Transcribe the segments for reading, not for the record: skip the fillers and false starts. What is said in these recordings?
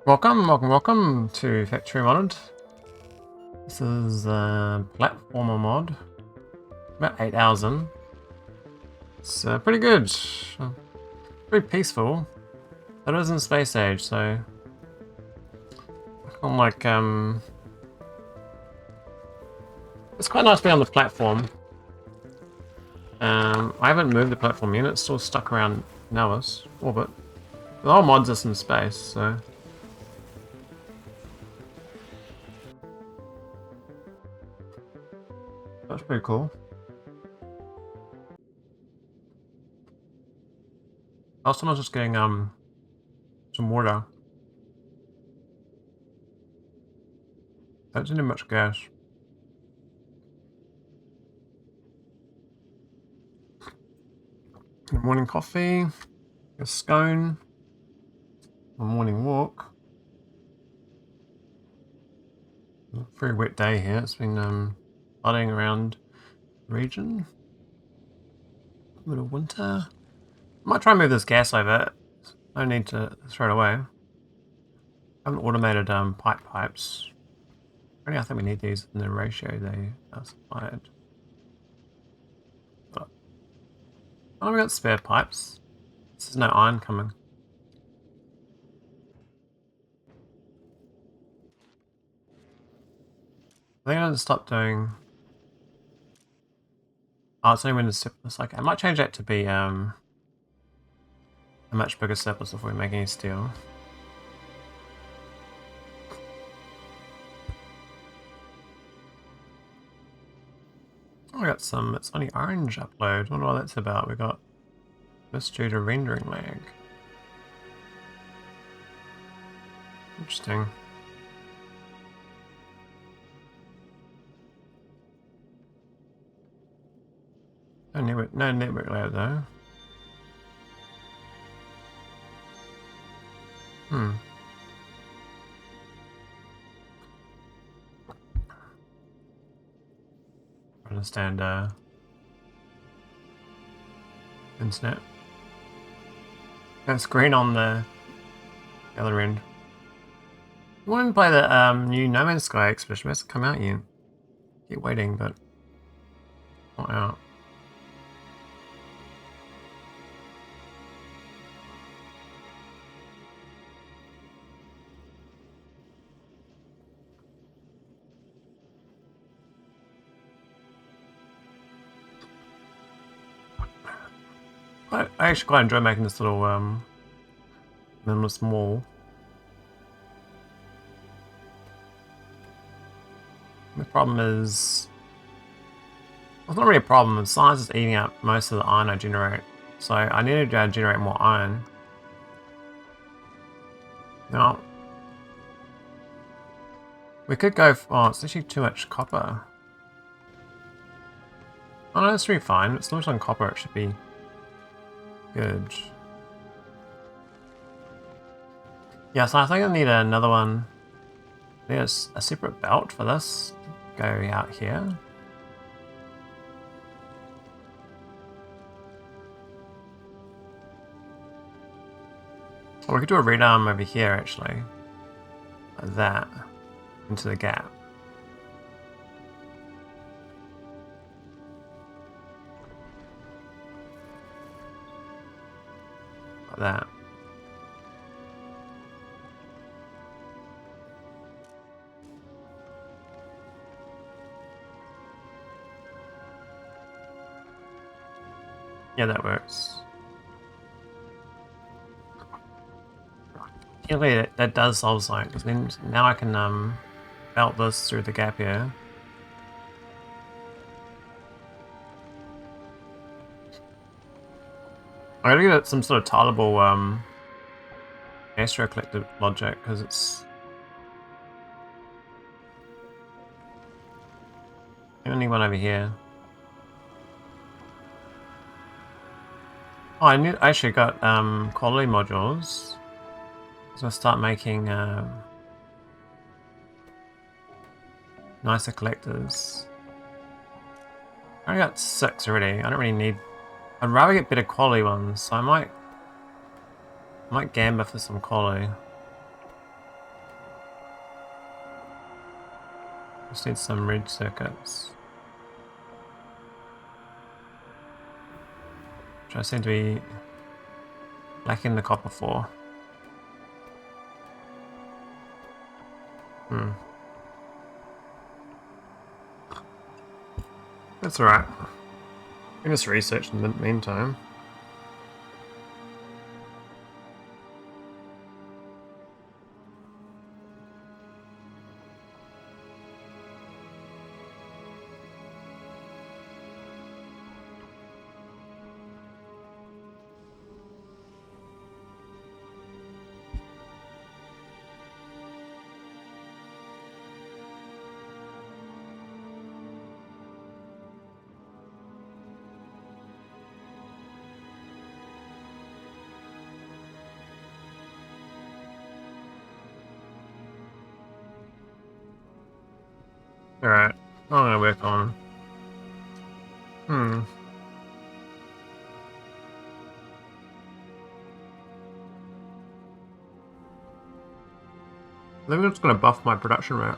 Welcome to Factorio Modded. This is a platformer mod. About 8 hours in. It's pretty good. Pretty peaceful. It is in space age, so I feel like it's quite nice being on the platform. I haven't moved the platform yet, it's still stuck around Nellis orbit. The whole mod's just in space, so that's pretty cool. Also, I was just getting some water. Don't need much gas. Morning coffee, a scone, a morning walk. Very wet day here. It's been flooding around the region. A bit of winter. I might try and move this gas over. No need to throw it away. I haven't automated pipes. Really, I think we need these in the ratio they are supplied. But oh, we got spare pipes. There's no iron coming. I think I'm gonna stop doing. Oh, it's only when the surplus. Okay, I might change that to be a much bigger surplus before we make any steel. Oh, I got some. It's only orange upload. I wonder what that's about. We got this due to rendering lag. Interesting. No network layer though. I understand internet. That's green on the other end. I wanted to play the new No Man's Sky exhibition. It hasn't come out yet. Keep waiting, but not out. I actually quite enjoy making this little minimalist wall. The problem is, well, it's not really a problem. The science is eating up most of the iron I generate, so I need to generate more iron. Now, we could go for, oh, it's actually too much copper. Oh no, that's really fine. It's not on copper, it should be good. Yeah, so I think I need another one. There's a separate belt for this. Go out here. Or we could do a red arm over here actually. Like that. Into the gap. Like that. Yeah, that works. Yeah, that does solve something, because then now I can belt this through the gap here. I gotta give it some sort of tileable astro collector logic, because it's the only one over here. Oh, I actually got quality modules. So I'll start making nicer collectors. I got 6 already. I don't really need. I'd rather get better quality ones, so I might gamble for some quality. Just need some red circuits. Which I seem to be lacking the copper for. That's alright. I can just research in the meantime. Alright, I'm gonna work on. I think I'm just gonna buff my production rate.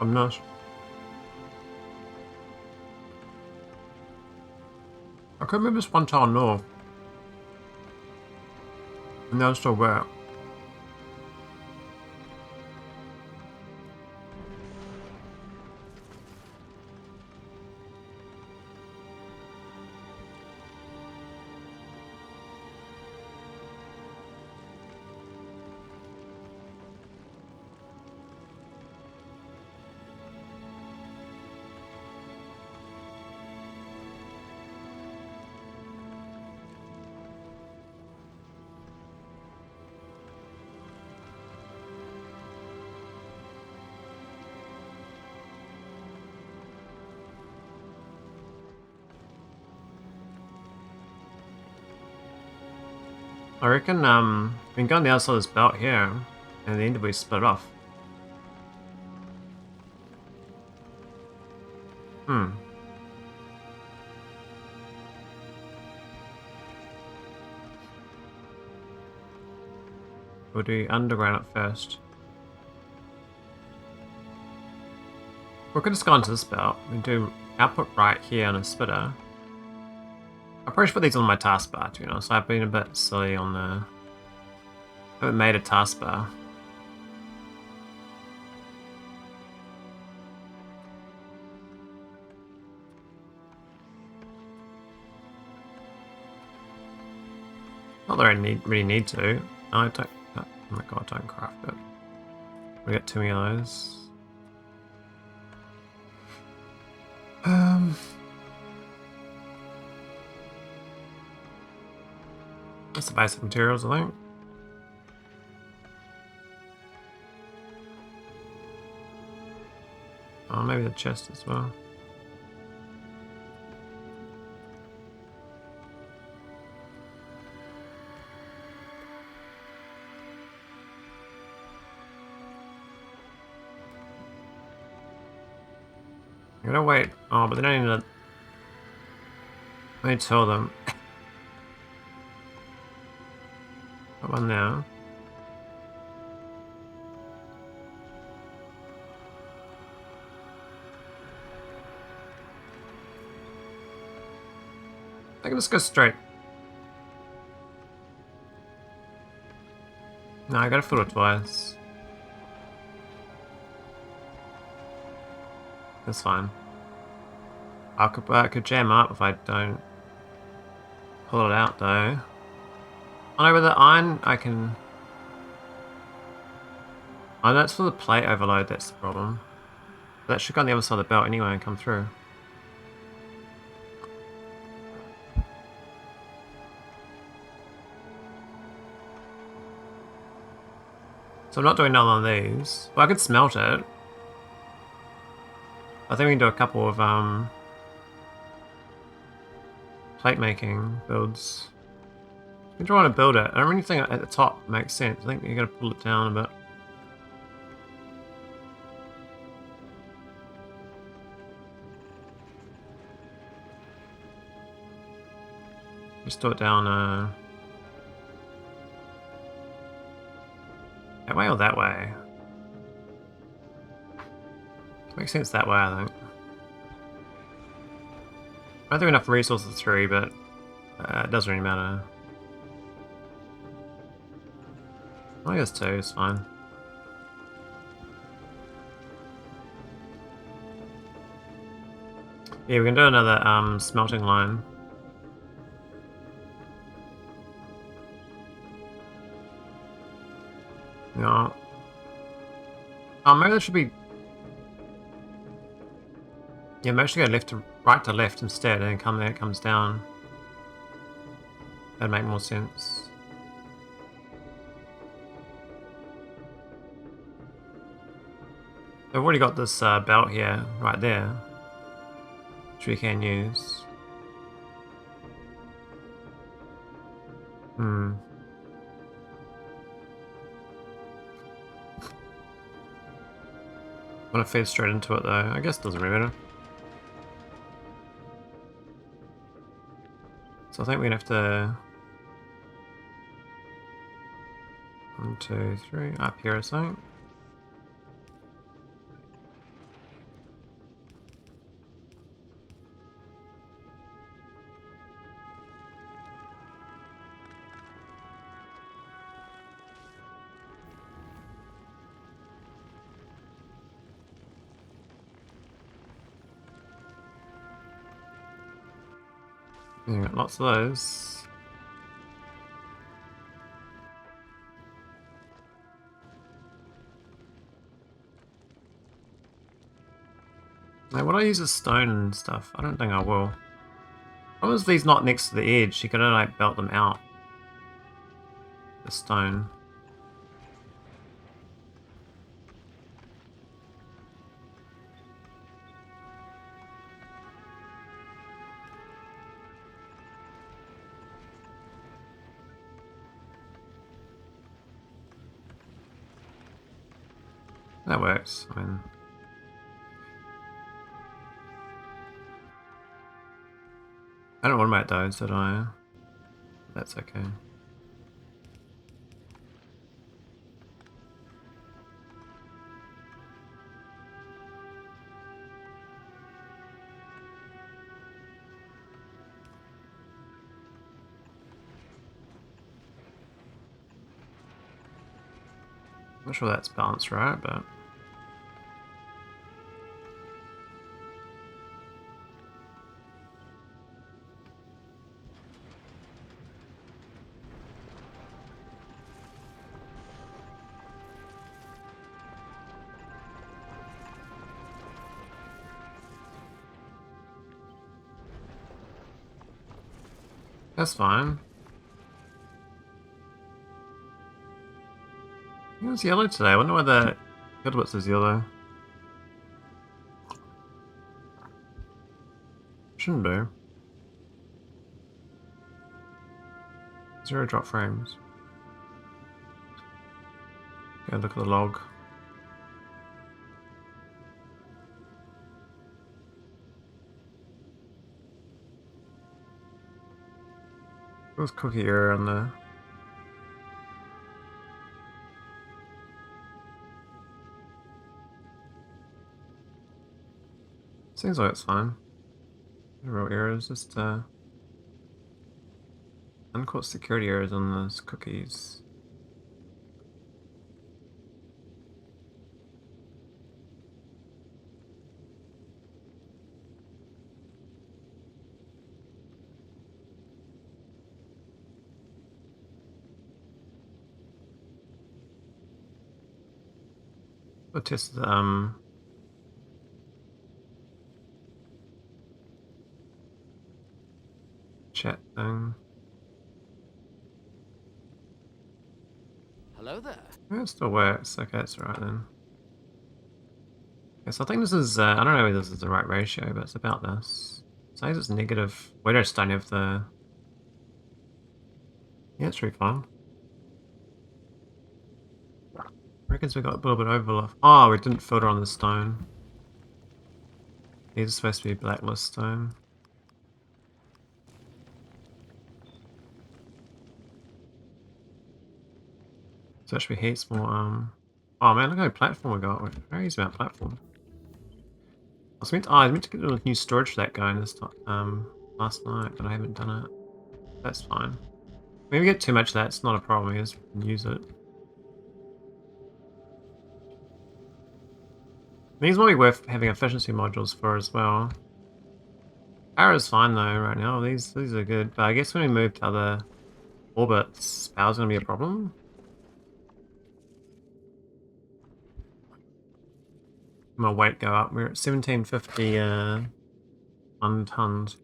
I'm not. I could move this one tile north. And that'll still work. I reckon we can go on the outside of this belt here, and the end we split it off. We'll do underground at first. We could just go into this belt. We can do output right here on a splitter. I probably should put these on my taskbar, to be honest. I've been a bit silly on the... I haven't made a taskbar. Not that I really need to. I don't... Oh my god, don't craft it. We got too many of those. That's the basic materials, I think. Oh, maybe the chest as well. I'm gonna wait. Oh, but then I need to... I need to tell them. Got one now. I can just go straight. No, I gotta fill it twice. That's fine. I could jam up if I don't pull it out though. Oh no, with the iron I can... Oh, that's for the plate overload, that's the problem. That should go on the other side of the belt anyway and come through. So I'm not doing none of these. Well, I could smelt it. I think we can do a couple of plate making builds. I'm trying to build it. I don't really think at the top makes sense. I think you gotta pull it down a bit. Just do it down that way or that way? Makes sense that way, I think. I don't have enough resources through, but it doesn't really matter. I guess 2 is fine. Yeah, we can do another smelting line. Yeah. Oh, maybe that should be. Yeah, maybe I should go right to left instead, and then come there, it comes down. That'd make more sense. I've already got this belt here, right there, which we can use. Hmm. I want to feed straight into it though. I guess it doesn't really matter. So I think we're gonna have to 1, 2, 3 up here or something. You got lots of those. Now, would I use a stone and stuff? I don't think I will. Why was these not next to the edge? You could only like belt them out. The stone. That works. I mean, I don't want to make those, did I? That's okay. Not sure that's balanced right, but that's fine. It was yellow today. I wonder why the Goodwitz is yellow. Shouldn't be. 0 drop frames. Go look at the log. There was cookie error on there. Seems like it's fine. No real errors, just uncaught security errors on those cookies. We'll test the chat thing. Hello there. Yeah, it still works. Okay, it's alright then. Yes, I think this is, I don't know whether this is the right ratio, but it's about this. Say it's negative. We just don't have the. Yeah, it's really fine. Reckons we got a little bit of overlap. Oh, we didn't filter on the stone. These are supposed to be blacklist stone. So actually heats more, oh man, look how many platform we got. We're very easy about platform. I was meant to get a new storage for that guy this time, last night, but I haven't done it. That's fine. When we get too much of that, it's not a problem. We just use it. These might be worth having efficiency modules for as well. Power is fine though right now. These are good, but I guess when we move to other orbits, power's gonna be a problem. My weight go up. We're at 1750 tons.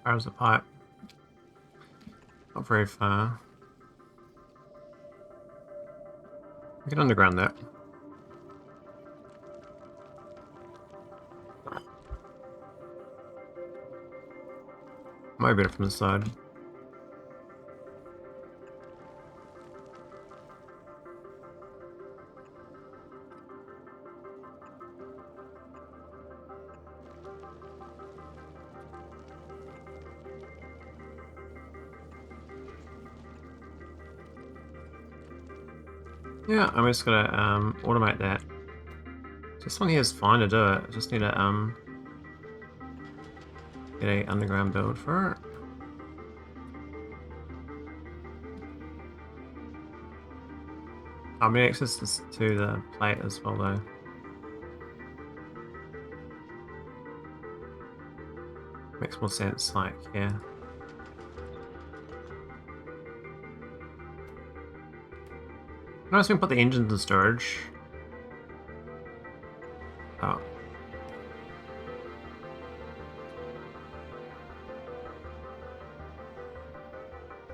Where's the pipe? Not very far. We can underground that. Might be better from the side. Yeah, I'm just gonna automate that. This one here is fine to do it. I just need to get a underground build for it. I'll be access to the plate as well though. Makes more sense, like, yeah. Notice we can put the engines in storage. Oh.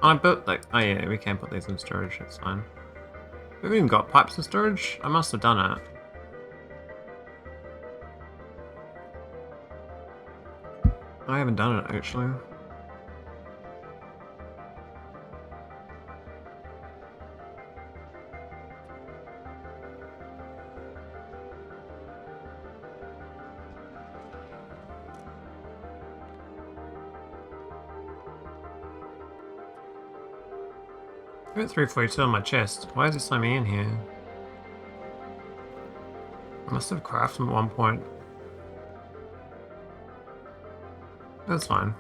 I built like, oh yeah, we can put these in storage, that's fine. We've even got pipes in storage? I must have done it. I haven't done it actually. I got 342 on my chest. Why is it so me in here? I must have crafted them at one point. That's fine.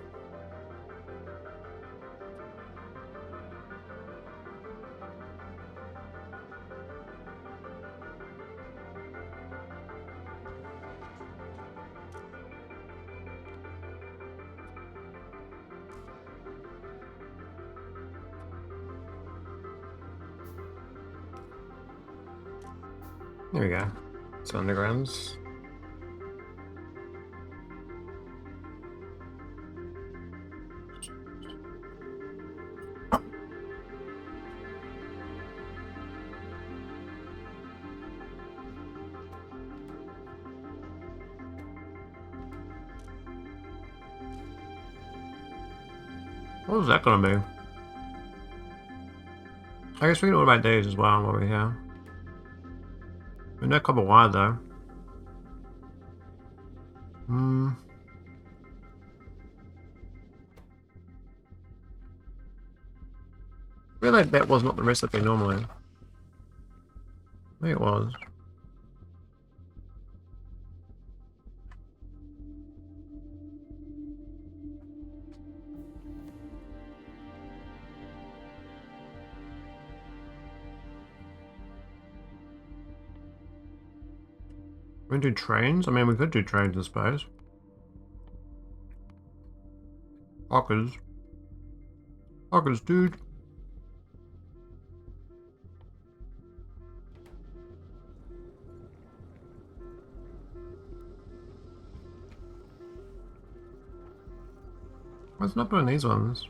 There we go. It's undergrounds. What was that gonna be? I guess we can automate these as well while we're here. No copper wire though. I feel like that was not the recipe normally. Maybe it was. We do trains? I mean, we could do trains, I suppose. Hawkers. Hawkers, dude. What's not doing these ones?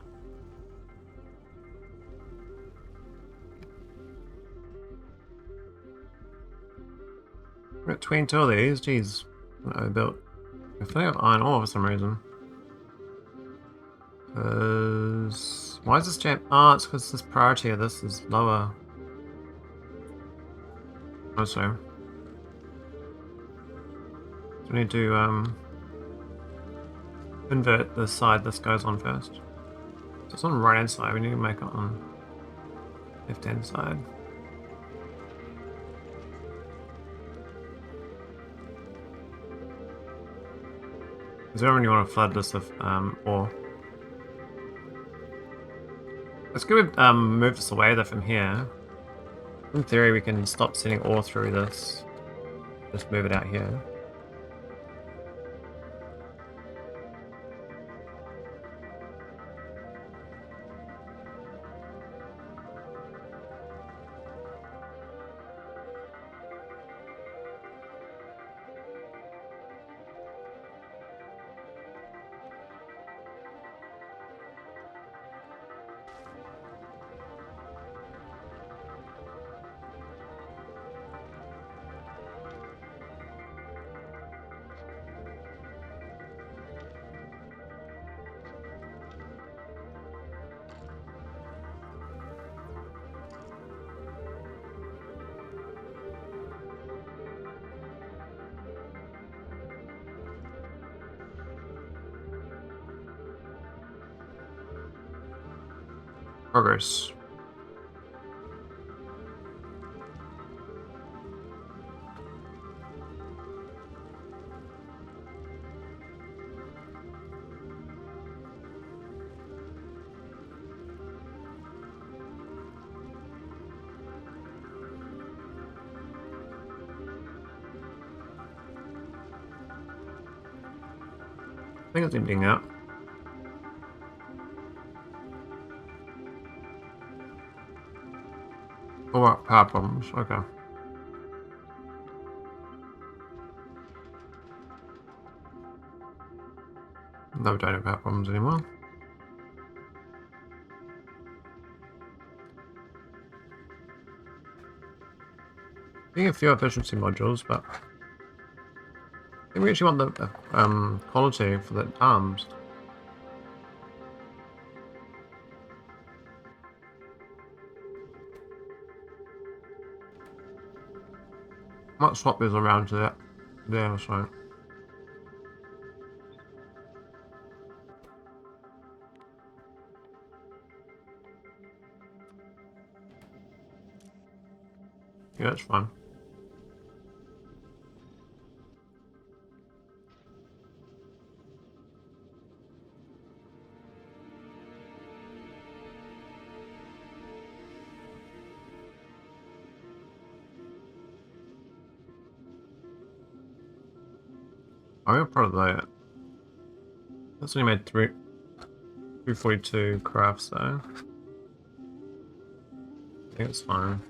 between two of these. Jeez, I built. I feel like I have iron ore for some reason. Why is this jam? Oh, it's because this priority of this is lower. Oh, sorry. So we need to invert the side this goes on first. So it's on the right hand side. We need to make it on left hand side. Because we don't really want to flood this with ore. Let's go move this away though from here. In theory, we can stop sending ore through this. Just move it out here. Progress. I think it's ending up. Oh, what power problems? Okay. No, we don't have power problems anymore. I think a few efficiency modules, but I think we actually want the quality for the arms. Might swap these around to that. There, that's right. Yeah, that's fine. I'm gonna probably that. That's only made 342 crafts though. I think it's fine.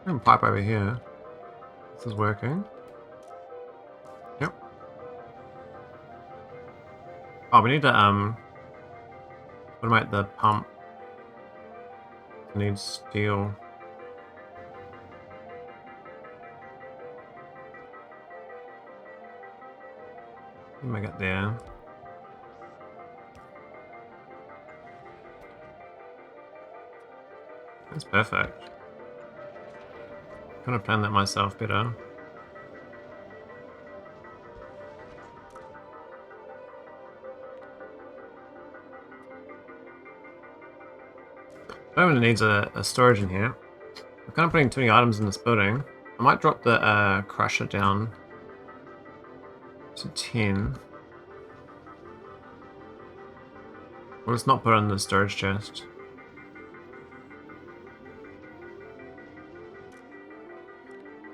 I can pipe over here. This is working. Yep. Oh, we need to automate the pump. It needs steel. Make it there. That's perfect. Could have planned that myself better. It only needs a storage in here. I'm kind of putting too many items in this building. I might drop the crusher down to 10. Well, let's not put it in the storage chest.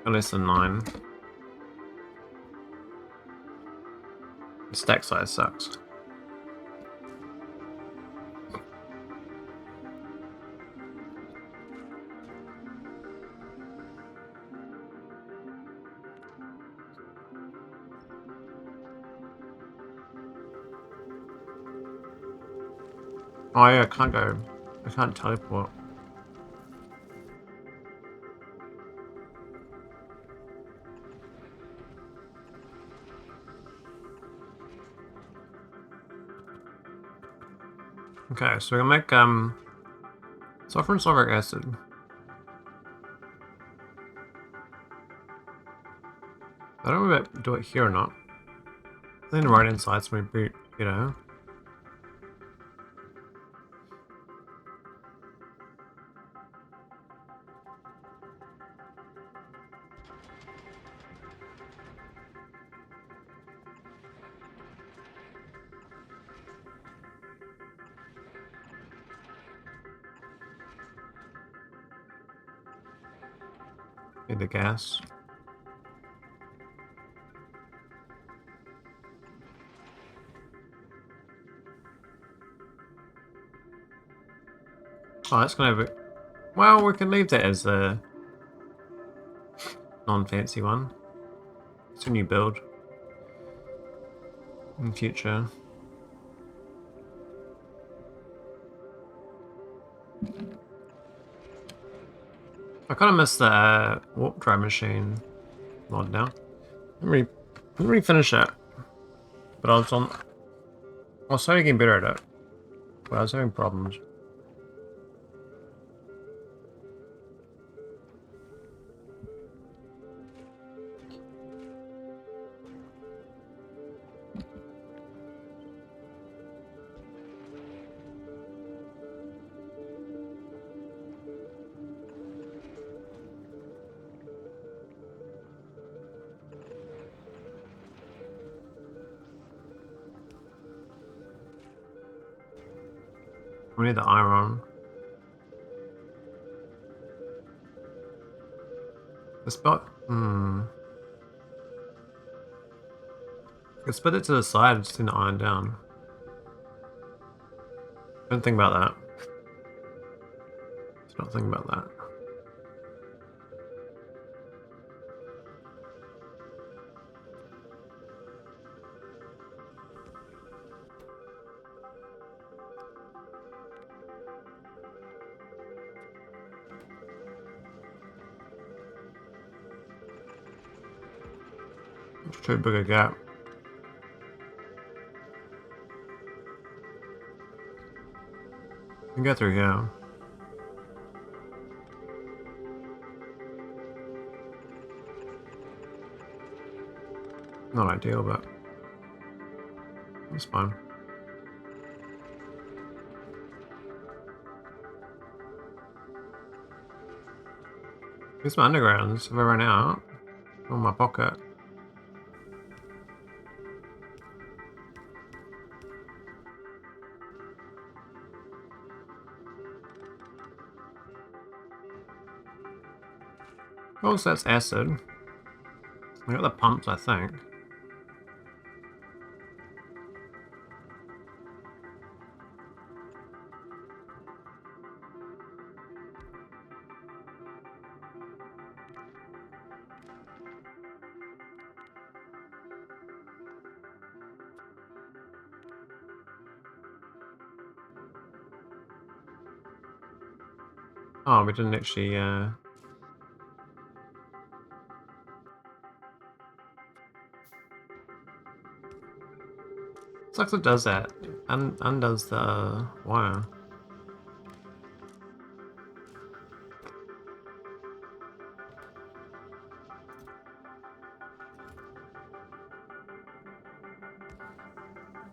Less than 9. The stack size sucks. Oh yeah, I can't go. I can't teleport. Okay, so we're gonna make sulfur and sulfuric acid. I don't know if we do it here or not. I think the right hand side's my boot, you know. Need the gas. Oh, that's gonna be. Well, we can leave that as the non-fancy one. It's a new build in future. I kind of miss the warp drive machine mod now. Didn't really finish it, but I was starting getting better at it, but I was having problems. We need the iron. The spot. Let's put it to the side, just in the iron down. Don't think about that. Let's not think about that. It's too big a gap. You can get through here. Not ideal, but it's fine. Here's my undergrounds. Have I run out? Oh, my pocket. Oh, so that's acid. I got the pumps, I think. Oh, we didn't actually, Sucks it does that. Undoes the wire.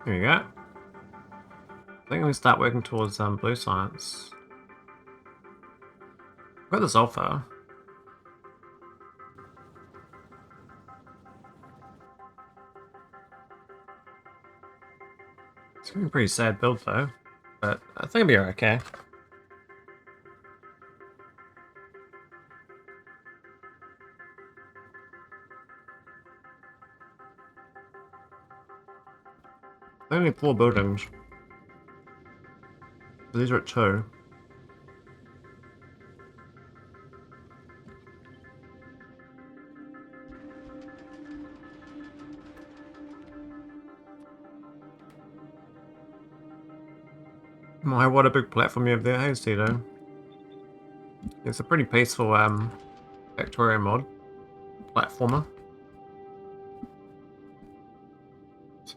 There we go. I think we start working towards blue science. Got the sulfur. It's gonna be a pretty sad build though. but I think it'll be okay. Only 4 buildings. These are at 2. My, what a big platform you have there, hey Tito. It's a pretty peaceful Factorio mod platformer. It's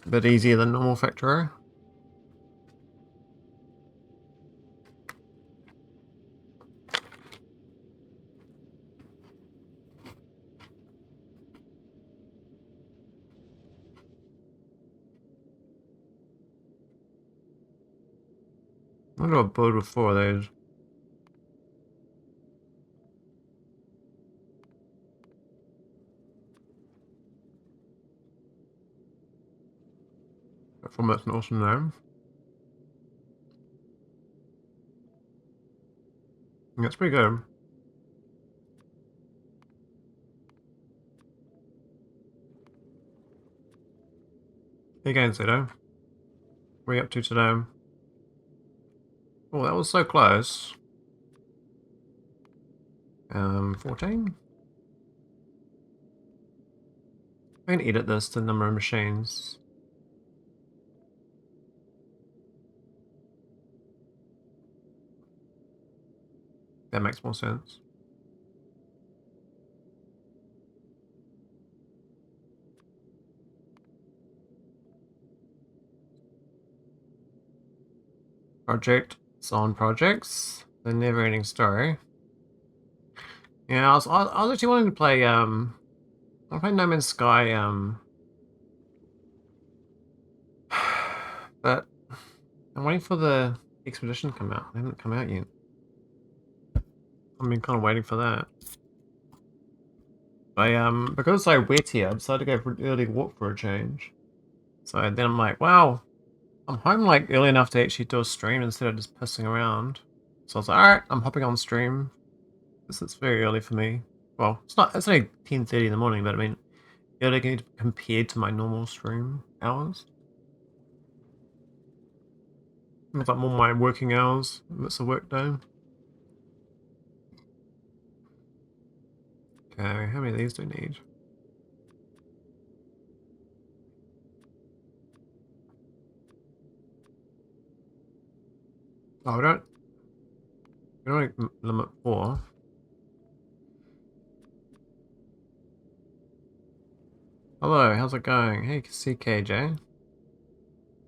a bit easier than normal Factorio. I wonder what build with 4 of those. Platform, that's an awesome name. That's pretty good. Hey again, Tito. What are you up to today? Oh, that was so close. 14? I can edit this to number of machines. That makes more sense. Project, on projects, the never-ending story. Yeah, I was actually wanting to play I'm playing No Man's Sky but I'm waiting for the expedition to come out. They haven't come out yet. I've been kind of waiting for that. Because it's so wet here, I decided to go for an early walk for a change. So then I'm like, wow, I'm home like early enough to actually do a stream instead of just pissing around. So I was like, alright, I'm hopping on stream. This is very early for me. Well, it's not. It's only 10:30 in the morning, but I mean, early compared to my normal stream hours. It's like more my working hours. It's a work day. Okay, how many of these do we need? Oh, we don't limit 4. Hello, how's it going? Hey, CKJ.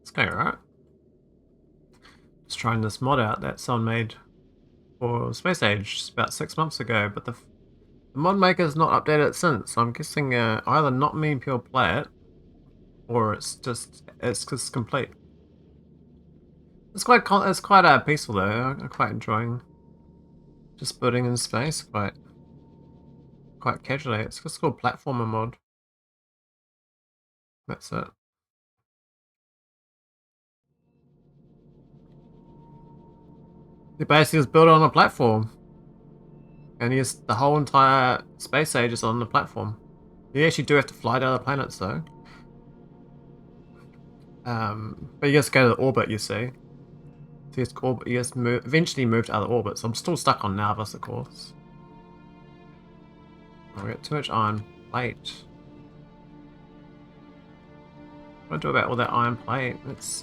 It's going alright. Just trying this mod out that someone made for Space Age about 6 months ago, but the mod maker's not updated it since. So I'm guessing either not many people play it, or it's just complete. It's quite peaceful though. I'm quite enjoying just building in space quite casually. It's just called platformer mod. That's it. It basically is built on a platform, and yes, the whole entire space age is on the platform. You actually do have to fly to other planets though. But you just go to the orbit, you see. So you just eventually move to other orbits. I'm still stuck on Narvis, of course. Oh, we got too much iron plate. What do I do about all that iron plate? It's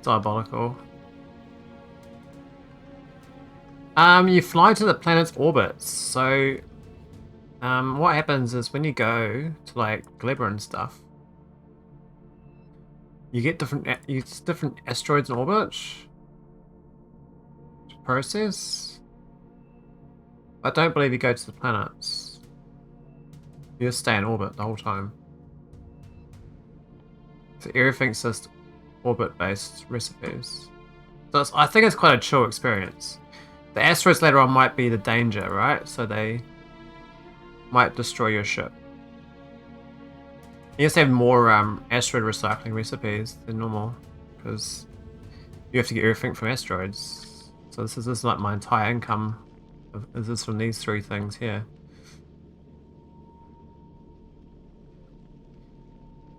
diabolical. You fly to the planet's orbits. So, what happens is when you go to like Glebra and stuff, you get different asteroids in orbit to process. I don't believe you go to the planets. You just stay in orbit the whole time. So everything's just orbit-based recipes. So I think it's quite a chill experience. The asteroids later on might be the danger, right? So they might destroy your ship. You just have more asteroid recycling recipes than normal, because you have to get everything from asteroids. So this is like my entire income. This is from these 3 things here.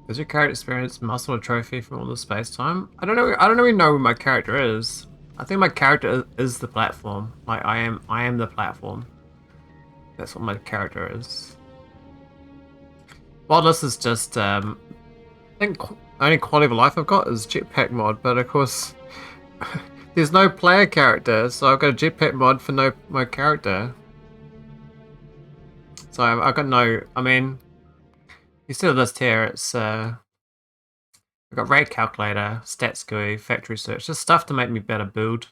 Does your character experience muscle or trophy from all the space time? I don't know. I don't really know who my character is. I think my character is the platform. Like I am the platform. That's what my character is. Well, this is just I think only quality of life I've got is jetpack mod, but of course there's no player character, so I've got a jetpack mod for my character. So I've got no. I mean, you see the list here. It's I've got rate calculator, stats GUI, factory search, just stuff to make me better build.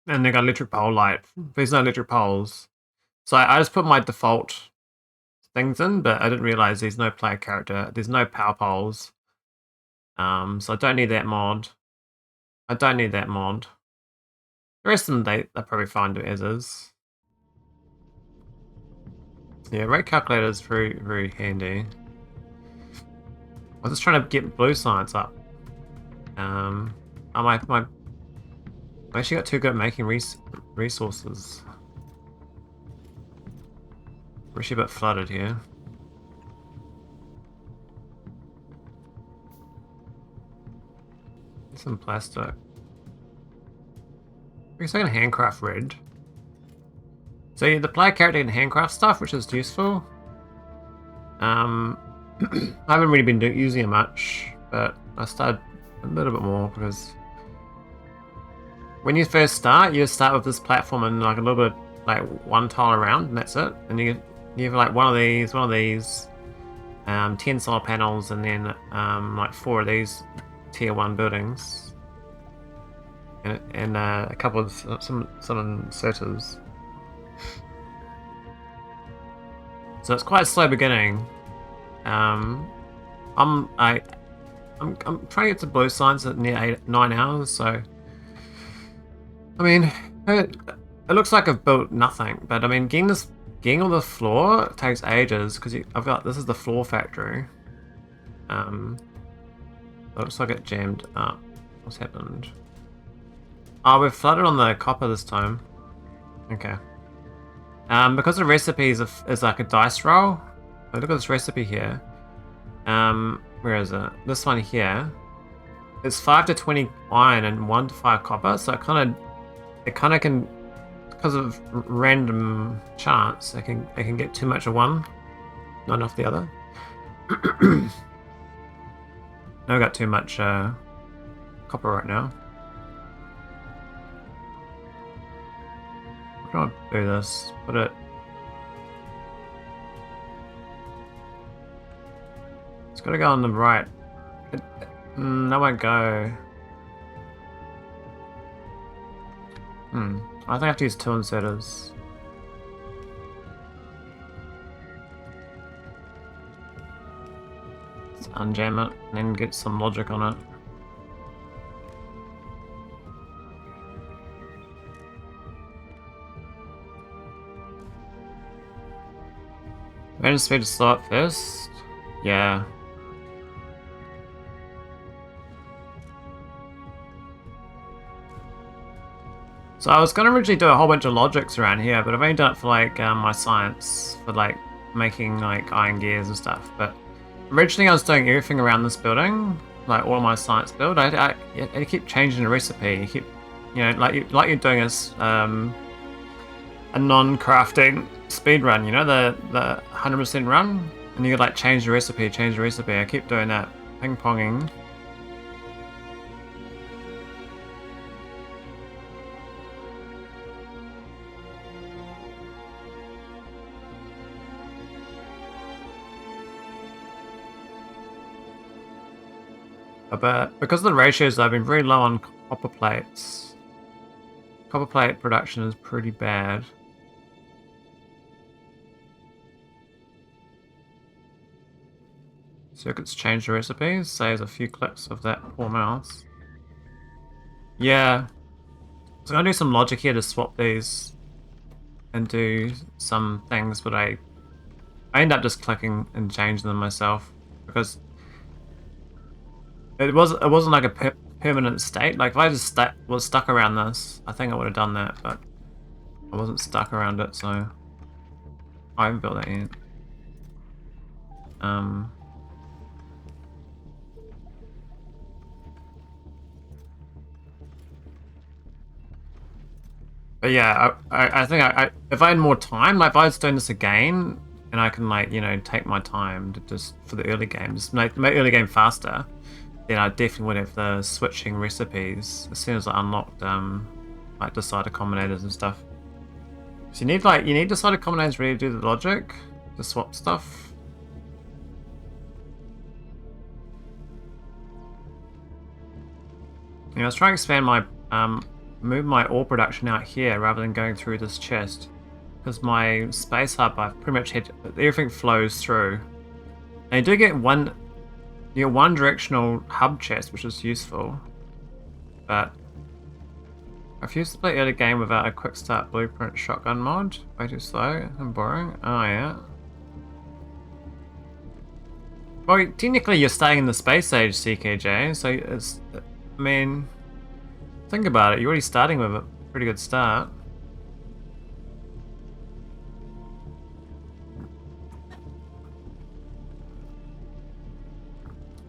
And they got electric pole light. There's no electric poles, so I just put my default things in, but I didn't realize there's no player character. There's no power poles. So I don't need that mod. I don't need that mod. The rest of them they're probably fine to as is. Yeah, rate calculator is very, very handy. I was just trying to get blue science up. I actually got too good at making resources. We're actually a bit flooded here. Some plastic. I guess I can handcraft red. So yeah, the player character can handcraft stuff, which is useful. I haven't really been using it much, but I started a little bit more because when you first start, you just start with this platform and like a little bit like 1 tile around, and that's it. And you have like one of these, 10 solar panels, and then like 4 of these tier 1 buildings, and a couple of some inserters. So it's quite a slow beginning. I'm trying to get to blue science at near 9 hours. So I mean, it looks like I've built nothing, but I mean, getting on the floor takes ages because I've got this is the floor factory. Looks like it jammed up. What's happened? Oh, we've flooded on the copper this time. Okay. Because the recipe is like a dice roll. Look at this recipe here. Where is it? This one here. It's 5 to 20 iron and 1 to 5 copper. So it kind of can, because of random chance, I can get too much of one, not enough the other. I've got too much copper right now. I'm trying to do this, put it. It's got to go on the right. That won't go. I think I have to use 2 inserters. Let's unjam it and then get some logic on it. Random speed to start first. Yeah. So I was going to originally do a whole bunch of logics around here, but I've only done it for like my science, for like making like iron gears and stuff. But originally I was doing everything around this building, like all my science build. I keep changing the recipe. You keep, like you're doing a non-crafting speed run. You know, the 100% run, and you like change the recipe. I keep doing that, ping-ponging. But because of the ratios, I've been very low on copper plates. Copper plate production is pretty bad. Circuits change the recipes, saves a few clicks of that poor mouse. Yeah. So I'm gonna do some logic here to swap these and do some things, but I I end up just clicking and changing them myself because it wasn't like a permanent state. Like if I just was stuck around this, I think I would have done that, but I wasn't stuck around it, so I haven't built that yet. But yeah, I think if I had more time, like if I was doing this again, and I can like, you know, take my time to just for the early games, make early game faster, then I definitely would have the switching recipes as soon as I unlocked like decided combinators and stuff. So you need decided combinators ready to do the logic, to swap stuff. You know, I was trying to expand my move my ore production out here rather than going through this chest, because my space hub I've pretty much had everything flows through. And you do get one directional hub chest, which is useful, but I refuse to play early game without a quick start blueprint shotgun mod. Way too slow and boring. Oh yeah. Well, technically you're staying in the space age, CKJ, so it's, I mean, think about it, you're already starting with a pretty good start.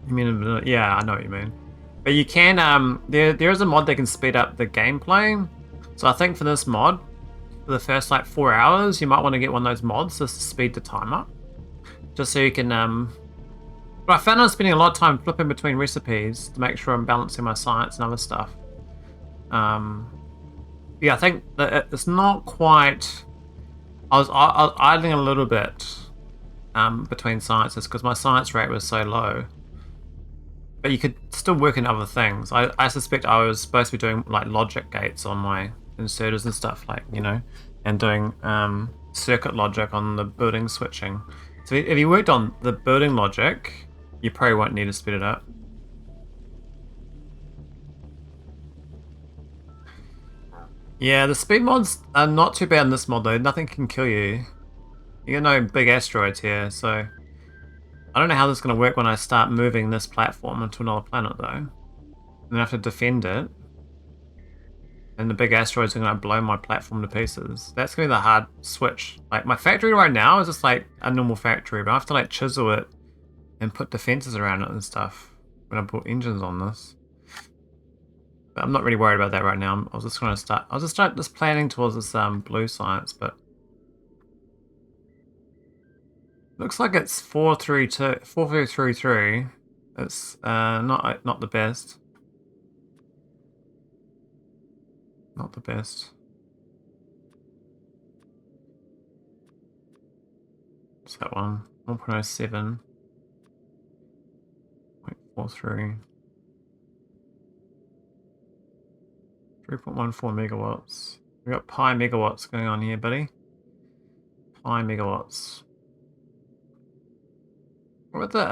You mean, yeah, I know what you mean. But you can, there is a mod that can speed up the gameplay. So I think for this mod, for the first like 4 hours, you might want to get one of those mods just to speed the time up. Just so you can, but I found I'm spending a lot of time flipping between recipes to make sure I'm balancing my science and other stuff. Yeah, I think that it's not quite. I was idling a little bit between sciences because my science rate was so low. But you could still work in other things. I suspect I was supposed to be doing like logic gates on my inserters and stuff, like, you know, and doing circuit logic on the building switching. So if you worked on the building logic, you probably won't need to speed it up. Yeah, the speed mods are not too bad in this mod though. Nothing can kill you. You got no big asteroids here, so I don't know how this is going to work when I start moving this platform onto another planet though. And then I have to defend it. And the big asteroids are going to blow my platform to pieces. That's going to be the hard switch. Like my factory right now is just like a normal factory, but I have to like chisel it and put defenses around it and stuff when I put engines on this. But I'm not really worried about that right now. I was just going to start. I'll just start just planning towards this blue science, but looks like it's 4333. It's not the best. Not the best. What's that one? 1.07. 0.43. 3.14 megawatts. We got pi megawatts going on here, buddy. Pi megawatts. What about the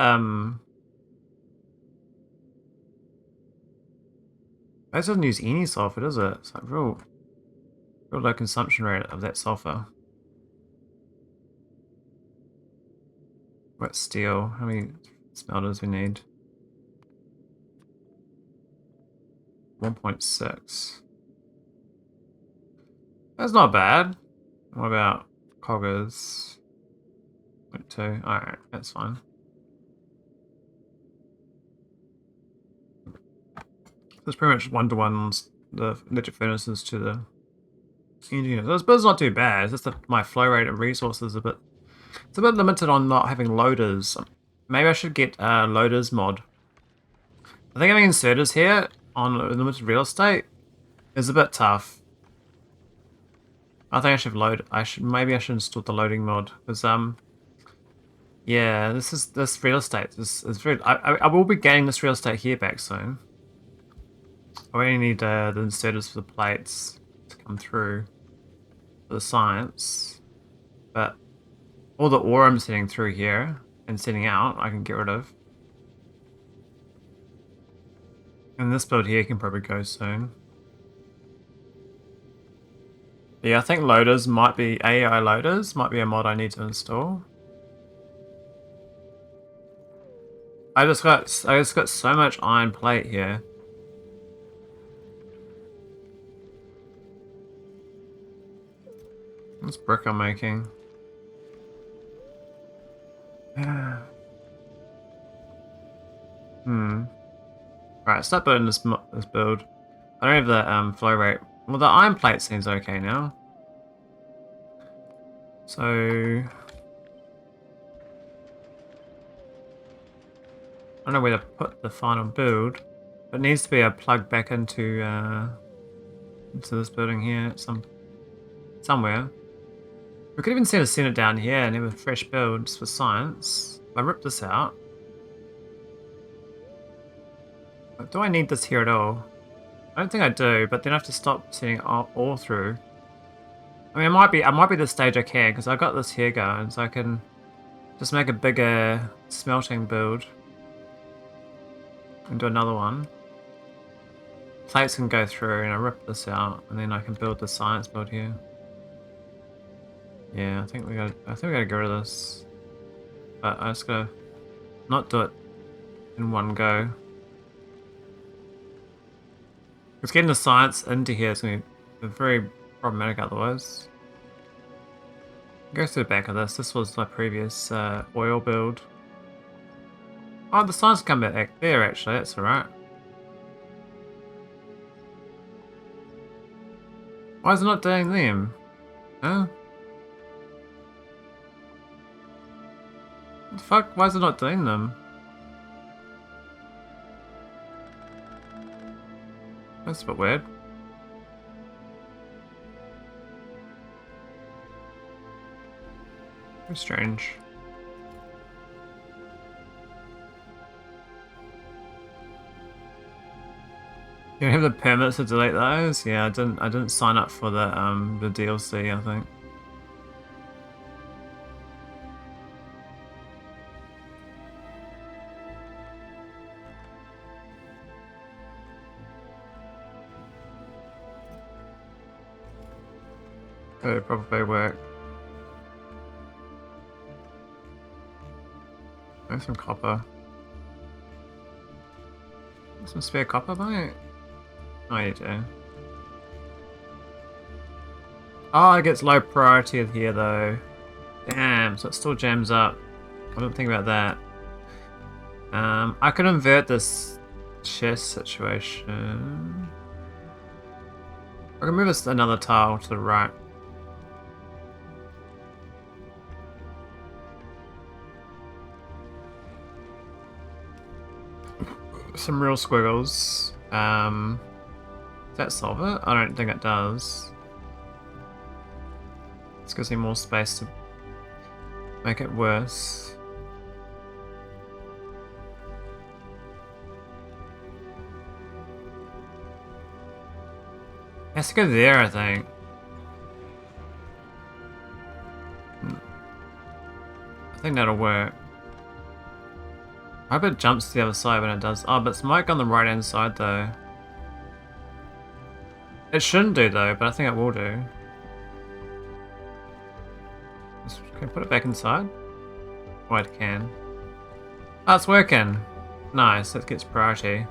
that doesn't use any sulfur, does it? It's like real low consumption rate of that sulfur. What steel? How many smelters we need? 1.6. That's not bad. What about coggers? 0.2. Alright, that's fine. There's pretty much one-to-one the electric furnaces to the ingenious. But it's not too bad. It's just that my flow rate of resources is it's a bit limited on not having loaders. Maybe I should get a loaders mod. I think having inserters here on limited real estate is a bit tough. I think I should maybe I should install the loading mod because yeah, this real estate is very. I will be getting this real estate here back soon. I only need the inserters for the plates to come through for the science, but all the ore I'm sending through here and sending out, I can get rid of. And this build here can probably go soon. Yeah, I think loaders might be AI loaders might be a mod I need to install. I just got so much iron plate here. What's brick I'm making? Right, start building this build. I don't have the flow rate. Well, the iron plate seems okay now. So I don't know where to put the final build. It needs to be a plug back into this building here somewhere. We could even send it down here and have a fresh build just for science. If I rip this out. But do I need this here at all? I don't think I do, but then I have to stop sending it all through. I mean, I might be the stage I can, because I got this here going, so I can just make a bigger smelting build and do another one. Plates can go through, and I rip this out, and then I can build the science build here. Yeah, I think we gotta get rid of this, but I just gotta not do it in one go. Because getting the science into here is going to be very problematic otherwise. Go to the back of this. This was my previous oil build. Oh, the science come back there actually. That's alright. Why is it not doing them? Huh? What the fuck? Why is it not doing them? That's a bit weird. Very strange. You don't have the permits to delete those? Yeah, I didn't sign up for the DLC, I think. It would probably work. There's some copper. Some spare copper, mate? Oh, you do. Oh, it gets low priority here, though. Damn, so it still jams up. I didn't think about that. I could invert this chest situation. I can move this another tile to the right. Some real squiggles. Does that solve it? I don't think it does. This gives me more space to make it worse. It has to go there, I think. I think that'll work. I hope it jumps to the other side when it does. Oh, but it's might go on the right hand side though. It shouldn't do though, but I think it will do. Can I put it back inside? Oh, it can. Oh, it's working. Nice, that gets priority.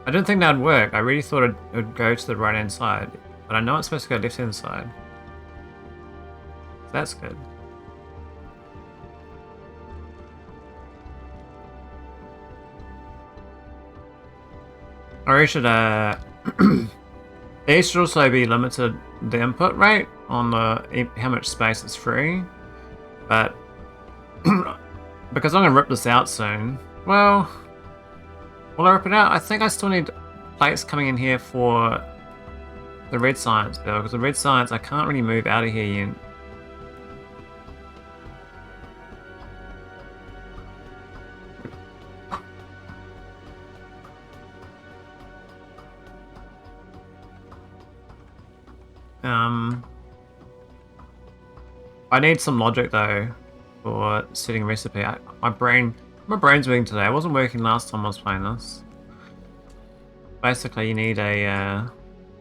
I didn't think that would work. I really thought it would go to the right hand side. But I know it's supposed to go left hand side. So that's good. Or you should, these should also be limited the input rate on the how much space is free. But because I'm gonna rip this out soon, well, will I rip it out? I think I still need plates coming in here for the red science build, because the red science I can't really move out of here yet. I need some logic though for setting a recipe. My brain's working today. It wasn't working last time I was playing this. Basically, you need a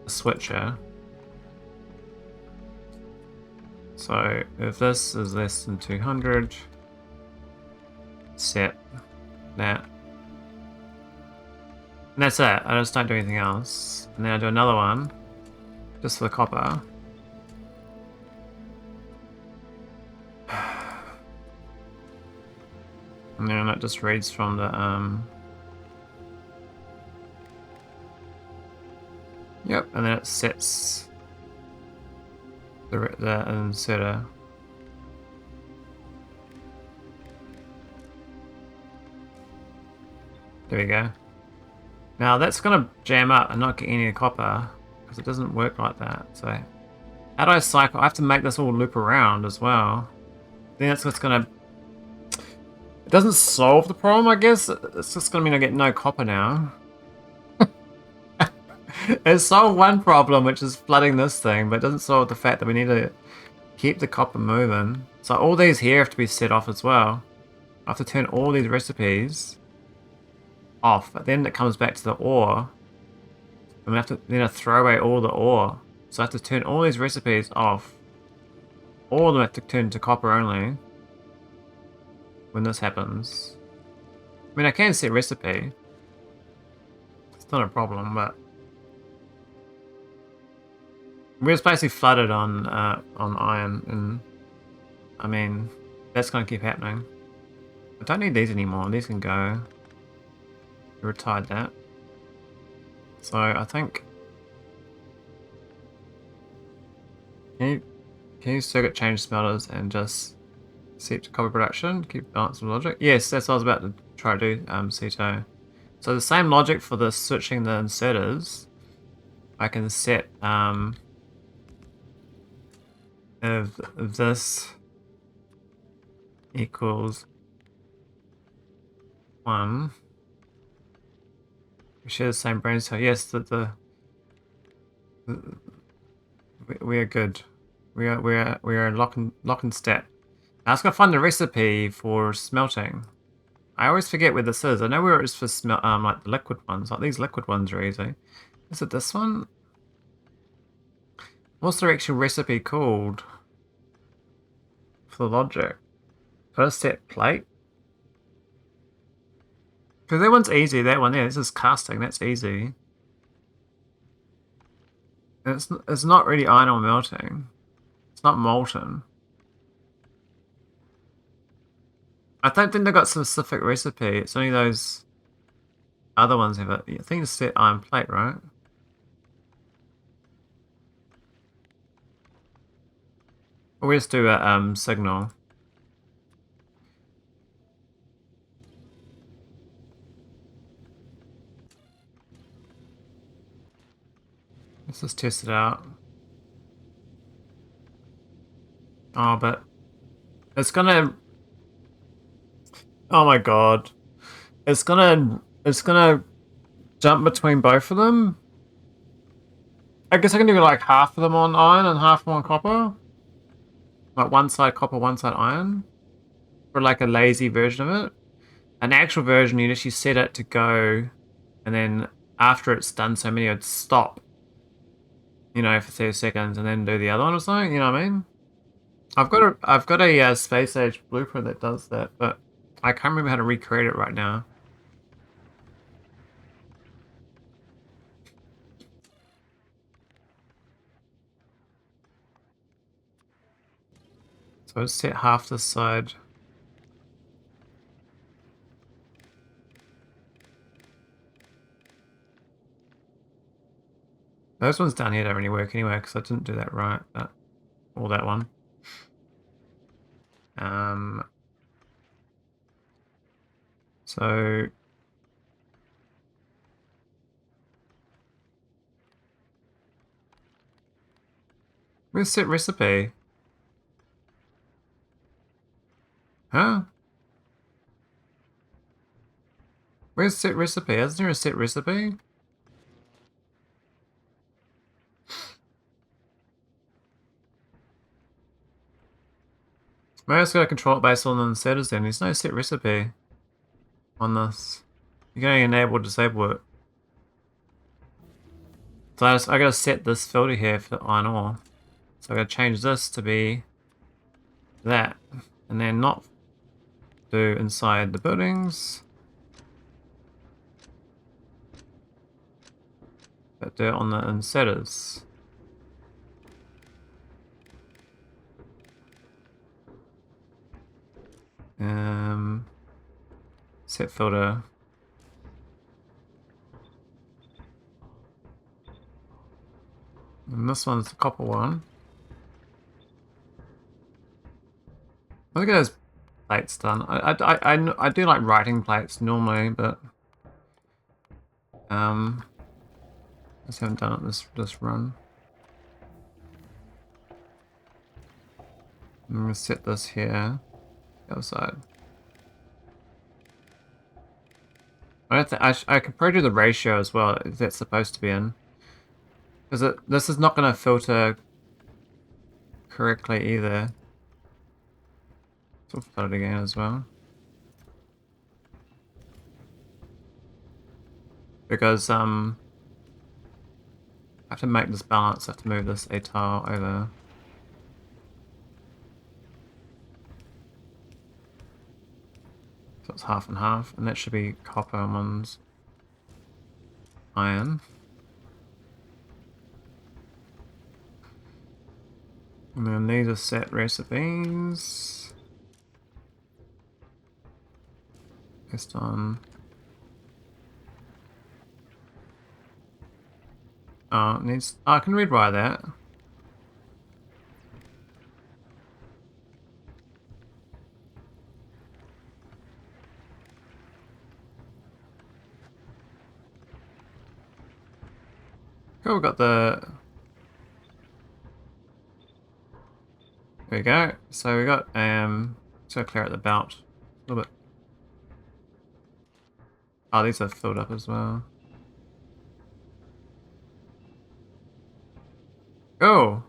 switcher. So if this is less than 200, set that. And that's it. I just don't do anything else. And then I do another one, just for the copper. And then it just reads from the Yep, and then it sets the inserter. There we go. Now that's gonna jam up and not get any of the copper because it doesn't work like that. So how do I cycle? I have to make this all loop around as well. Then that's what's gonna. It doesn't solve the problem, I guess. It's just gonna mean I get no copper now. It solved one problem, which is flooding this thing, but it doesn't solve the fact that we need to keep the copper moving. So all these here have to be set off as well. I have to turn all these recipes off, but then it comes back to the ore. And we have to then throw away all the ore. So I have to turn all these recipes off. All of them have to turn to copper only when this happens. I mean, I can set recipe. It's not a problem, but we're just basically flooded on iron, and I mean, that's going to keep happening. I don't need these anymore. These can go. We retired that. So I think. Can you circuit change smelters and just set copper production? Keep balance with logic. Yes, that's what I was about to try to do. Ceto. So the same logic for the switching the inserters. I can set if this equals 1. We share the same brain cell. Yes, we are good. We are lock and step. Now I was gonna find the recipe for smelting. I always forget where this is. I know where it is for like the liquid ones. Like these liquid ones are easy. Is it this one? What's the actual recipe called for the logic? Got a set plate. Because that one's easy. That one there. This is casting. That's easy. And it's not really iron or melting. It's not molten. I don't think they've got a specific recipe. It's only those other ones have it. I think it's set iron plate, right? Or we just do a signal. Let's just test it out. Oh, but it's gonna. Oh my god, it's gonna jump between both of them. I guess I can do like half of them on iron and half on copper. Like one side copper, one side iron. For like a lazy version of it. An actual version, you'd actually set it to go, and then after it's done so many, it'd stop. You know, for 30 seconds, and then do the other one or something. You know what I mean? I've got a space age blueprint that does that, but I can't remember how to recreate it right now. So let's set half this side. Those ones down here don't really work anyway because I didn't do that right. Or that one. So where's set recipe? Huh? Where's set recipe? Isn't there a set recipe? Maybe I just gotta control it based on the inserters then. There's no set recipe on this. You're going to enable or disable it. So I gotta set this filter here for iron ore. So I gotta change this to be that. And then not do inside the buildings. that dirt on the insetters. Set filter. And this one's the copper one. Look at those plates done. I do like writing plates normally, but just haven't done it this run. I'm gonna set this here, the other side. I don't think I could probably do the ratio as well. If that's supposed to be in, because this is not going to filter correctly either. So we'll put it again as well, because I have to make this balance. I have to move this a tile over. So it's half and half, and that should be copper and one's iron. And then these are set recipes. Based on... Oh, it needs... Oh, I can rewrite that. Cool, we've got the... There we go. So we got so clear at the belt a little bit. Oh, these are filled up as well. Oh,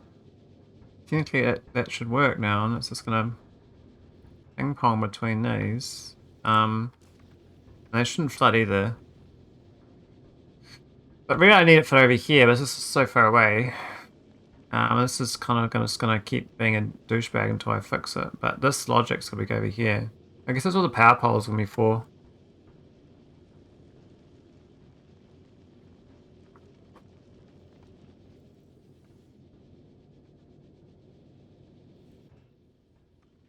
technically that should work now, and it's just gonna ping pong between these. They shouldn't flood either. But really, I need it for over here. But this is so far away. This is kind of just gonna keep being a douchebag until I fix it. But this logic's gonna go over here. I guess that's what the power pole is gonna be for.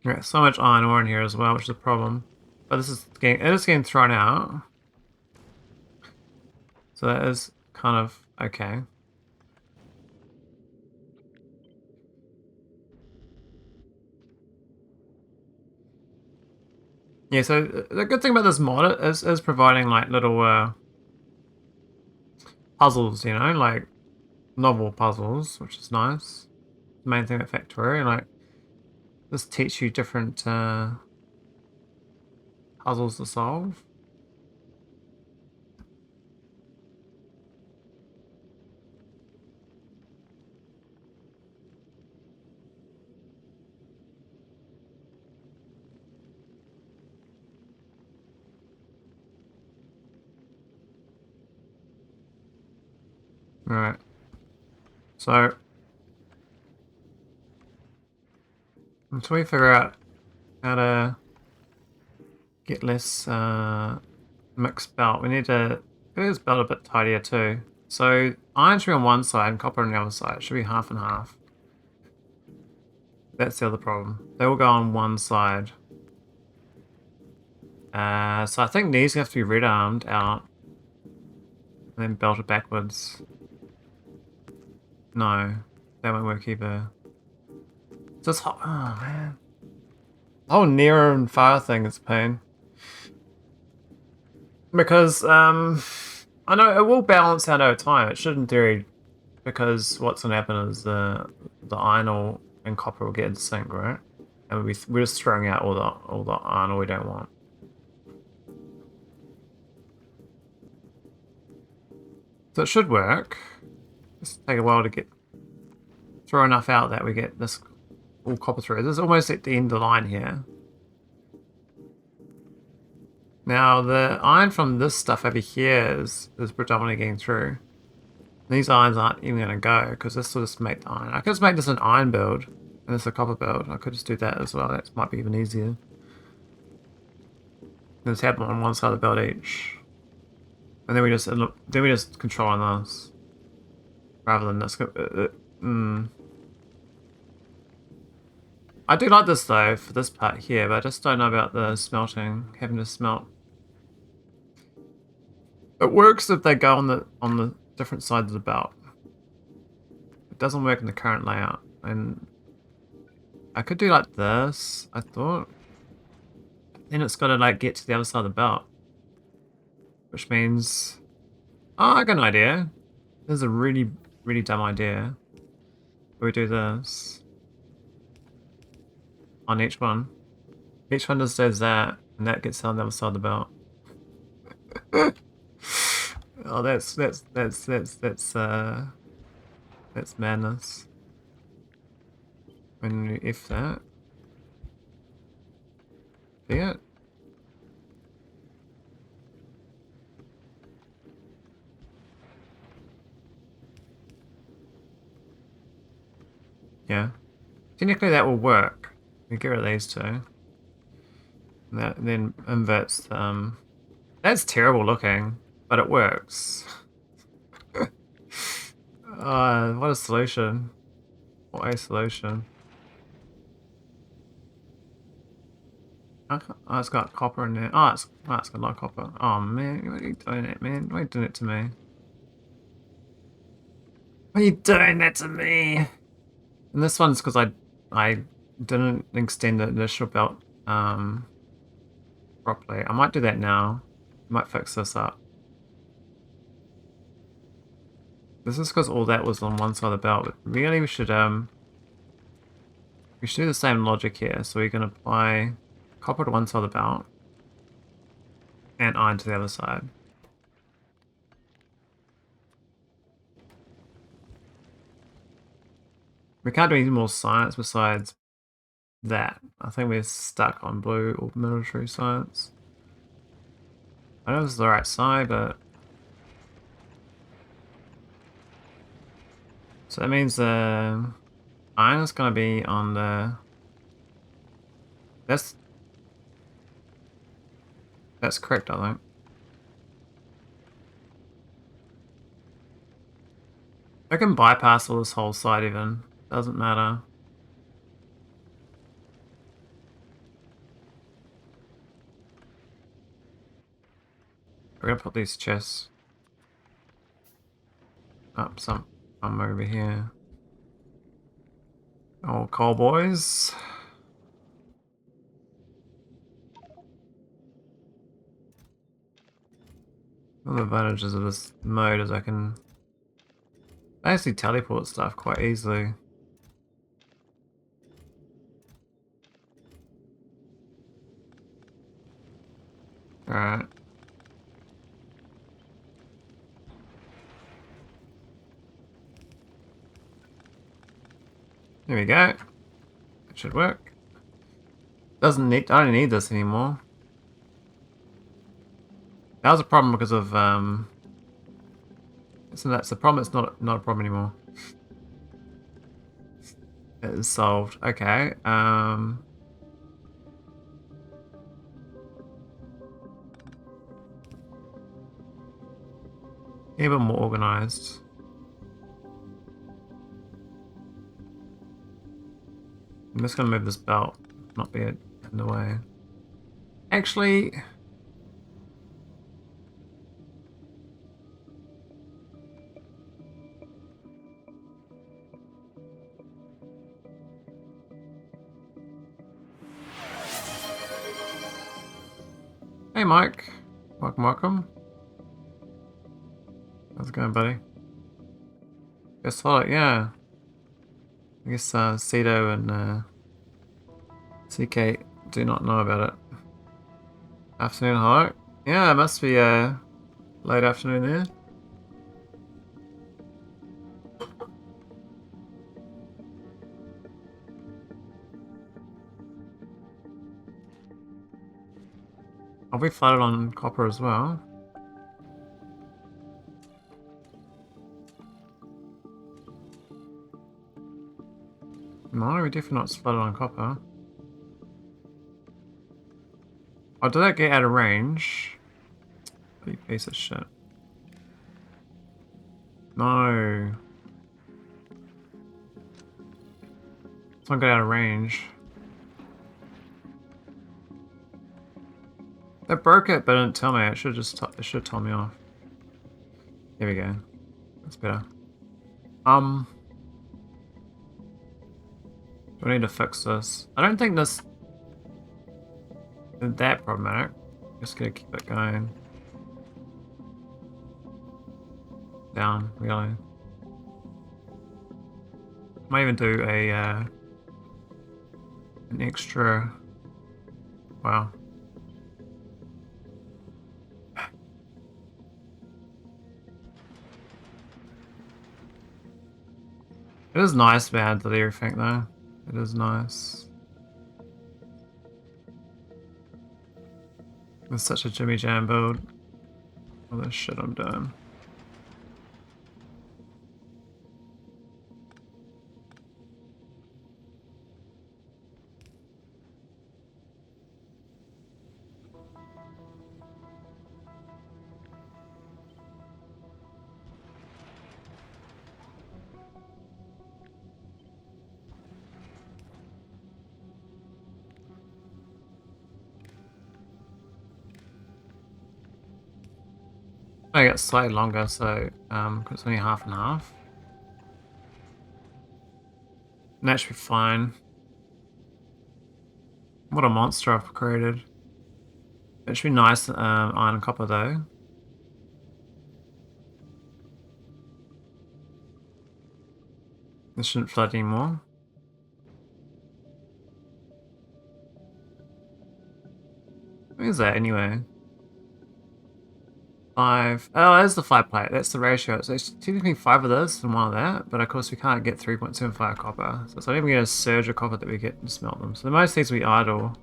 Yeah, so much iron ore in here as well, which is a problem. But it is getting thrown out. So that is kind of okay. Yeah, so the good thing about this mod is providing like little puzzles, you know, like novel puzzles, which is nice. The main thing at Factorio, like this teach you different puzzles to solve. Right. So until we figure out how to get less mixed belt, we need to get this belt a bit tidier too. So iron should be on one side and copper on the other side. It should be half and half. That's the other problem. They will go on one side. So I think these have to be red armed out and then belted backwards. No, that won't work either. Just oh man, the whole near and far thing is a pain. Because I know it will balance out over time. It should in theory, because what's gonna happen is the iron ore and copper will get into sync, right? And we're just throwing out all the iron ore we don't want. So it should work. Just take a while to get throw enough out that we get this all copper through. This is almost at the end of the line here. Now the iron from this stuff over here is predominantly getting through. These irons aren't even going to go because this will just make the iron. I could just make this an iron build and this a copper build. I could just do that as well. That might be even easier. Just have them on one side of the build each, and then we just control on this. rather than this. I do like this though for this part here, but I just don't know about the smelting, having to smelt. It works if they go on the different sides of the belt. It doesn't work in the current layout, and I could do like this, I thought. Then it's got to like get to the other side of the belt, which means, oh, I got an idea. This is a really, really dumb idea. We do this on each one. Each one just does that, and that gets on the other side of the belt. Oh, that's madness. When you if that, see it? Yeah. Technically that will work. We get rid of these two. And that then inverts that's terrible looking, but it works. What a solution. What a solution. Oh, it's got copper in there. Oh, it's got a lot of copper. Oh man, what are you doing it, man? Why are you doing it to me? Why are you doing that to me? And this one's because I didn't extend the initial belt properly. I might do that now. Might fix this up. This is because all that was on one side of the belt. But really, we should do the same logic here. So we can apply copper to one side of the belt and iron to the other side. We can't do any more science besides that. I think we're stuck on blue or military science. I know this is the right side, but so that means iron is going to be on the. That's correct, I think. I can bypass all this whole side even. Doesn't matter. We're gonna put these chests up some over here. Oh, coal boys. One of the advantages of this mode is I can basically teleport stuff quite easily. Alright. There we go. It should work. Doesn't need. I don't need this anymore. That was a problem because of so that's the problem. It's not a problem anymore. It is solved. Okay. Even more organized. I'm just gonna move this belt, not be in the way. Actually, hey Mike, welcome. How's it going, buddy? Guess what? Yeah, I guess Cedo and CK do not know about it. Afternoon, hi. Yeah, it must be late afternoon there. I'll be flooded on copper as well. No, we're definitely not flooded on copper. Oh, did that get out of range? You piece of shit. No. Someone got out of range. They broke it, but didn't tell me. It should just it should tell me off. There we go. That's better. Do I need to fix this? I don't think this is that problematic. Just gotta keep it going. Down, really. Might even do a an extra. Wow. It is nice to add to everything though. It is nice. It's such a Jimmy Jam build. All this shit I'm doing. I get slightly longer, so it's only half and half. And that should be fine. What a monster I've created. It should be nice iron and copper though. This shouldn't flood anymore. What is that anyway? 5. Oh, there's the 5 plate. That's the ratio. So it's technically 5 of this and 1 of that, but of course we can't get 3.75 copper. So it's not even get a surge of copper that we get to smelt them. So most of these will be idle.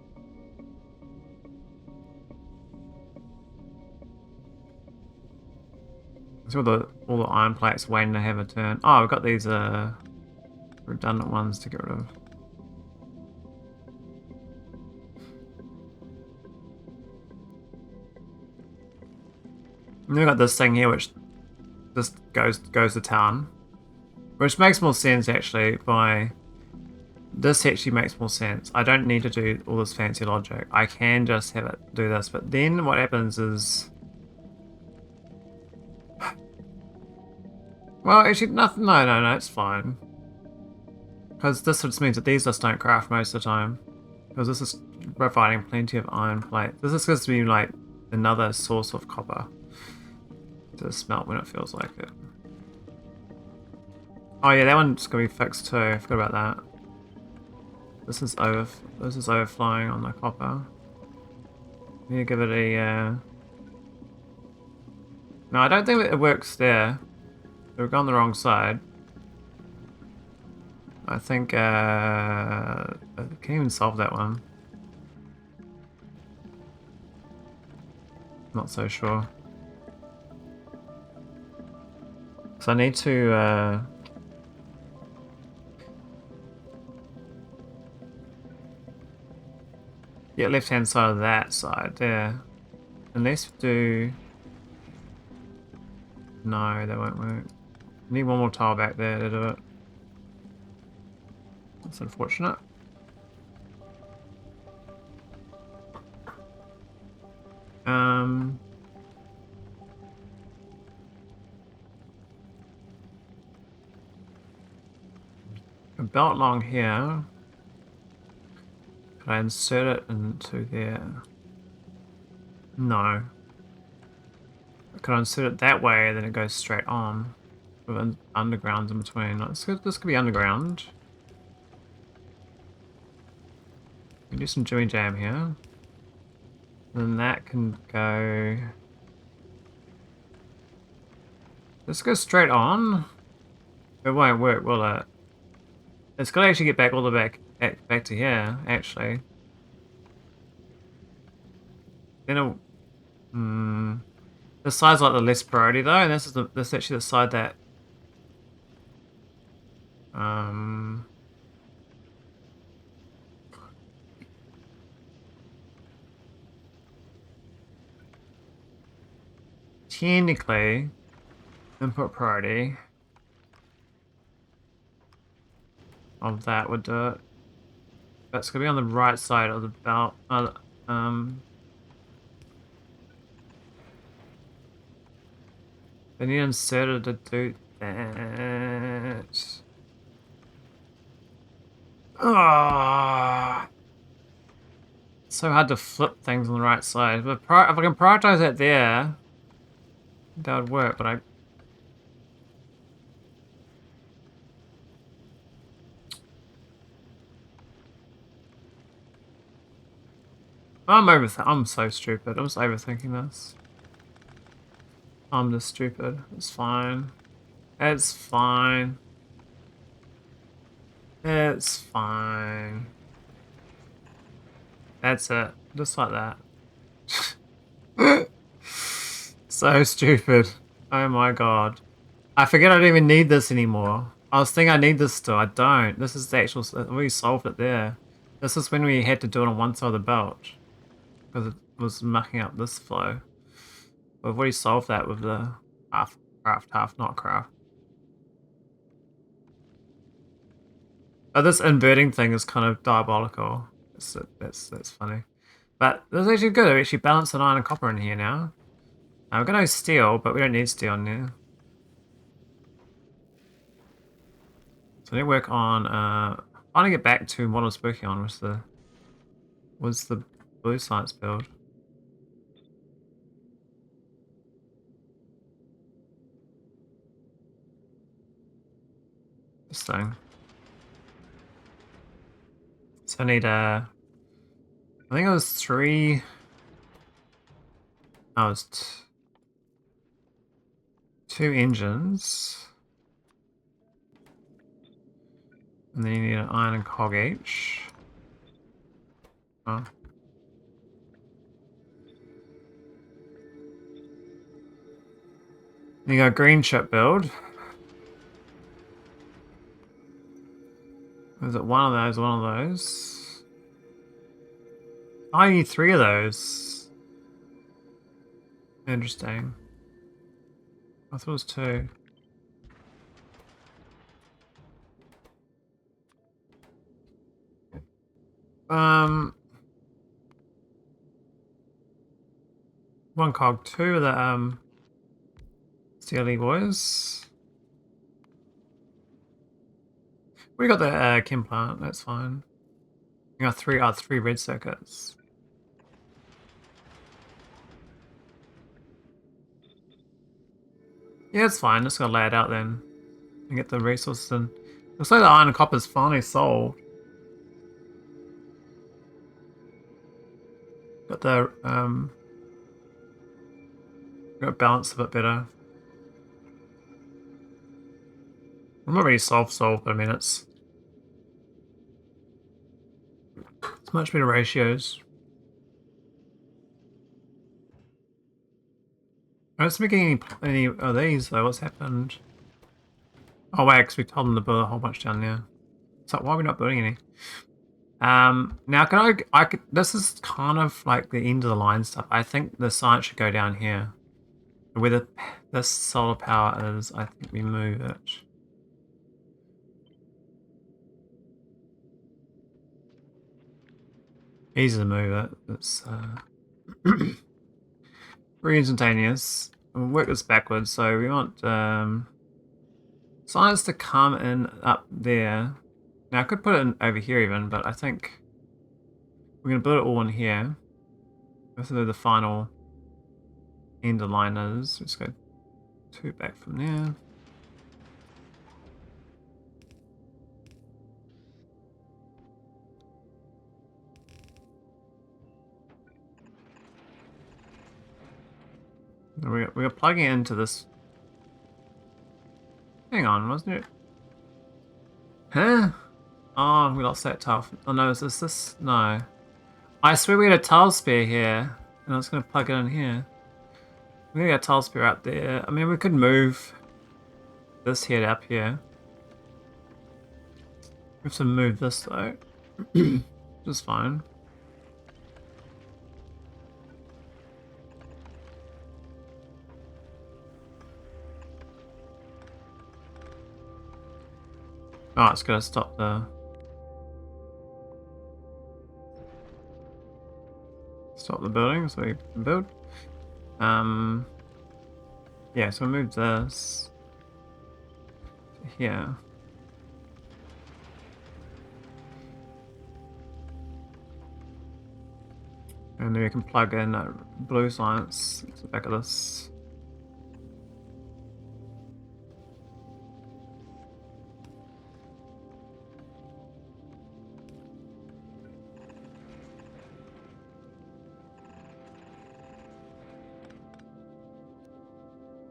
So all the iron plates waiting to have a turn. Oh, we've got these redundant ones to get rid of. And then we've got this thing here which just goes to town. Which makes more sense actually this actually makes more sense. I don't need to do all this fancy logic. I can just have it do this, but then what happens is well, actually nothing, no, it's fine. Because this just means that these just don't craft most of the time. Because this is providing plenty of iron plate. This is going to be like another source of copper to smelt when it feels like it. Oh yeah, that one's gonna be fixed too. I forgot about that. This is overflowing on the copper. Need to give it a. No, I don't think it works there. We've gone the wrong side. I think I can't even solve that one. Not so sure. So I need to get left hand side of that side there. And let's do. No, that won't work. I need one more tile back there to do it. That's unfortunate. A belt along here. Could I insert it into there? No. Could I insert it that way, then it goes straight on with undergrounds in between? This could be underground. We can do some Jimmy Jam here. Then that can go. This goes straight on. It won't work, will it? It's got to actually get back all the back to here, actually. Then it'll. This side's like the less priority though, and this is actually the side that. Technically, input priority of that would do it. That's gonna be on the right side of the belt. They need inserted to do that. Ah, it's so hard to flip things on the right side. But if I can prioritize that there, that would work. But I'm so stupid. I'm just overthinking this. I'm just stupid. It's fine. It's fine. It's fine. That's it. Just like that. So stupid. Oh my god. I forget I don't even need this anymore. I was thinking I need this still. I don't. This is the actual... We solved it there. This is when we had to do it on one side of the belt. Because it was mucking up this flow. We've already solved that with the half craft, half not craft. But this inverting thing is kind of diabolical. That's funny. But that's actually good. We actually balanced an iron and copper in here now. We've got no steel, but we don't need steel in there. So I need to work on trying to get back to what I was working on was the blue science build. This thing. So I need I think it was 3. Oh, it was 2 engines. And then you need an iron and cog each. Oh. You got a green chip build. Is it one of those, one of those? I need 3 of those. Interesting. I thought it was 2. One cog, 2 of the steely boys. We got the chem plant, that's fine. We got 3 red circuits. Yeah, it's fine. Just gotta lay it out then and get the resources in. Looks like the iron and copper is finally solved. Got the got balanced a bit better. I'm not really solved, but I mean it's much better ratios. I don't making any of these though. What's happened? Oh wait, because we told them to build a whole bunch down there. So why are we not building any? Now can I could, this is kind of like the end of the line stuff. I think the science should go down here. Where this solar power is, I think we move it. Easy to move it. It's very instantaneous. We'll work this backwards. So we want science to come in up there. Now I could put it in over here even, but I think we're gonna build it all in here. This is the final end of line is. Let's go 2 back from there. We're plugging it into this. Hang on, wasn't it? Huh? Oh, we lost that tile. Oh no, is this? No. I swear we had a tile spare here. And I was going to plug it in here. We got a tile spare up there. I mean, we could move this head up here. We have to move this though. Just fine. Oh, it's gonna stop the... stop the building so we can build. Yeah, so we move this to here. And then we can plug in blue science to the back of this.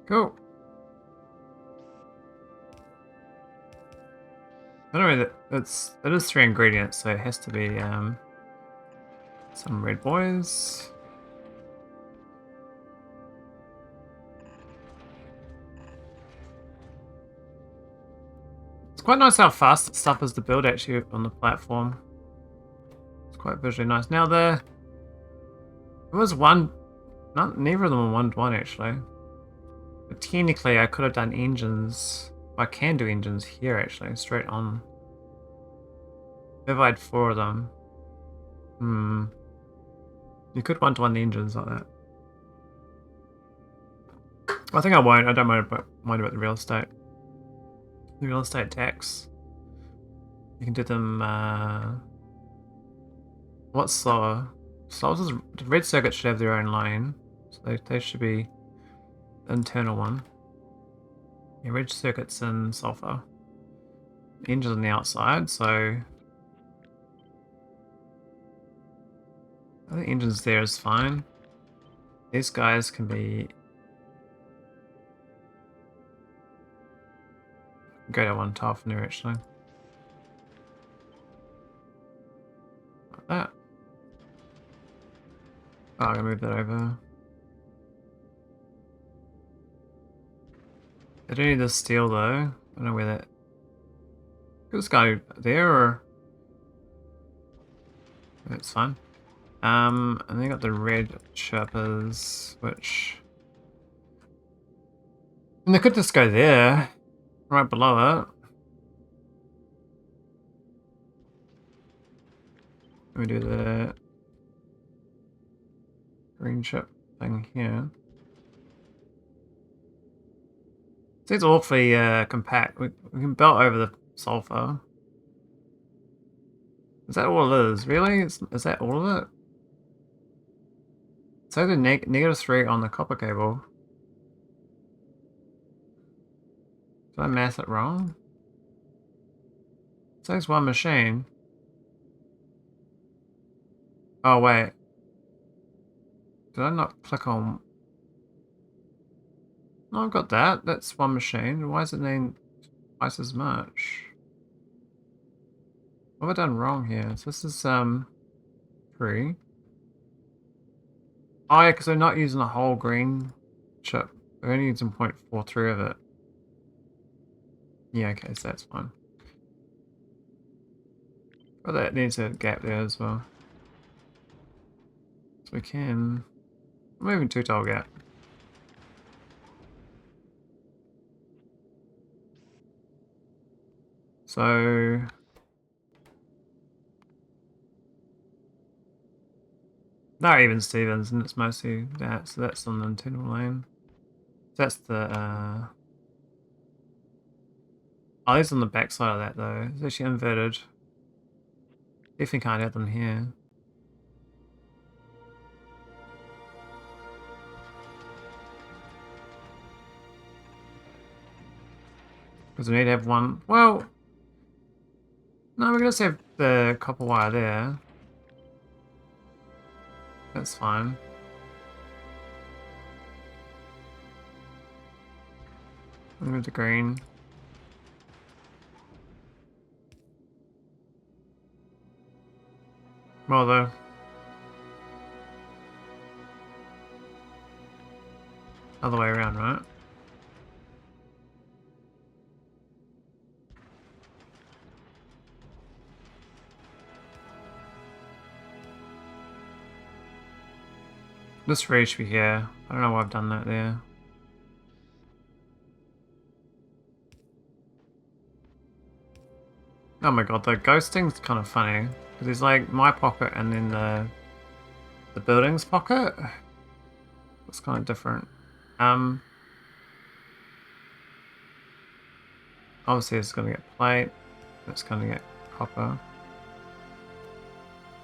Cool. Anyway, it is 3 ingredients, so it has to be some red boys. It's quite nice how fast stuff is to build actually on the platform. It's quite visually nice. Now there was one, neither of them were 1-to-1 actually. But technically I could have done engines. I can do engines here actually, straight on. If I had 4 of them. You could 1-to-1 the engines like that. I think I won't. I don't mind about the real estate. The real estate tax. You can do them. What's slower? Slower is the red circuit should have their own lane, so they should be the internal one. Yeah, red circuits in sulfur. Engines on the outside, so I think engines there is fine. These guys can be. Go to 1 tile from there actually. Like that. Oh, I'm gonna move that over. I don't need this steel though. I don't know where that. Could this go there or? That's fine. And then got the red chirpers, which. And they could just go there. Right below it. Let me do the green chip thing here. It's awfully compact. We can belt over the sulfur. Is that all it is? Really? Is that all of it? So the -3 on the copper cable. Did I math it wrong? It says 1 machine. Oh wait. Did I not click on? No, I've got that. That's 1 machine. Why is it named twice as much? What have I done wrong here? So this is 3. Oh yeah, because they're not using a whole green chip. They're only using 0.43 of it. Yeah, okay, so that's fine. But that needs a gap there as well. So we can. Maybe 2 tile gap. So. Not even Stevens, and it's mostly that, so that's on the internal lane. That's the. Oh, it's on the back side of that though. It's actually inverted. Definitely can't have them here. Because we need to have one. Well, no, we're gonna just have the copper wire there. That's fine. Move the green. Well, though. Other way around, right? This ray should be here. I don't know why I've done that there. Oh my god, the ghosting's kind of funny. Because it's like my pocket and then the the buildings pocket. It's kind of different. Obviously it's going to get plate. It's going to get copper.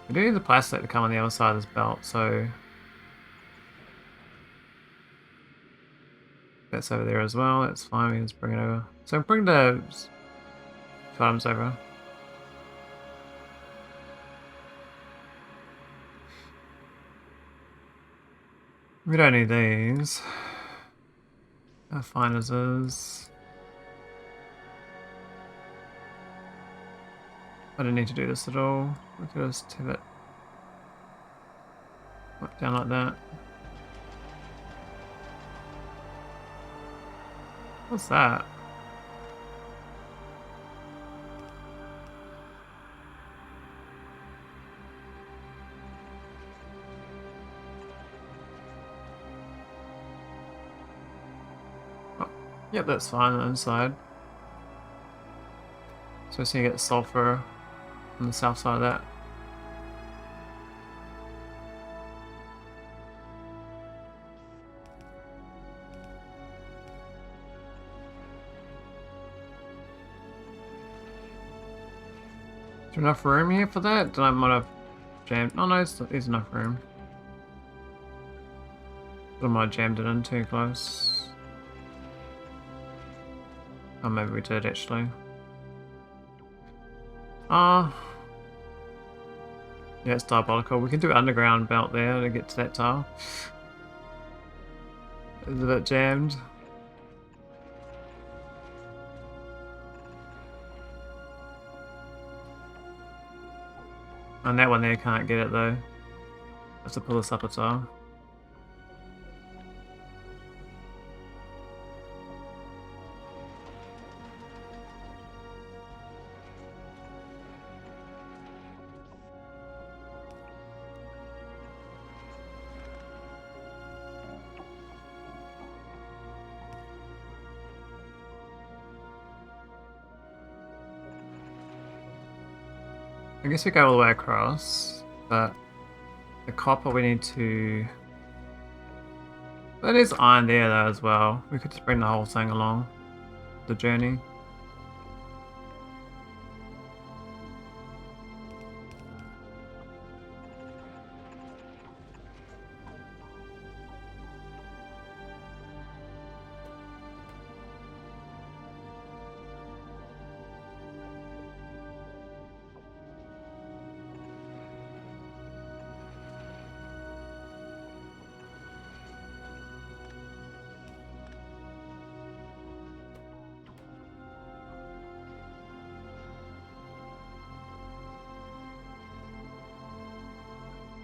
We do need the plastic to come on the other side of this belt, so that's over there as well. That's fine. We can just bring it over. So bring the items over. We don't need these. How fine is this? I don't need to do this at all. We could just have it down like that. What's that? Oh, yep, that's fine on the inside. So you get sulfur on the south side of that. Is there enough room here for that? Then I might have jammed. Oh no, there's enough room. I might have jammed it in too close. Oh, maybe we did actually. Yeah, it's diabolical. We can do underground belt there to get to that tile. It's a bit jammed. And that one there can't get it though. I have to pull this up a tile. I guess we go all the way across, but the copper we need to... There is iron there though as well. We could just bring the whole thing along the journey.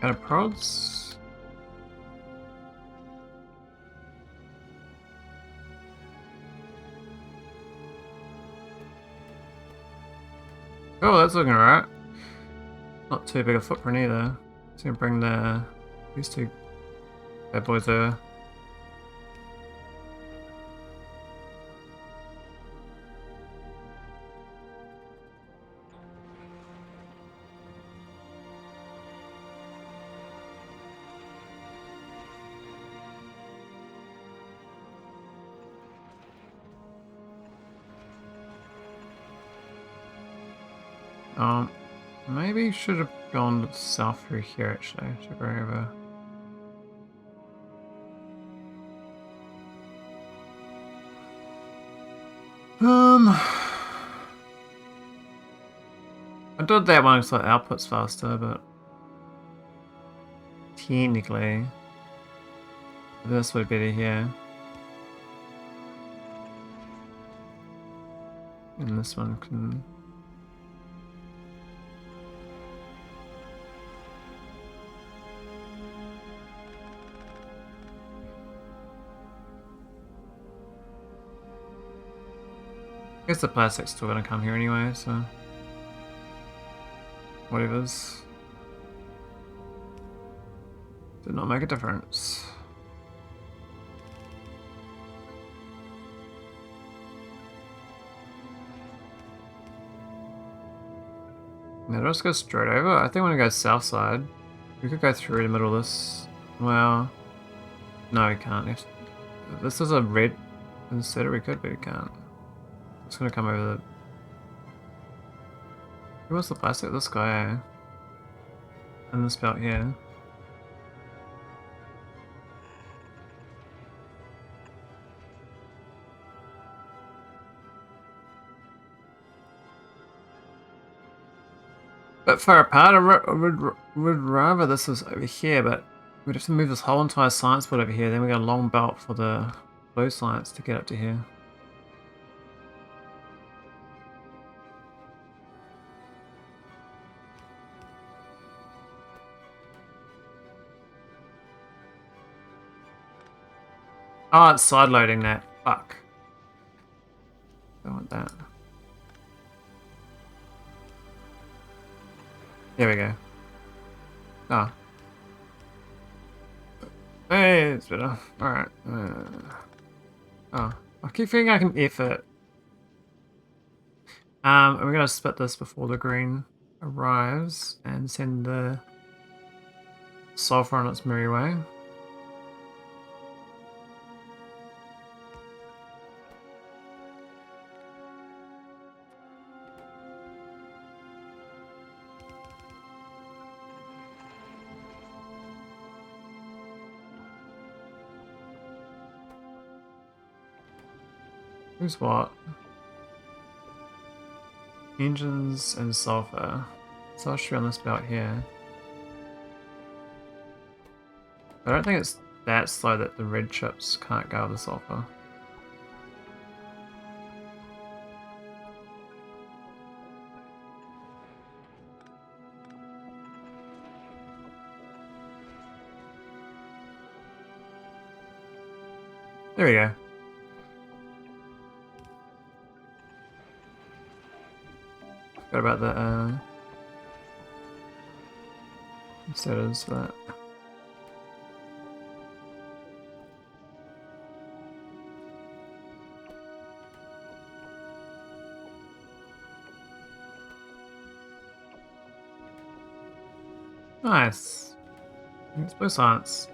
Got a prods. Oh, that's looking alright. Not too big a footprint either. So you can bring these two bad boys over. Maybe should have gone south through here actually. Should go over. I did that one so output's faster, but technically this would be better here. And this one can... I guess the plastic's still gonna come here anyway, so... Whatever's... Did not make a difference. Now, do I just go straight over? I think I'm gonna go south side. We could go through the middle of this. Well, no, we can't. If this is a red instead, we could, but we can't. It's gonna come over the. Who was the plastic? This guy, eh? And this belt here. But far apart, I would rather this was over here, but we'd have to move this whole entire science board over here, then we got a long belt for the blue science to get up to here. Oh, it's side loading that. Fuck. Don't want that. There we go. Oh. Hey, it's better. Alright. Oh. I keep thinking I can F it. And we're gonna split this before the green arrives and send the sulfur on its merry way. Who's what? Engines and sulfur. So I should be on this belt here. I don't think it's that slow that the red chips can't go with the sulfur. There we go. Forgot about the settings for that. Nice. It's blue science.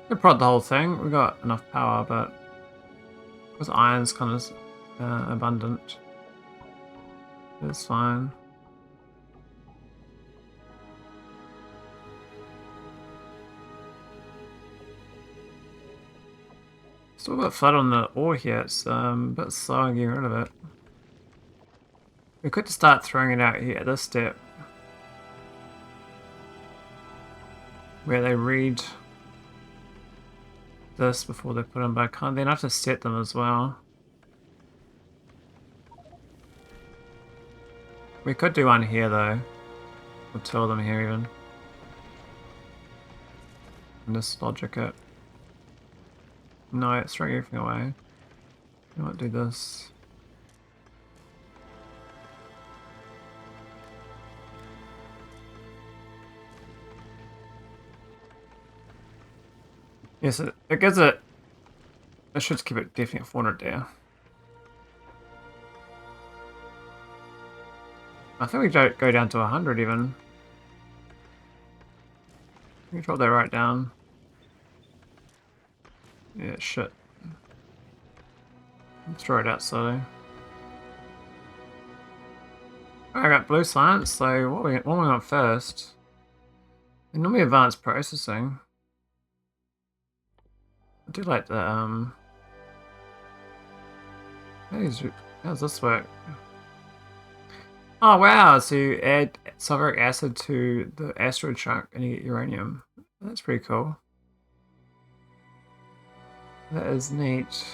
We prod the whole thing. We got enough power, but because iron's kind of abundant, it's fine. Still got flood on the ore here. It's a bit slow in getting rid of it. We could just start throwing it out here at this step, where they read this before they put them back on. Then I have to set them as well. We could do one here though. Or two of them here even. And just logic it. No, it's throwing everything away. I might do this. Yes, it gives it. I should keep it definitely at 400 there. I think we go down to 100 even. We can drop that right down. Yeah, shit. Let's throw it out slowly. I got blue science, so what we want first? And normally advanced processing. I do like the how's this work? Oh wow, so you add sulfuric acid to the asteroid chunk and you get uranium. That's pretty cool. That is neat.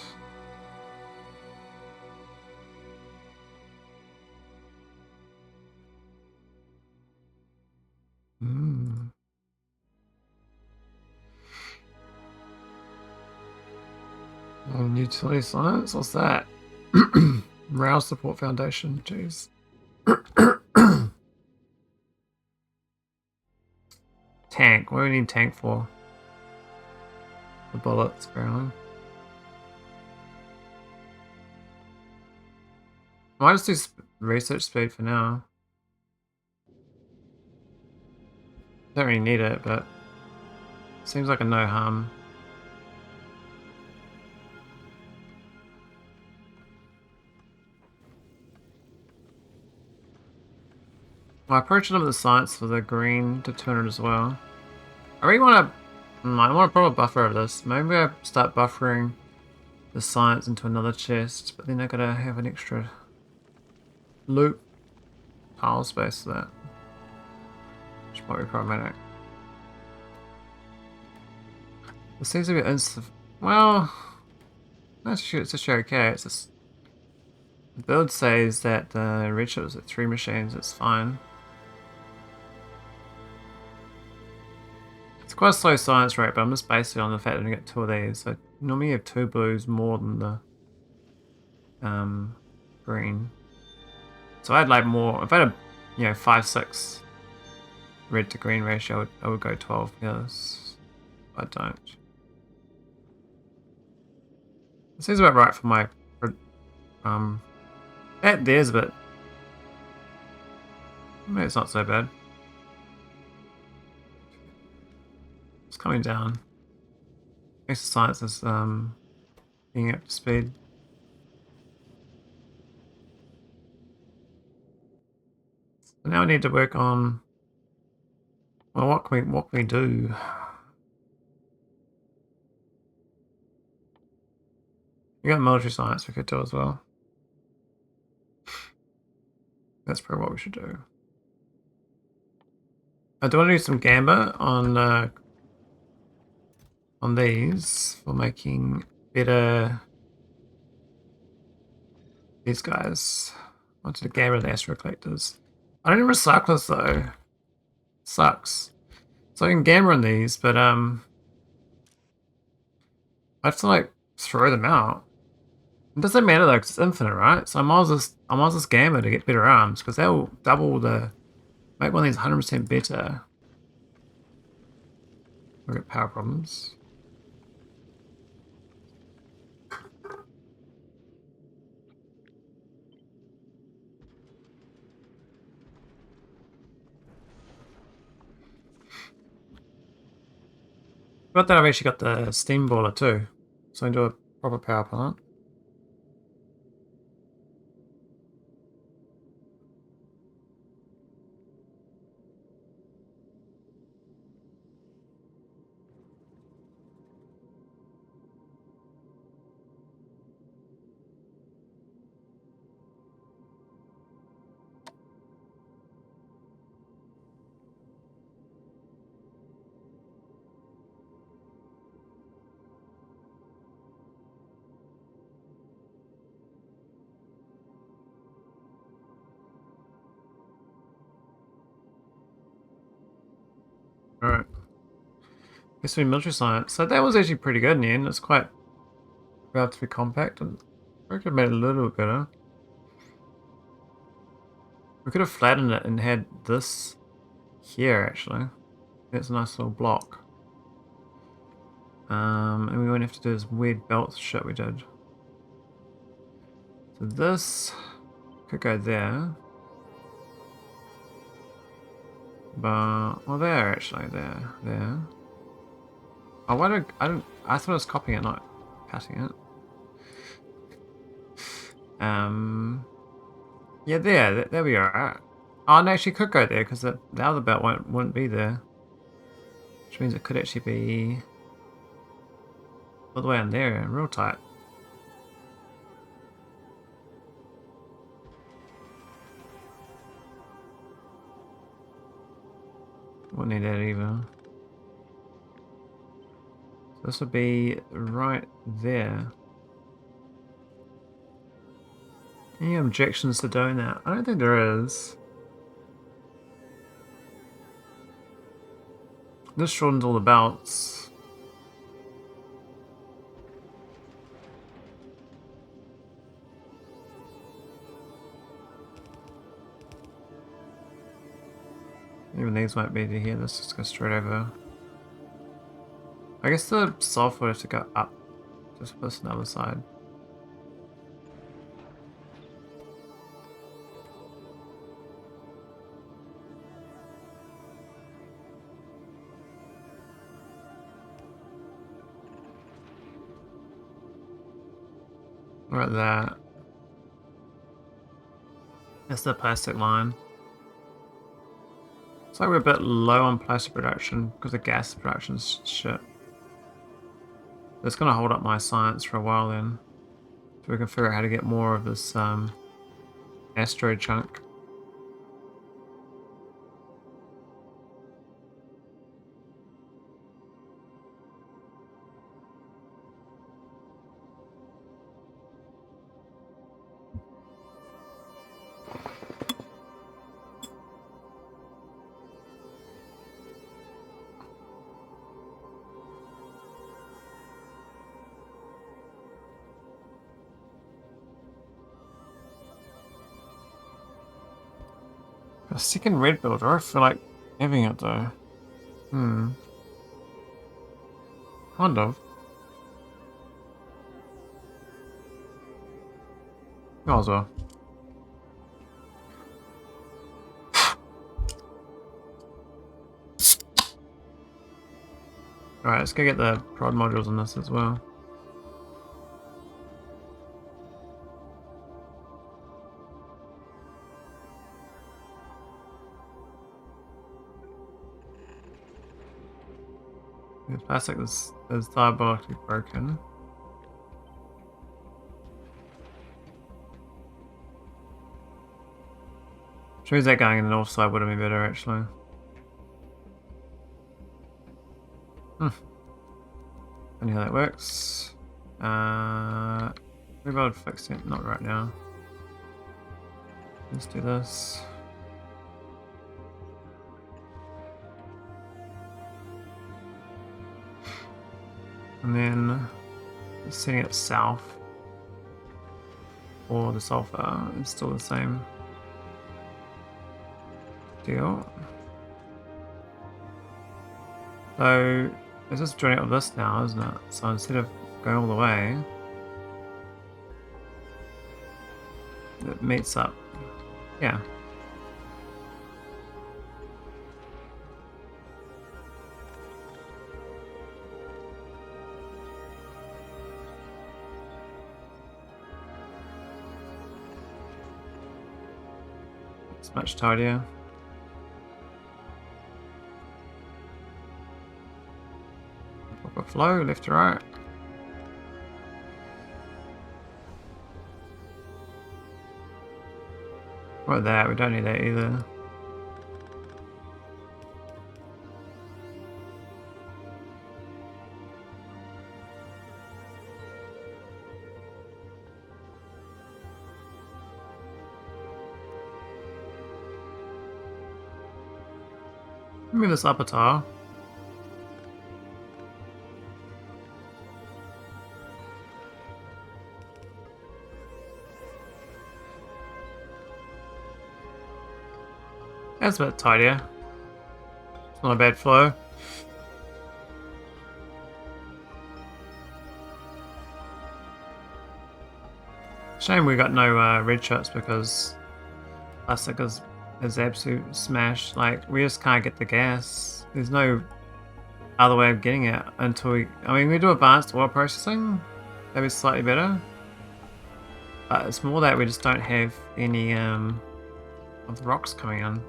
Hmm. Utility science? What's that? Rail Support Foundation, jeez. Tank, what do we need tank for? The bullets, apparently. I might just do research speed for now. Don't really need it, but seems like a no harm. I approached it with the science for the green to turn it as well. I really want to. I want to put a buffer of this. Maybe I start buffering the science into another chest, but then I gotta have an extra loop tile space for that, which might be problematic. It seems to be instant. Well, it's actually okay. It's just the build says that the redshift is at 3 machines. It's fine. It's quite a slow science rate, but I'm just basing it on the fact that I get 2 of these. So normally you have 2 blues more than the green. So I'd like more. If I had a 5-6 red to green ratio, I would go 12. Yes, I don't. This seems about right for my that there's a bit. Maybe it's not so bad. It's coming down. Exercise is being up to speed. So now we need to work on, well, what can we do? We got military science we could do as well. That's probably what we should do. I do want to do some gamba on these for making better these guys. I wanted to gamba the asteroid collectors. I don't need recyclers though. Sucks. So I can gamba on these, but I have to like throw them out. It doesn't matter though, because it's infinite, right? So I might as well just gamba to get better arms, because they'll double the make one of these 100% better. We've got power problems. But then I've actually got the steam boiler too, so I can do a proper power plant. Alright. This will be military science. So that was actually pretty good in the end. It's quite relatively compact, and I could have made it a little bit better. We could have flattened it and had this here actually. That's a nice little block. And we won't have to do this weird belt shit we did. So this could go there. But, well, there actually, there. Oh, why don't I thought I was copying it, not cutting it. Yeah, there we are. Oh, no, actually could go there because the other belt wouldn't be there. Which means it could actually be all the way in there, real tight. Wouldn't need that either. So this would be right there. Any objections to doing that? I don't think there is. This shortens all the belts. Even these won't be to here, let's just go straight over. I guess the software has to go up, just plus another side. Right there. That's the plastic line. Looks like we're a bit low on plastic production because the gas production's shit. It's gonna hold up my science for a while then. So we can figure out how to get more of this asteroid chunk. A second red builder, I feel like having it though. Kind of. Might as well. Alright, let's go get the prod modules on this as well. The plastic is diabolically broken. Shows that going in the north side would have been better actually. Funny how that works. Maybe I'll fix it, not right now. Let's do this. And then setting it south for the sulfur is still the same deal. So it's just joining up with this now, isn't it? So instead of going all the way, it meets up. Yeah. It's much tidier. Proper flow, left to right. What that? We don't need that either. Move this upper tile. That's a bit tidier. It's not a bad flow. Shame we got no red shots because plastic is absolute smash. Like, we just can't get the gas. There's no other way of getting it until we... I mean, we do advanced oil processing. That'd be slightly better. But it's more that we just don't have any of the rocks coming in.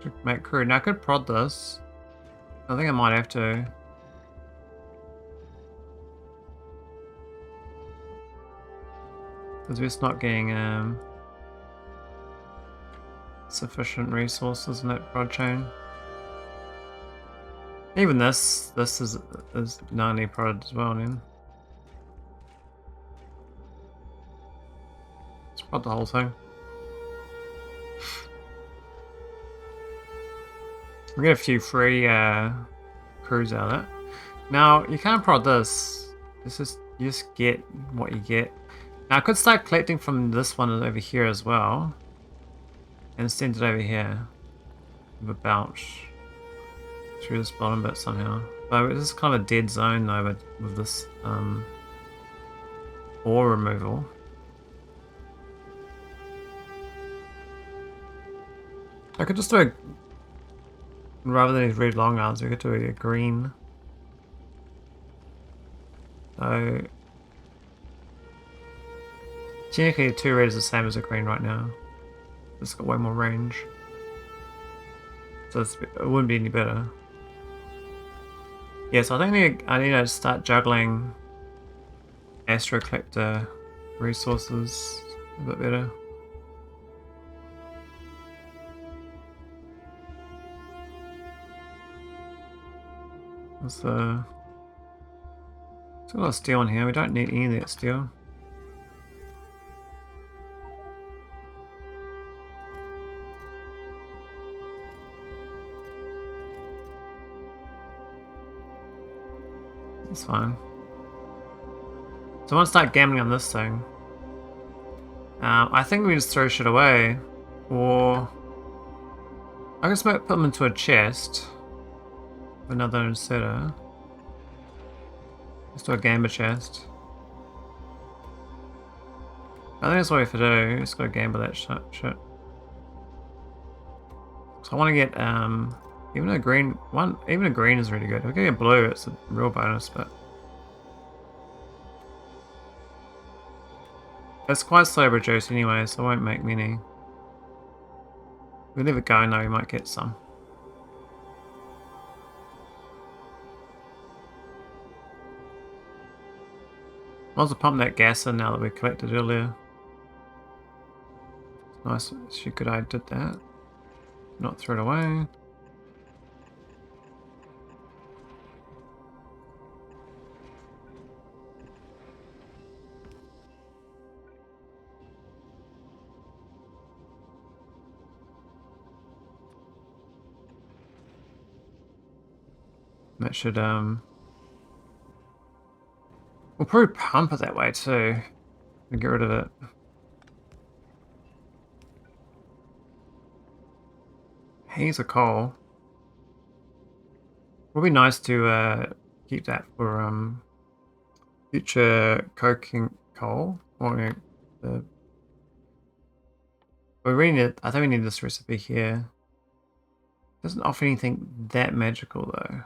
To make crude. Now I could prod this. I think I might have to. Because we're just not getting sufficient resources in that prod chain. Even this is 90 prod as well, then. Let's prod the whole thing. We get a few free crews out of it. Now you can't prod this. It's just you just get what you get. Now I could start collecting from this one over here as well, and send it over here with a bounce through this bottom bit somehow. But this is kind of a dead zone though with this ore removal. I could just do a... Rather than these red long arms, we could do a green. So Technically, 2 red is the same as a green right now. It's got way more range. So it wouldn't be any better. Yes, I think I need to start juggling astro collector resources a bit better. What's the... There's a lot of steel in here. We don't need any of that steel. It's fine. So I want to start gambling on this thing. I think we just throw shit away. Or... I guess I might put them into a chest. Another inserter. Let's do a gamba chest. I think that's what we have to do. Just gotta gamble that shit. So I want to get even a green one. Even a green is really good. If we get a blue, it's a real bonus, but it's quite slow reduced anyway, so I won't make many. If we leave it going though, we might get some. Might as well pump that gas in now that we collected earlier. Nice, she could I did that. Not throw it away. That should we'll probably pump it that way too. And get rid of it. He's a coal. Would be nice to keep that for future coking coal. Or the we really need. I think we need this recipe here. Doesn't offer anything that magical though.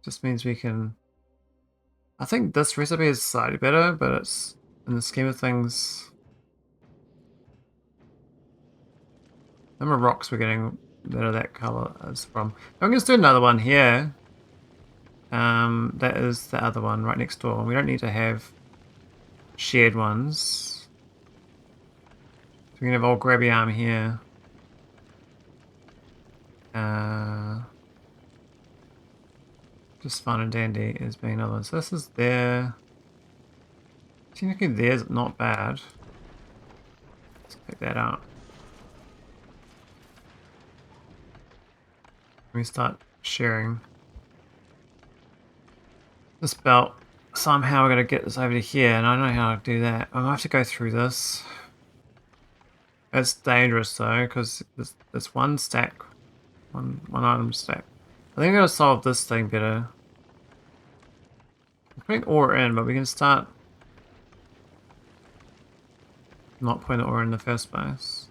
Just means we can. I think this recipe is slightly better, but it's in the scheme of things. The number of rocks we're getting that are that color is from. I'm going to do another one here. That is the other one right next door. We don't need to have shared ones. So we can have old grabby arm here. Just fun and dandy as being another one. So this is there. Technically there's not bad. Let's pick that out. Let me start sharing this belt. Somehow we're going to get this over to here, and I don't know how to do that. I'm going to have to go through this. It's dangerous though, because there's one stack, one item stack. I think I'm going to solve this thing better. I'm putting ore in, but we can start not putting the ore in the first place.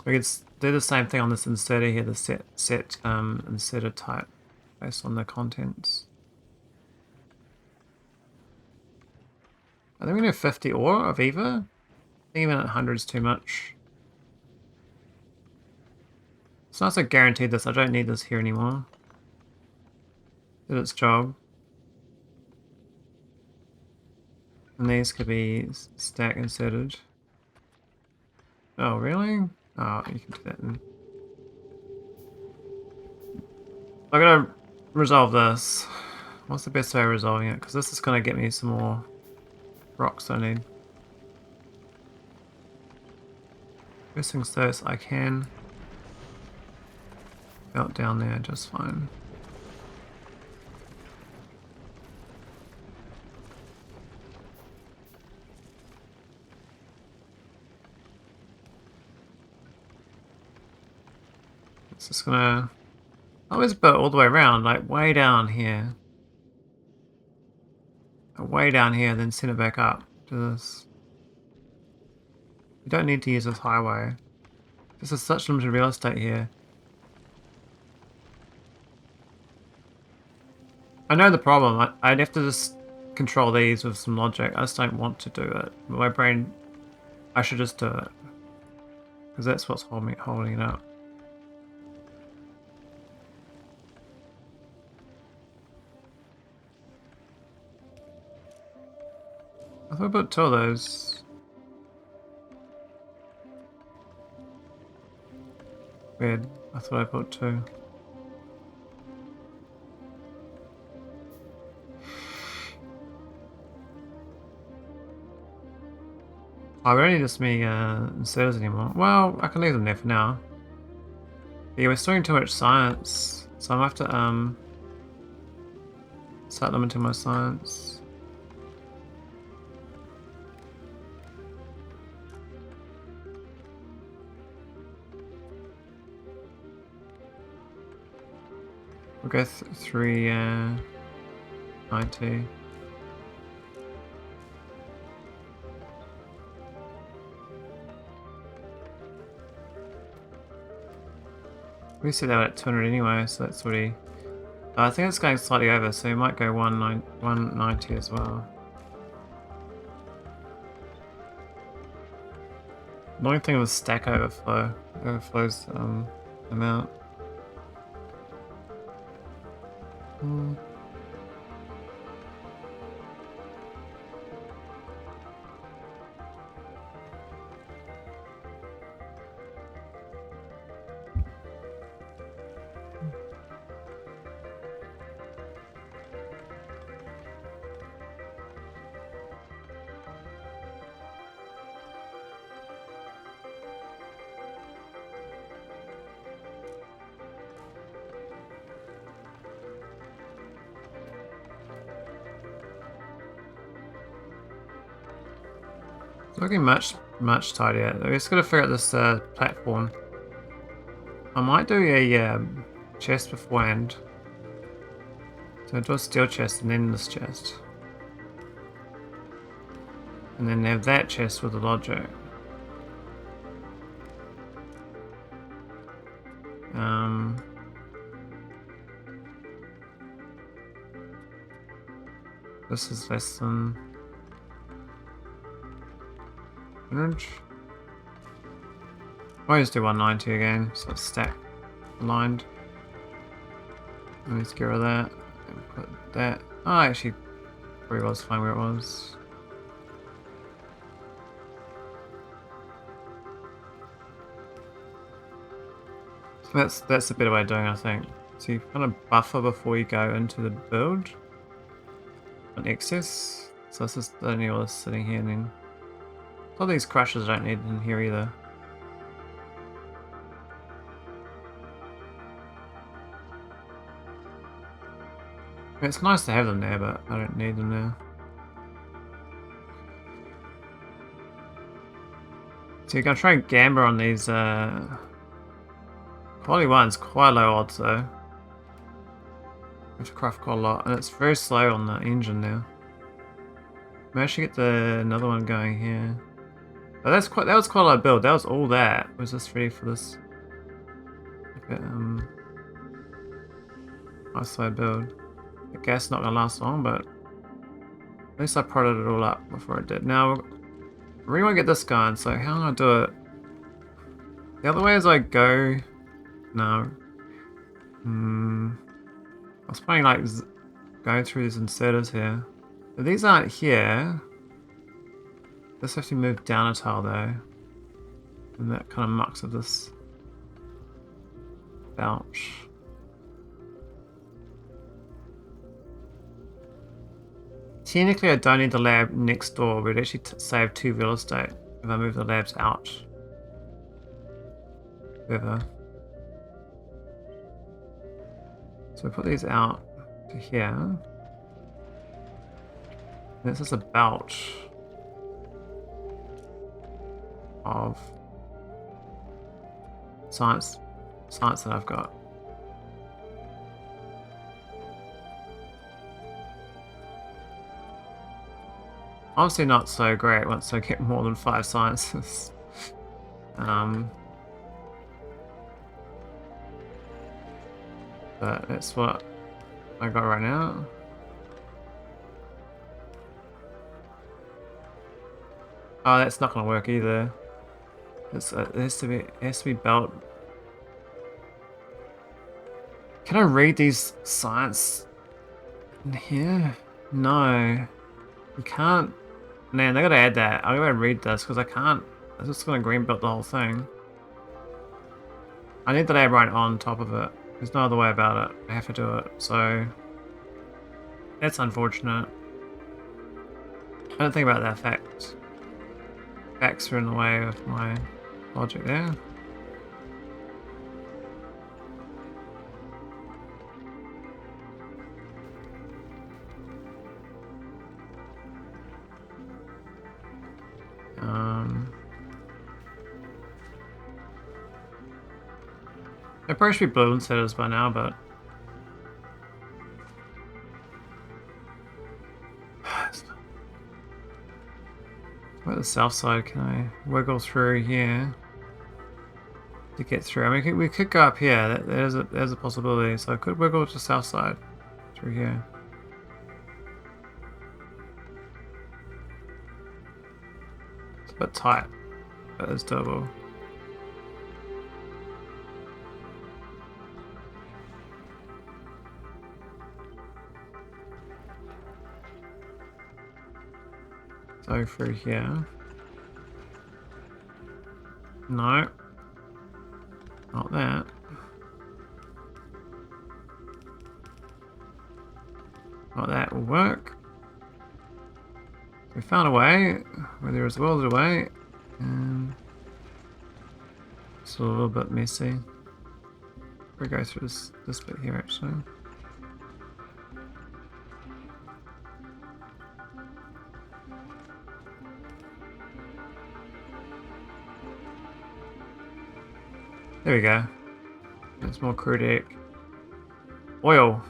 We could do the same thing on this inserter here, the set inserter type based on the contents. I think we need 50 ore of either. I think even at 100 is too much. It's nice I guaranteed this. I don't need this here anymore. Did its job. And these could be stack inserted. Oh, really? Oh, you can do that then. I'm gonna resolve this. What's the best way of resolving it? Because this is gonna get me some more rocks I need. First things first, I can melt down there just fine. It's just gonna always put all the way around, like way down here. Way down here, then send it back up to this. You don't need to use this highway. This is such limited real estate here. I know the problem. I'd have to just control these with some logic. I just don't want to do it. My brain, I should just do it. Because that's what's holding it up. I thought I put 2 of those. Weird. I thought I put 2. Oh, we don't need this many inserters anymore. Well, I can leave them there for now. Yeah, we're still doing too much science, so I'm gonna have to start limiting my science. We'll go 390. We set that at 200 anyway, so that's already... I think it's going slightly over, so we might go 190 as well. Annoying thing with stack overflow. Overflows amount. It's looking much tidier. We just got to figure out this platform. I might do a chest beforehand. So do a steel chest and then this chest. And then have that chest with the logic. This is less than 100. I'll just do 190 again, so it's stack aligned. Let's get rid of that and put that. Oh, actually, probably was fine where it was. So that's a better way of doing it, I think. So you kind of buffer before you go into the build. An excess. So this is only all this sitting here, and then all these crushes I don't need in here either. It's nice to have them there, but I don't need them there. So you're gonna try and gamble on these quality ones, quite low odds though. I have to craft quite a lot, and it's very slow on the engine now. Maybe I should get another one going here. But that was quite a lot of build. That was all that. Was this ready for this? Okay, nice slow build. I guess not gonna last long, but at least I prodded it all up before it did. Now I really want to get this going, so how am I gonna do it? The other way is I go. No. I was planning like going through these inserters here. If these aren't here, this has to move down a tile though. And that kind of mucks with this belch. Technically I don't need the lab next door, but it actually save 2 real estate if I move the labs out. Further. So we put these out to here. This is a belch of science that I've got. Obviously not so great once I get more than 5 sciences. But that's what I got right now. Oh, that's not gonna work either. It's, it has to be belt. Can I read these science in here? No, you can't. Man, they gotta add that. I'm gonna read this because I can't. I'm just gonna green belt the whole thing. I need that add right on top of it. There's no other way about it. I have to do it. So that's unfortunate. I don't think about that fact. Facts are in the way of my logic there. They probably should be balloon setters by now, but where the south side can I wiggle through here to get through? I mean, we could go up here. There's a possibility. So I could wiggle to the south side through here. It's a bit tight, but it's doable. So through here. No. Not that. Not that will work. We found a way where there is a world away. And it's a little bit messy. We go through this bit here actually. There we go. It's more crude egg. Oil.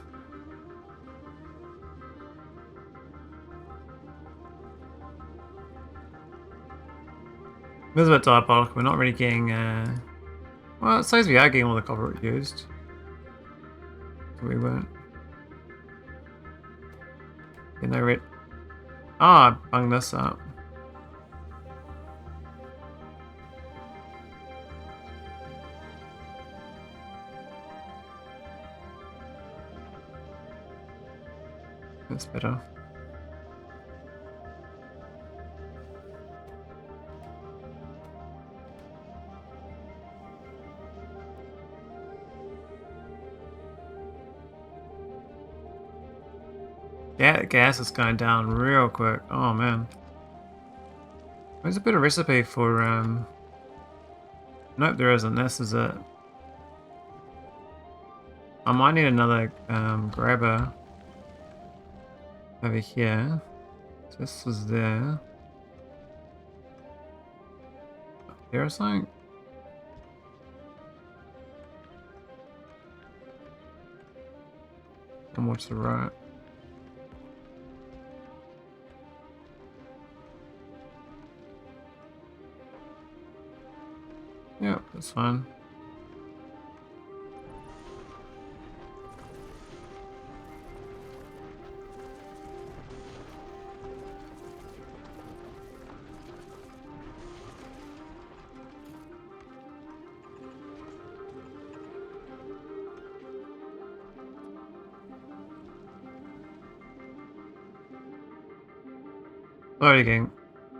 This is a bit diabolical. We're not really getting. Well, it says we are getting all the copper used. We weren't. You know, red. Ah, I bunged this up. That's better. Yeah, gas is going down real quick. Oh man. There's a bit of recipe for nope, there isn't. This is it. I might need another grabber over here. This is there. Up here or something? And what's the right? Yeah, that's fine.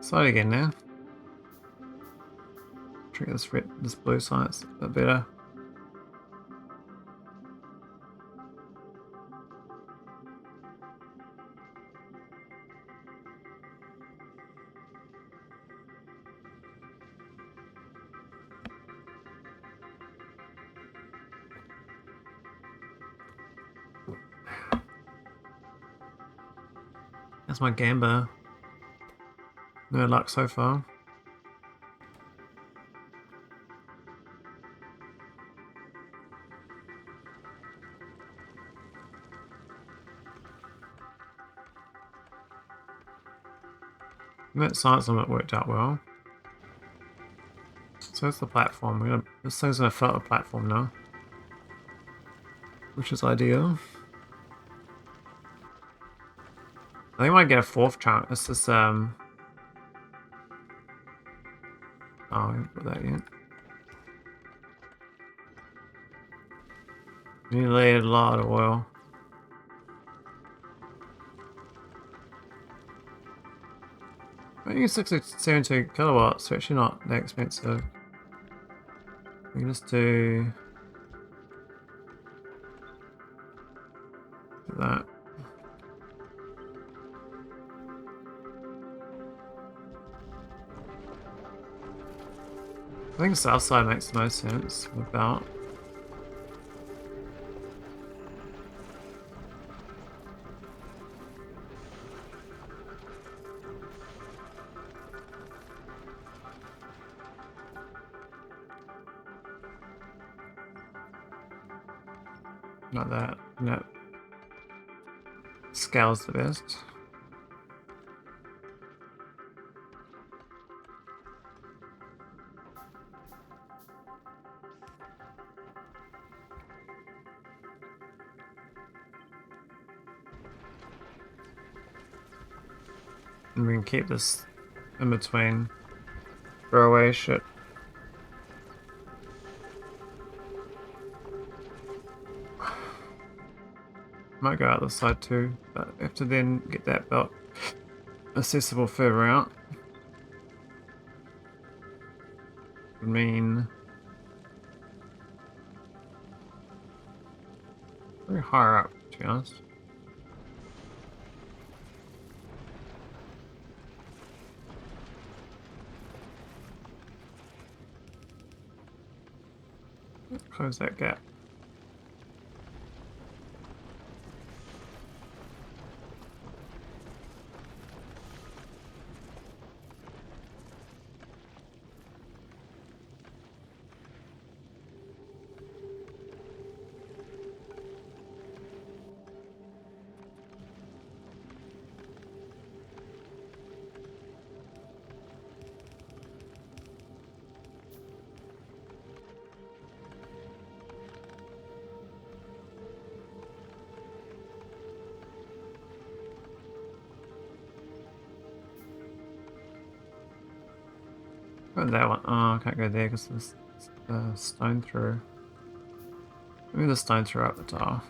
Slowly again now. Treat this blue science a bit better. That's my gamba. No luck so far. That science limit worked out well. So that's the platform. This thing's gonna fill up a platform now, which is ideal. I think I might get a fourth chunk. It's just Oh, I haven't put that yet. You need a lot of oil. I think 672 kilowatts, so actually not that expensive. We can just do that. I think south side makes the most sense, about. Not that. No. Scale's the best. And we can keep this in between. Throw away shit. Might go out this side too, but have to then get that belt accessible further out. Would mean very higher up, to be honest. Close that gap. Put that one. Oh, I can't go there because there's the stone through. Maybe the stone through up the top.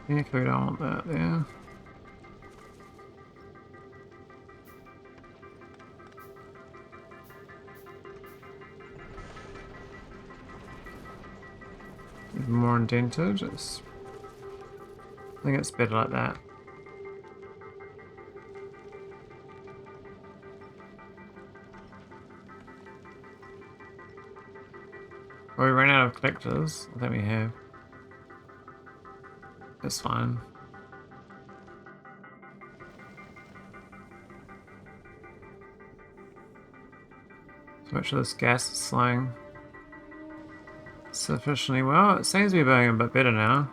Yeah, we don't want that there. Even more indented. I think it's better like that. Well, we ran out of collectors. I think we have. That's fine. So make sure this gas is slowing sufficiently well. It seems to be going a bit better now.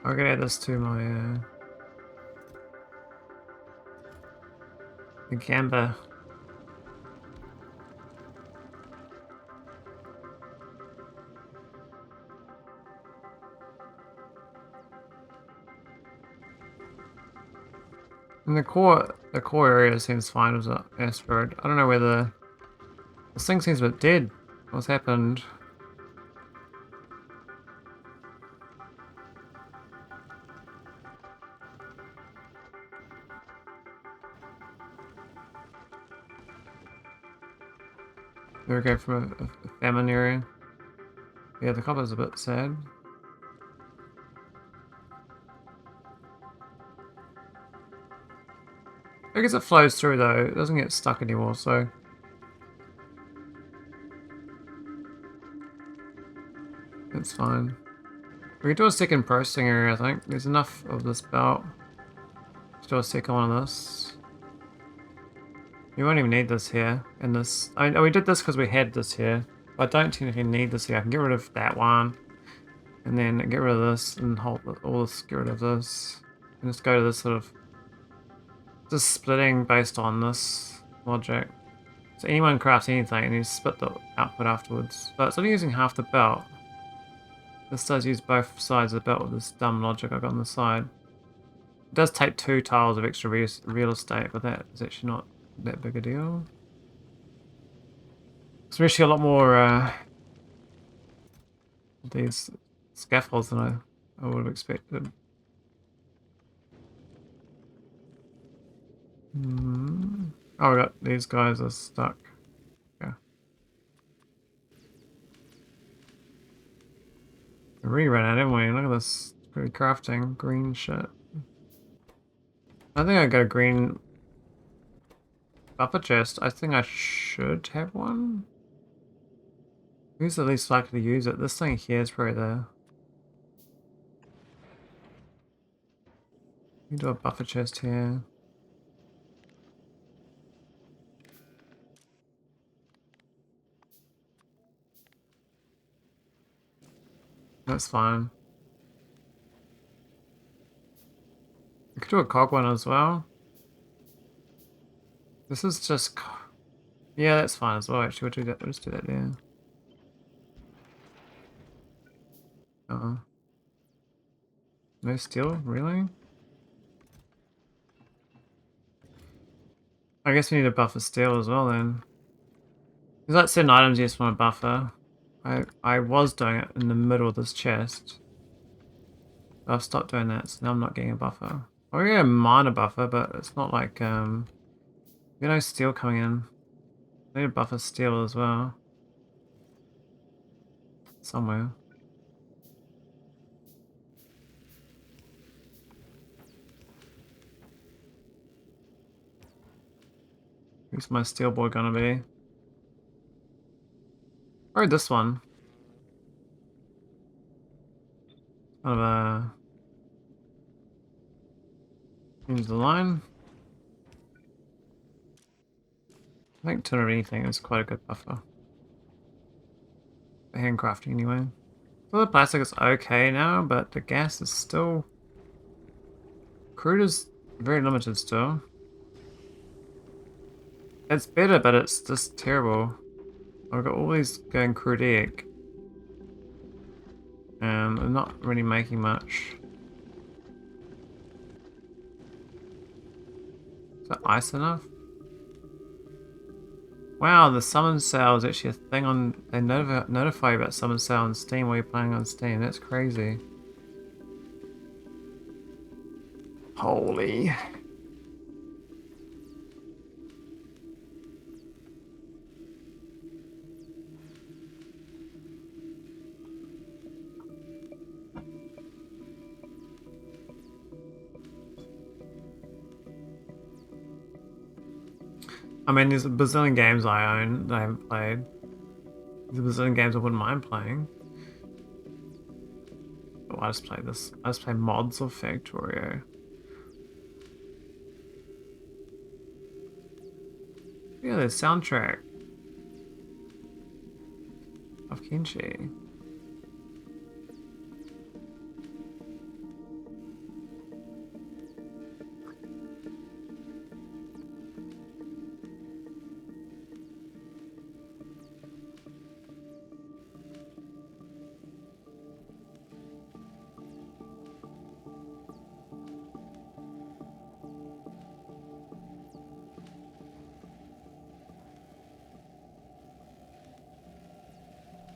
I'm gonna add this to my the gamba. And the core area seems fine as an asteroid. I don't know whether this thing seems a bit dead. What's happened? There we go, from a famine area. Yeah, the copper's a bit sad. I guess it flows through though, it doesn't get stuck anymore, so It's fine. We can do a second processing area, I think. There's enough of this belt. Let's do a second one of this. You won't even need this here. And this... I mean, we did this because we had this here. But I don't technically need this here. I can get rid of that one. And then get rid of this and hold all this, get rid of this. And just go to this sort of... just splitting based on this logic. So anyone crafts anything and you split the output afterwards. But instead of using half the belt, this does use both sides of the belt with this dumb logic I got on the side. It does take 2 tiles of extra real estate, but that is actually not that big a deal. Especially a lot more these scaffolds than I would have expected. Oh, we got these guys are stuck. Yeah. We rerun it, didn't we? Look at this pretty crafting green shit. I think I got a green buffer chest. I think I should have one. Who's the least likely to use it? This thing here is probably there. You do a buffer chest here. That's fine. I could do a cog one as well. This is just... yeah, that's fine as well, actually. We'll do that. We'll just do that there. Uh-oh. No steel? Really? I guess we need a buffer steel as well then. There's like certain items you just want to buffer. I was doing it in the middle of this chest. But I've stopped doing that, so now I'm not getting a buffer. I'll get a minor buffer, but it's not like you know, steel coming in. I need a buffer steel as well. Somewhere. Who's my steel boy gonna be? Or this one. Kind of a... into the line. I think 200 anything is quite a good buffer. For handcrafting anyway. So the plastic is okay now, but the gas is still... crude is very limited still. It's better, but it's just terrible. I've got all these going crudic. And I'm not really making much. Is that ice enough? Wow, the summon sale is actually a thing on... they notify you about summon sale on Steam while you're playing on Steam. That's crazy. Holy... I mean, there's a bazillion games I own that I haven't played. There's a bazillion games I wouldn't mind playing. Oh, I just play this. I just play mods of Factorio. Yeah, there's soundtrack of Kenshi.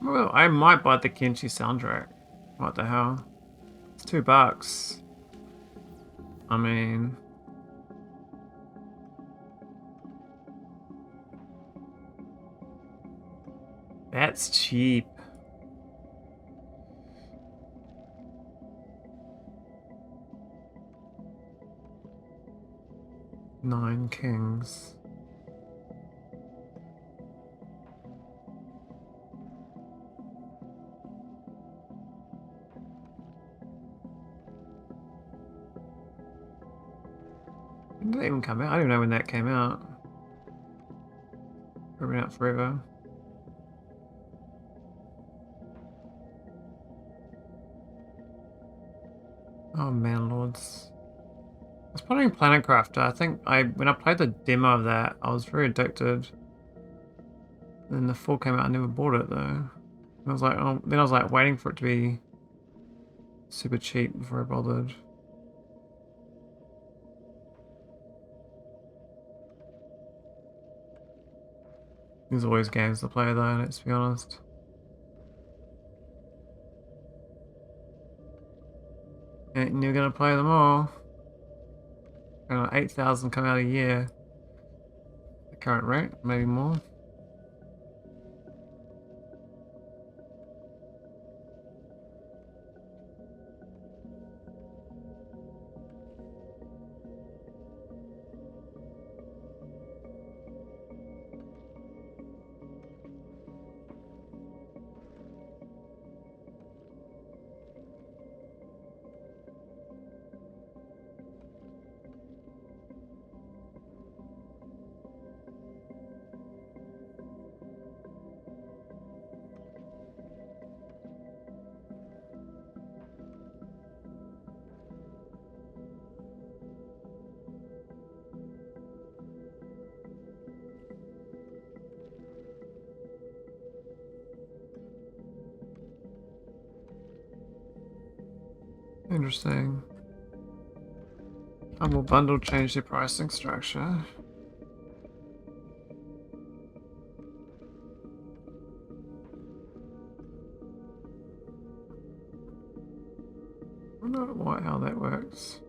Well, I might buy the Kenshi soundtrack. What the hell? It's $2. I mean... that's cheap. Nine Kings. When did it even come out? I don't even know when that came out. It's been out forever. Oh man, lords. I was playing Planet Crafter. I think when I played the demo of that, I was very addicted. Then the 4 came out, I never bought it though. I was like, oh, then I was like waiting for it to be super cheap before I bothered. There's always games to play though, let's be honest. And you're gonna play them all. 8,000 come out a year. The current rate, maybe more. Interesting. Humble bundle changed their pricing structure. I don't know how that works.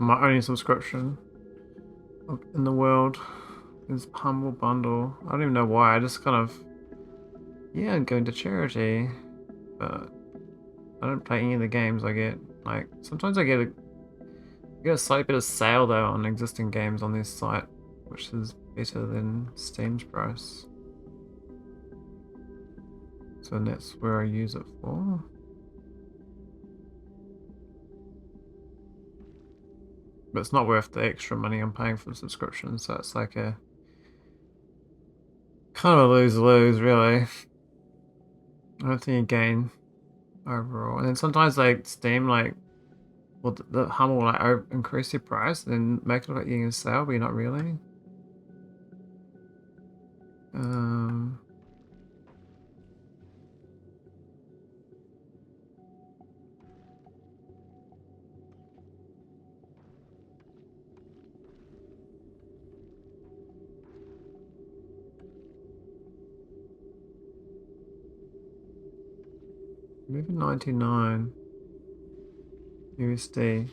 My only subscription in the world is Humble Bundle. I don't even know why. I just kind of, yeah, I'm going to charity, but I don't play any of the games I get. Like sometimes I get a slight bit of sale though on existing games on this site, which is better than Steam's price. So that's where I use it for. But it's not worth the extra money I'm paying for the subscription, so it's like a kind of a lose-lose, really. I don't think you gain overall. And then sometimes like Steam, like, well, the Humble will like increase your price and then make it look like you're in sale, but you're not really. Maybe 99 USD.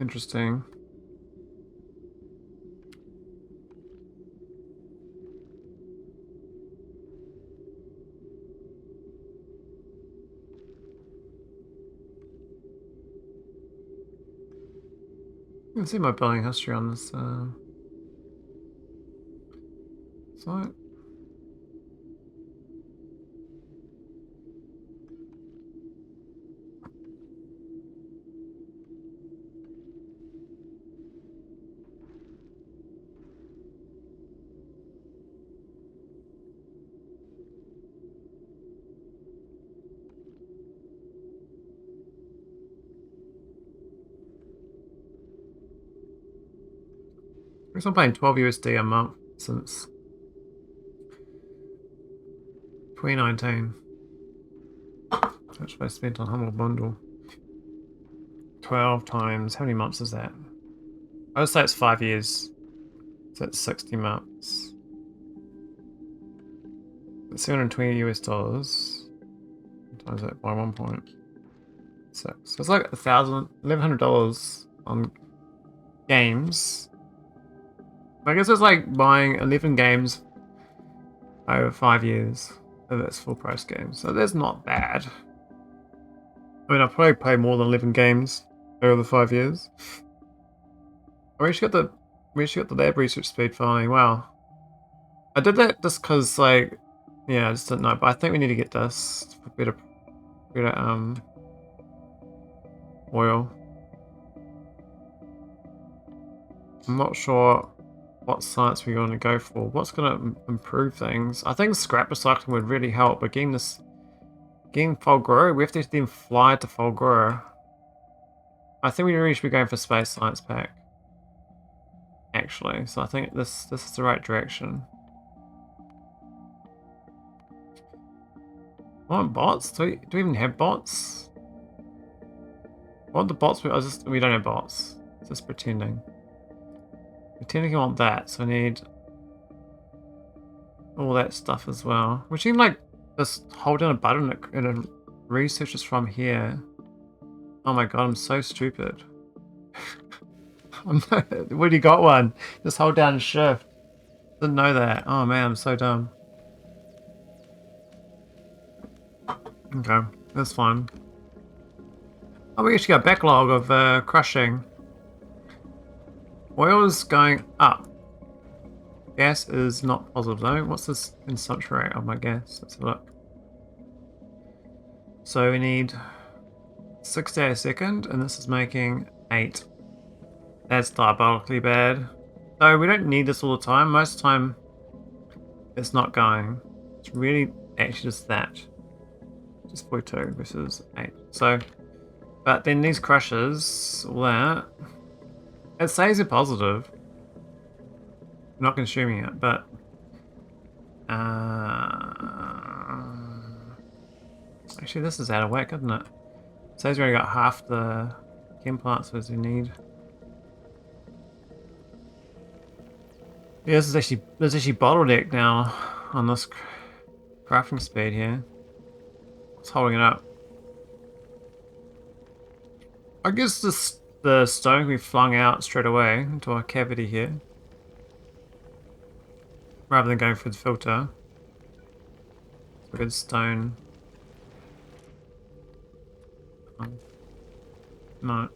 Interesting. You can see my billing history on this site. I'm paying 12 USD a month since 2019. That's what I spent on Humble Bundle. 12 times, how many months is that? I would say it's 5 years. So it's 60 months. It's 720 US dollars. Times that by 1.6. So it's like $1,100 on games. I guess it's like buying 11 games over 5 years. So that's full price games. So that's not bad. I mean, I've probably played more than 11 games over the 5 years. We actually got the lab research speed finally. Wow. I did that just because, like, yeah, I just didn't know. But I think we need to get this for better oil. I'm not sure what science we're going to go for. What's going to improve things? I think scrap recycling would really help. But getting Fulgura, we have to then fly to Fulgura. I think we really should be going for space science pack. Actually, so I think this is the right direction. I want bots? Do we even have bots? What the bots? We don't have bots. Just pretending. Pretending I want that, so I need all that stuff as well. Which even like just hold down a button and it researches from here. Oh my god, I'm so stupid. When you got one, just hold down shift. Didn't know that. Oh man, I'm so dumb. Okay, that's fine. Oh, we actually got a backlog of crushing. Oil is going up. Gas is not positive though. What's this consumption rate of my gas? Let's have a look. So we need 60 a second, and this is making 8. That's diabolically bad. So we don't need this all the time. Most of the time, it's not going. It's really actually just that. Just 42 versus 8. So, but then these crushes, all that, it says they're positive. I'm not consuming it, but actually this is out of whack, isn't it? It says we only got half the chem plants as we need. Yeah, there's actually bottleneck now on this crafting speed here. It's holding it up. I guess the stone can be flung out straight away into our cavity here, rather than going through the filter. So good stone. No.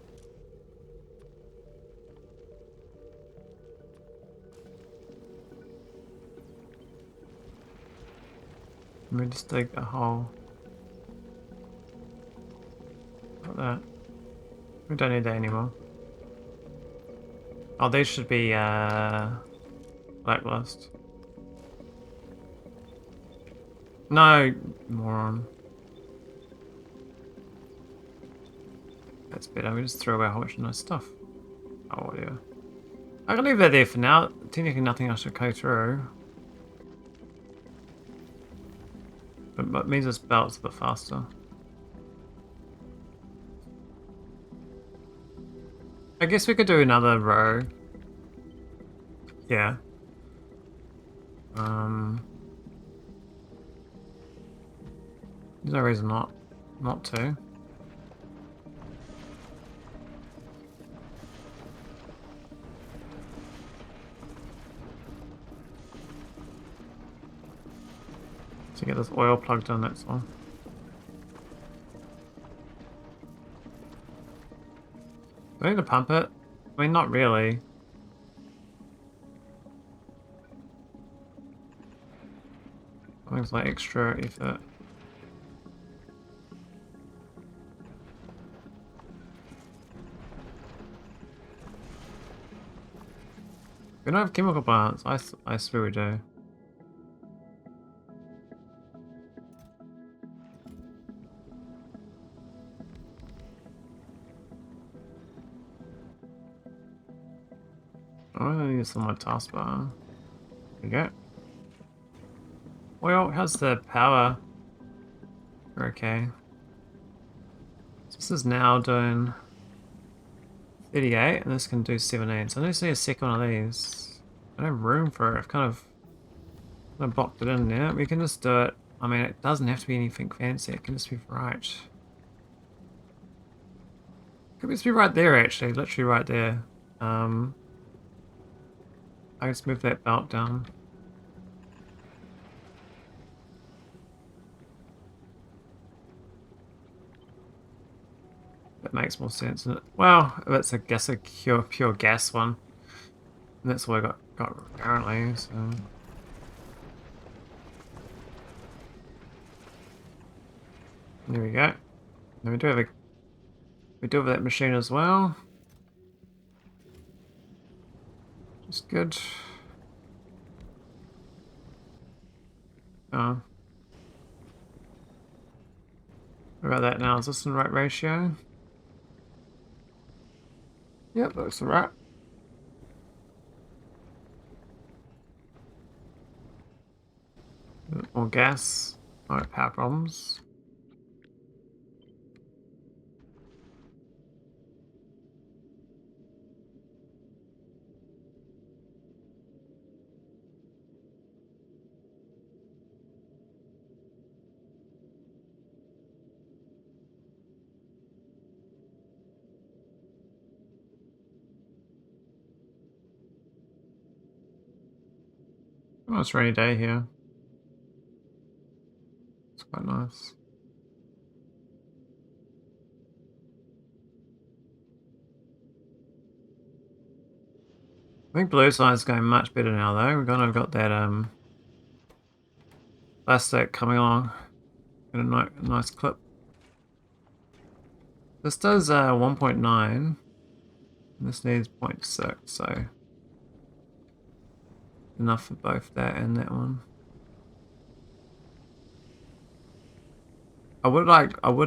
Let me just dig a hole. Like that. We don't need that anymore. Oh, these should be blacklist. No, moron. That's better. We just throw away a whole bunch of nice stuff. Oh, whatever. I can leave that there for now. Technically, nothing else should go through. But it means this belt's a bit faster. I guess we could do another row. Yeah. There's no reason not to. To get this oil plugged in, that's all. Do I need to pump it? I mean, not really. I think it's like extra effort. We don't have chemical plants. I swear we do. I really need some on my taskbar. There we go. Well, how's the power? Okay. So this is now doing 38, and this can do 17. So I need to see a second one of these. I don't have room for it. I've kind of blocked it in there. We can just do it. I mean, it doesn't have to be anything fancy. It can just be right. Could just be right there, actually. Literally right there. I just move that belt down. That makes more sense, isn't it? Well, if it's a pure gas one. And that's what I got currently, so. There we go. Then we do have that machine as well. It's good. Oh. What about that now? Is this in the right ratio? Yep, looks alright. More gas. Alright, power problems. Oh, it's a rainy day here. It's quite nice. I think blue side's going much better now though. We've kind of got that plastic coming along in a nice clip. This does 1.9 and this needs 0.6, so enough for both that and that one. I would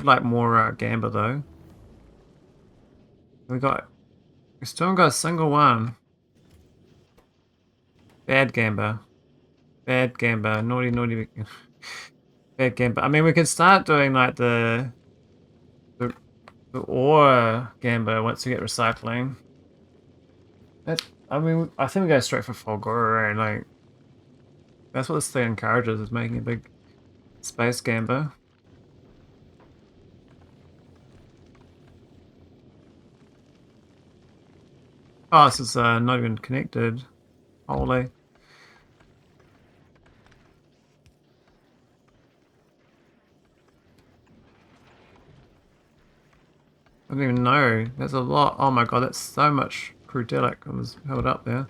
like more gamba though. We still haven't got a single one. Bad gamba. Bad gamba. Naughty naughty bad gamba. I mean we could start doing like the ore gamba once we get recycling. I mean I think we go straight for Fulgura and like that's what this thing encourages, is making a big space gamba. Oh, this is not even connected. Holy. I don't even know. There's a lot. Oh my god, that's so much crudelic. I was held up there.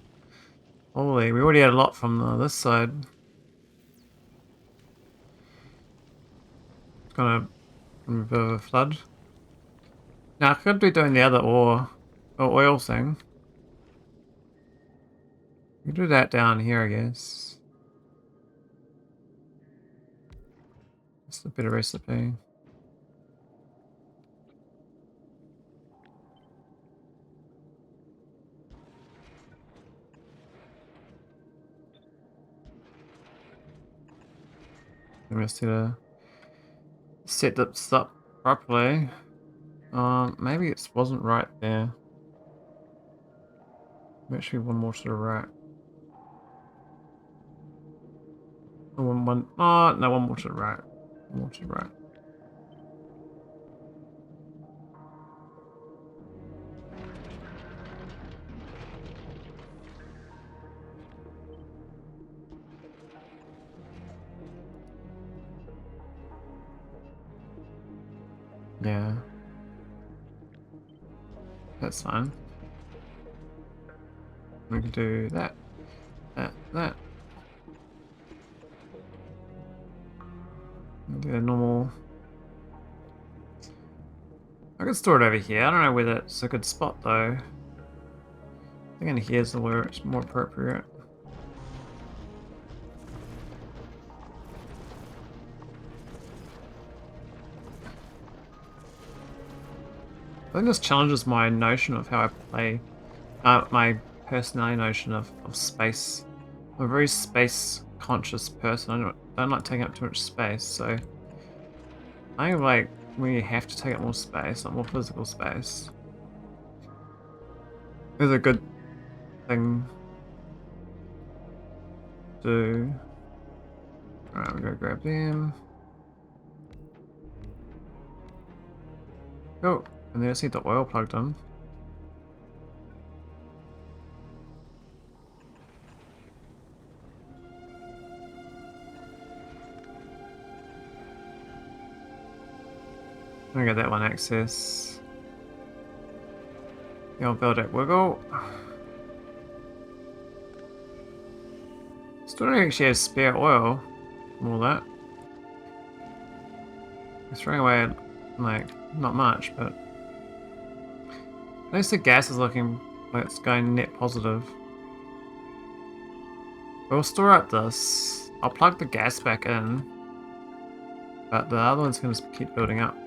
Holy, we already had a lot from this side. It's gonna be a bit of a flood. Now I could be doing the other ore or oil thing. We can do that down here, I guess. It's a better recipe. We just need to set this up properly. Maybe it wasn't right there. Actually, one more to the right. Oh, no, one more to the right. One more to the right. Yeah. That's fine. We can do that. That. Do a normal. I could store it over here. I don't know whether it's a good spot though. I think in here's where it's more appropriate. I think this challenges my notion of how I play, my personality notion of space. I'm a very space conscious person. I don't like taking up too much space, so I think like when you have to take up more space, like more physical space, is a good thing to do. Alright, we go grab them. Oh, and then I see the oil plugged in. I'm gonna get that one access. The old build it wiggle. Still don't actually have spare oil. All that. We're throwing away, like, not much, but at least the gas is looking like it's going net positive. We'll store up this. I'll plug the gas back in, but the other one's going to keep building up.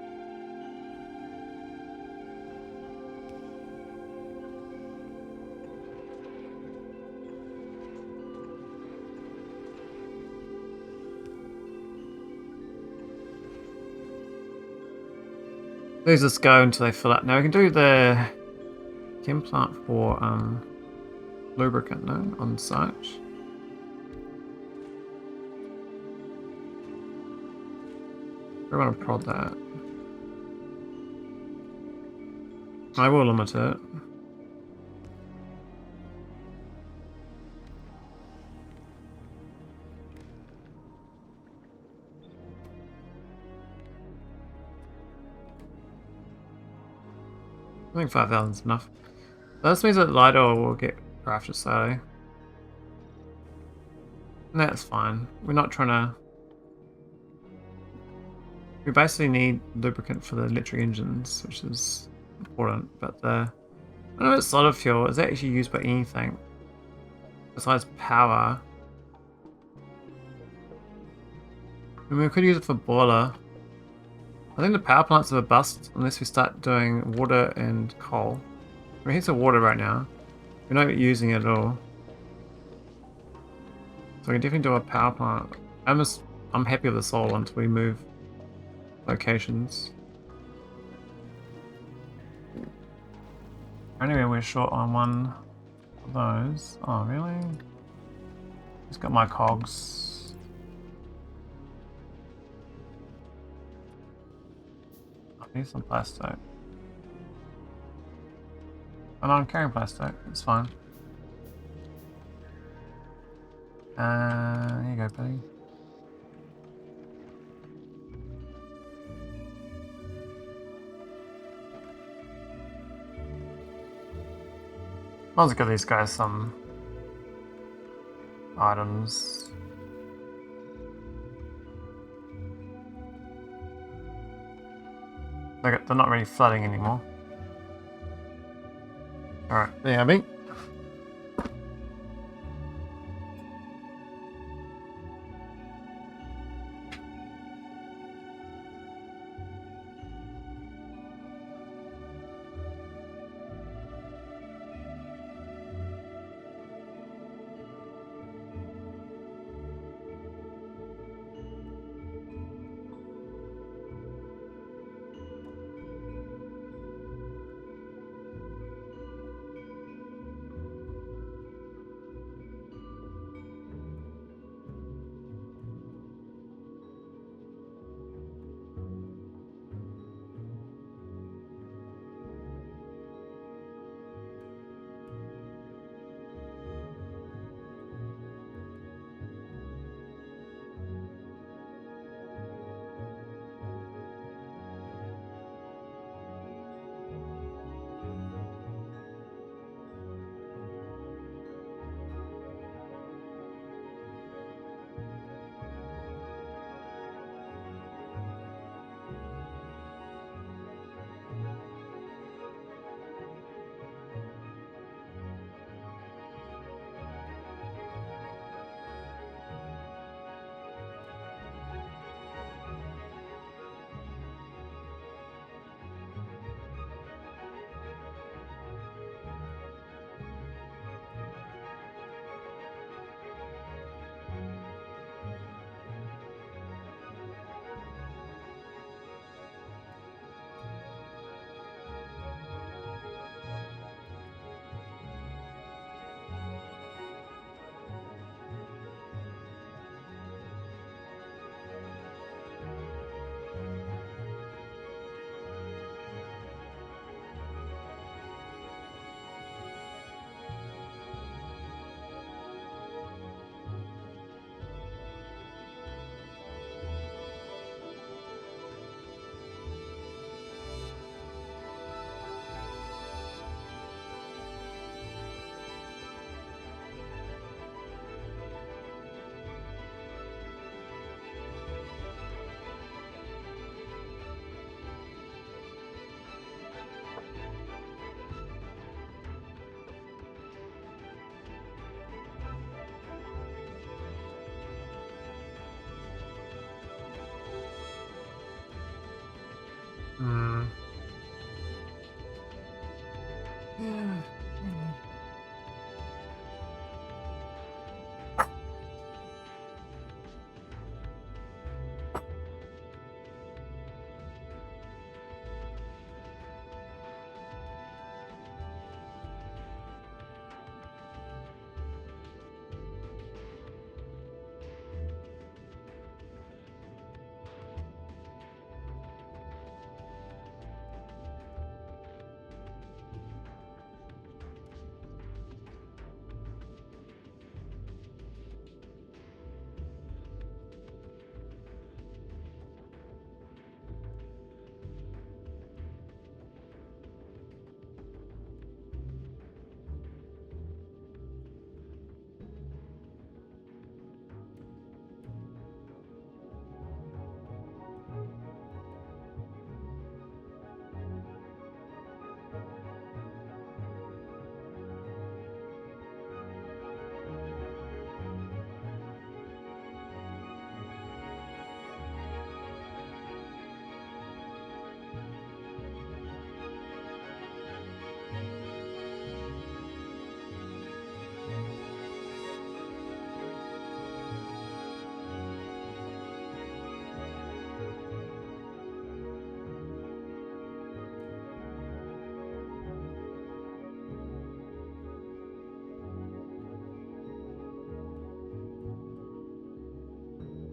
These just go until they fill up. Now we can do the chem plant for lubricant, no, on site. I want to prod that. I will limit it. I think 5,000 is enough. This means that light oil will get crafted slowly. And that's fine. We're not trying to... We basically need lubricant for the electric engines, which is important, but the... I don't know if solid fuel is actually used by anything besides power. I mean, we could use it for boiler. I think the power plants are a bust unless we start doing water and coal. I mean, here's the water right now. We're not using it at all. So we can definitely do a power plant. I'm happy with the solar until we move locations. Anyway, we're short on one of those. Oh, really? Just got my cogs. I need some plastic. Oh no, I'm carrying plastic. It's fine. Here you go, buddy. Might as well give these guys some items. They're not really flooding anymore. Alright, there you have it. Yeah.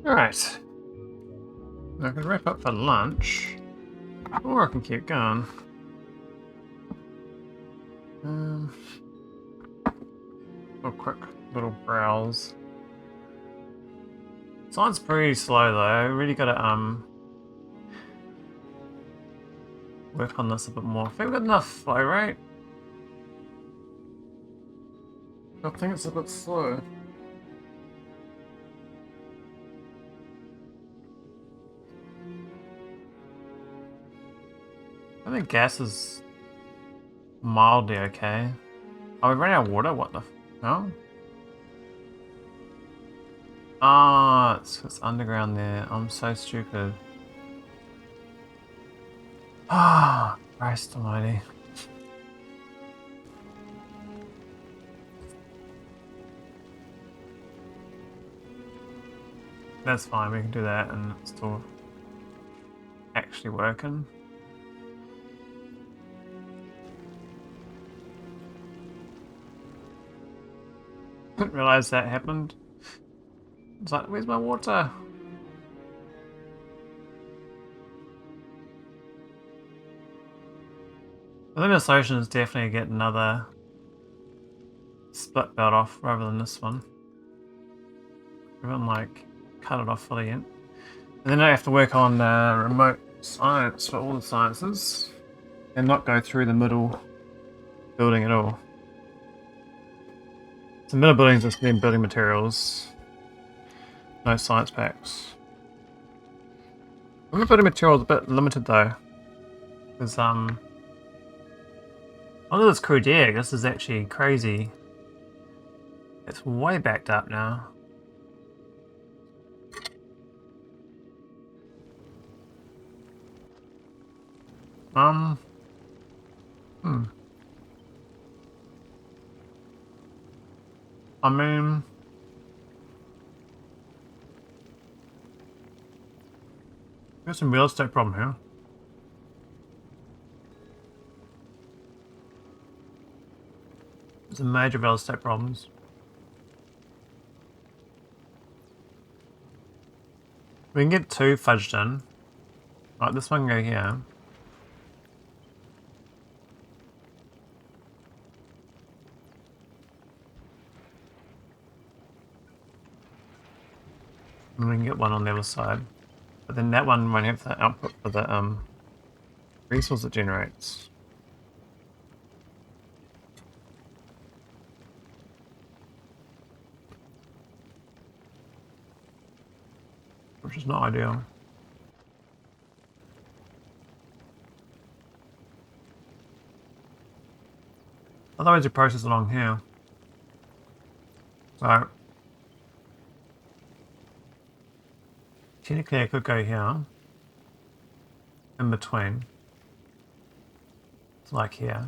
Alright. I can wrap up for lunch, or I can keep going. A quick little browse. Science pretty slow though. Really gotta work on this a bit more. I think we've got enough flow rate. I think it's a bit slow. I think gas is mildly okay. Oh, we've run out of water? What the no? Ah, it's underground there. I'm so stupid. Ah, Christ almighty. That's fine, we can do that and it's still actually working. Didn't realise that happened. It's like, where's my water? I think this ocean is definitely get another split belt off rather than this one. I haven't like cut it off fully yet. And then I have to work on remote science for all the sciences and not go through the middle building at all. So middle buildings just mean building materials. No science packs. The building materials a bit limited though. Because look at this crude egg, this is actually crazy. It's way backed up now. I mean, there's some real estate problem here. There's some major real estate problems. We can get two fudged in. Right, this one can go here. And we can get one on the other side. But then that one won't have the output for the resource it generates. Which is not ideal. Otherwise you process along here. So technically I could go here. In between. It's like here.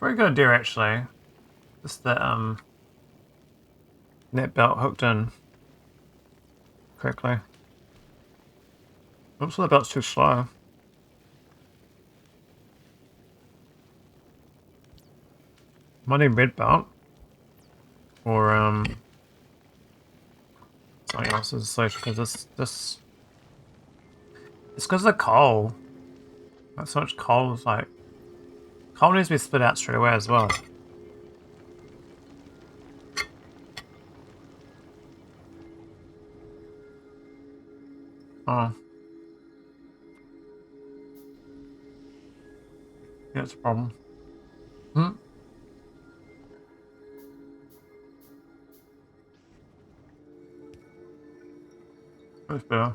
pretty good idea actually. Just that net belt hooked in correctly. Oops, the belt's too slow. Might need red belt. Or something else's solution, because this it's because of the coal. Not so much coal is like coal needs to be spit out straight away as well. Oh. Yeah, it's a problem. Hmm. That's better.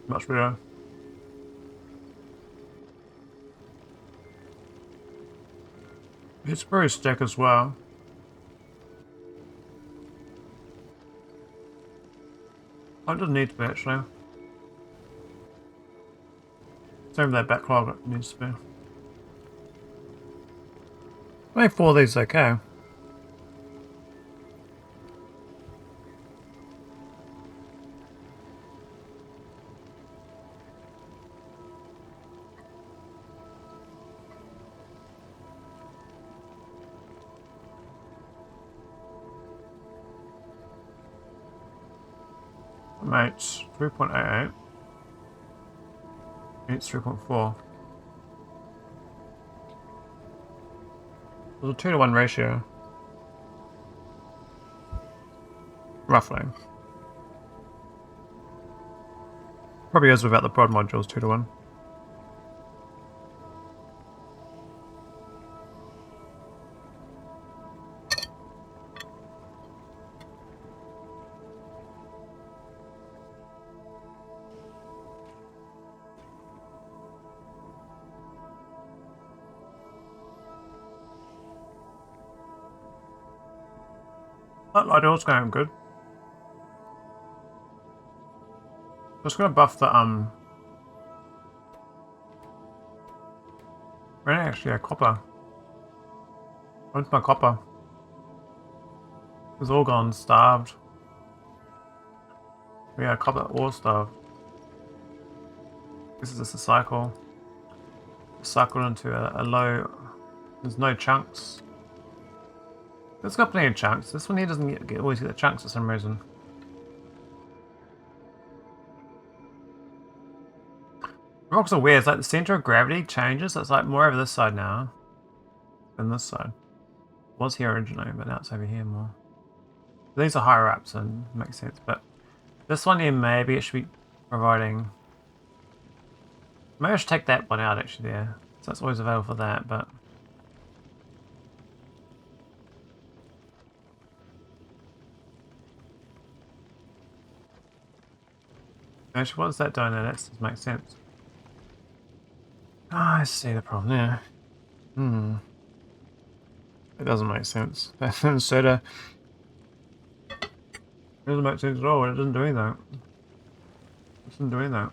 Much better. It's very stick as well. Oh, it doesn't need to be actually. Same with that backlog, it needs to be. I think 4 of these okay. Mates, 3.88. It's 3.4. There's a 2-to-1 ratio. Roughly. Probably is without the prod modules, 2-to-1. That light oil's going good. Just gonna buff the Really, actually, a copper. Where's my copper? It's all gone starved. Yeah, copper ore starved. This is just a cycle. Cycle into a low. There's no chunks. It's got plenty of chunks. This one here doesn't always get the chunks for some reason. Rocks are weird. It's like the center of gravity changes. It's like more over this side now than this side. It was here originally, but now it's over here more. These are higher ups and makes sense. But this one here, maybe it should be providing. Maybe I should take that one out actually there. So it's always available for that, but. Actually, what is that doing there? That doesn't make sense. Ah, I see the problem there. It doesn't make sense. Soda. It doesn't make sense at all. It doesn't do anything. It doesn't do anything.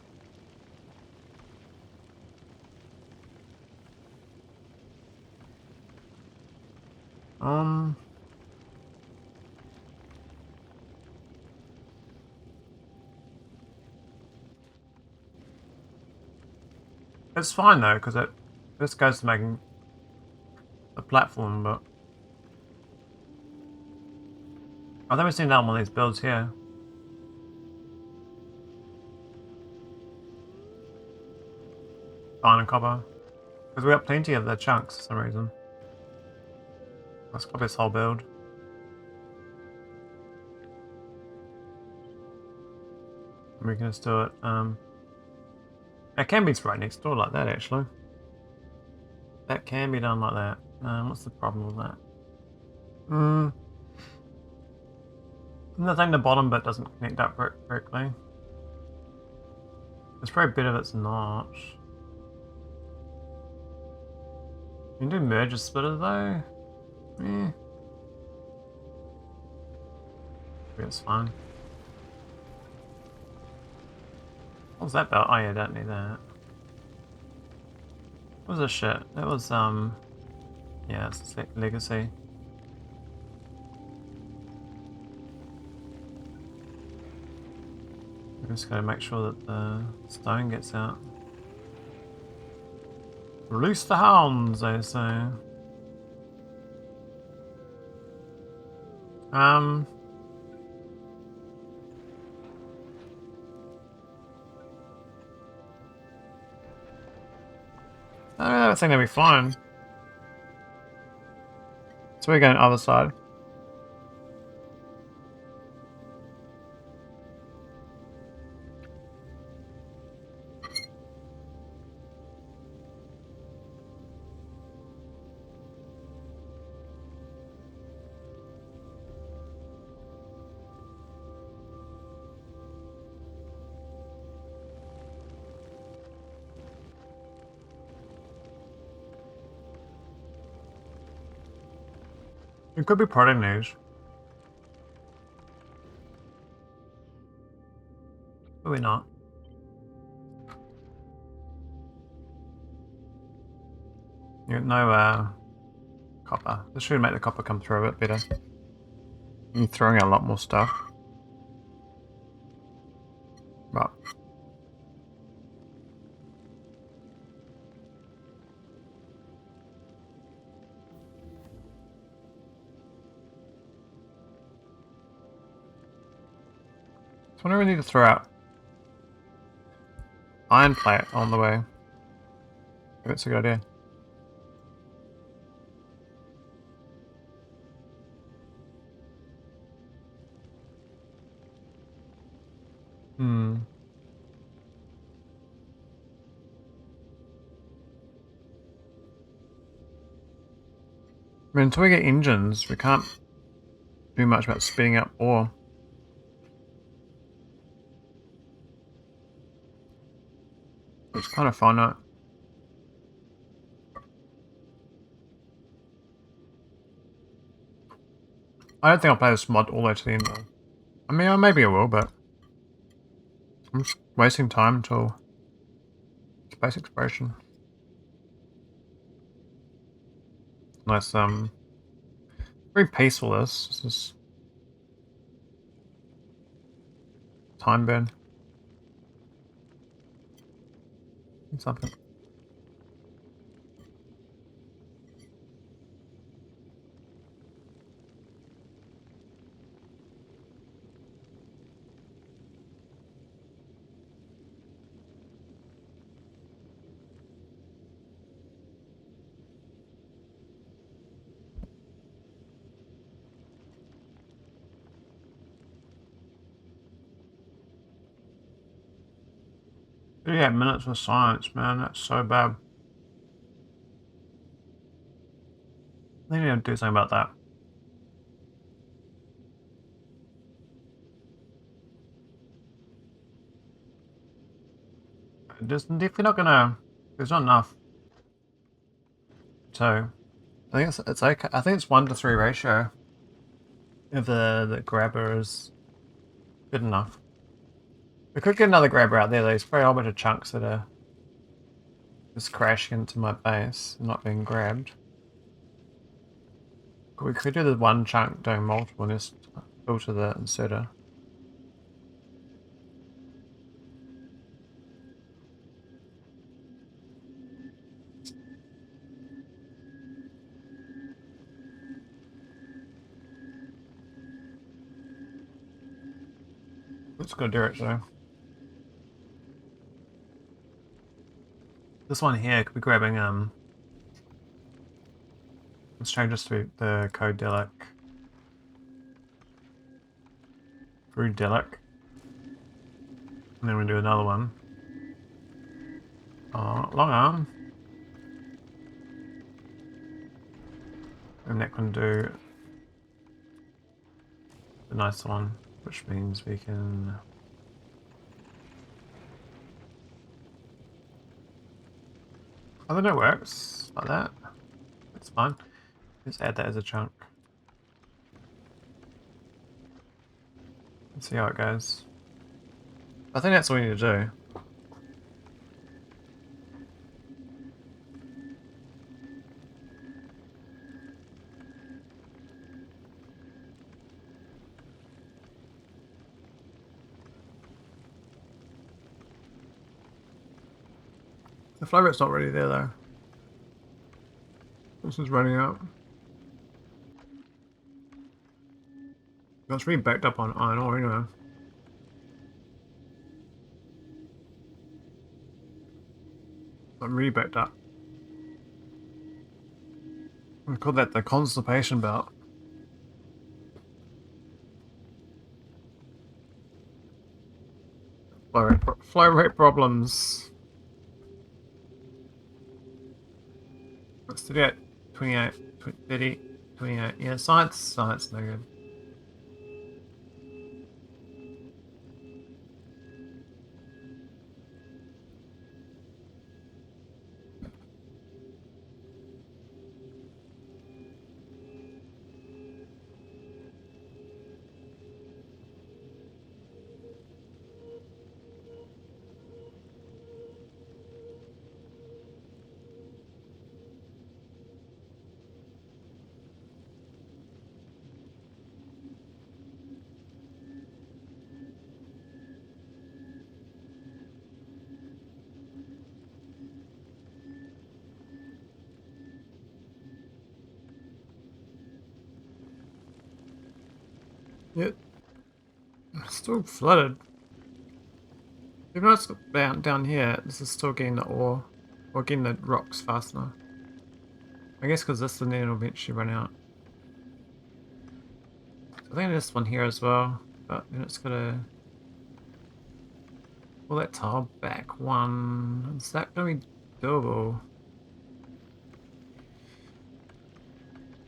It's fine though, because this goes to making the platform, but I think we've seen that on one of these builds here. Iron and copper. Because we got plenty of the chunks for some reason. Let's copy this whole build. We can just do it. It can be right next door like that actually. That can be done like that. What's the problem with that? The thing at the bottom bit doesn't connect up correctly. There's probably a bit of it's not. You can do merge splitter though. Yeah. Maybe it's fine. What was that belt? Oh yeah, don't need that. What was this shit? That was yeah, it's legacy. I'm just gotta make sure that the stone gets out. Release the hounds, they say. I don't think they'll be fine. So we're going other side. It could be prodding news. Maybe not. You got no copper. This should make the copper come through a bit better. I'm throwing out a lot more stuff. Right. So what do we need to throw out? Iron plate on the way. Maybe that's a good idea. Hmm. I mean, until we get engines, we can't do much about speeding up ore. It's kind of finite. I don't think I'll play this mod all the way to the end though. I mean, maybe I will, but I'm just wasting time until space exploration. Nice, very peaceful this is time burn. Something. Yeah, minutes of silence, man. That's so bad. I think I need to do something about that. Just definitely not gonna. There's not enough. So I think it's okay. I think it's 1 to 3 ratio. If the grabber is good enough. We could get another grabber out there. There's probably a whole bunch of chunks that are just crashing into my base and not being grabbed. We could do the one chunk doing multiple and just filter the inserter. Let's go do it though. This one here could be grabbing let's change this to the code delic. Through delic. And then we do another one. Long arm. And that can do the nice one, which means we can I think it works like that. That's fine. Just add that as a chunk. Let's see how it goes. I think that's all we need to do. The flow rate's not really there though. This is running out. It's really backed up on iron ore anyway. I'm really backed up. We call that the constipation belt. Flow rate problems. Let's do that. 28, 30, 28. Yeah, science no good. Yep. Still flooded. Even though it's down here, this is still getting the ore, or getting the rocks faster. I guess because this then it'll eventually run out. So I think this one here as well, but then it's gotta pull that tile back one. Is that gonna be doable?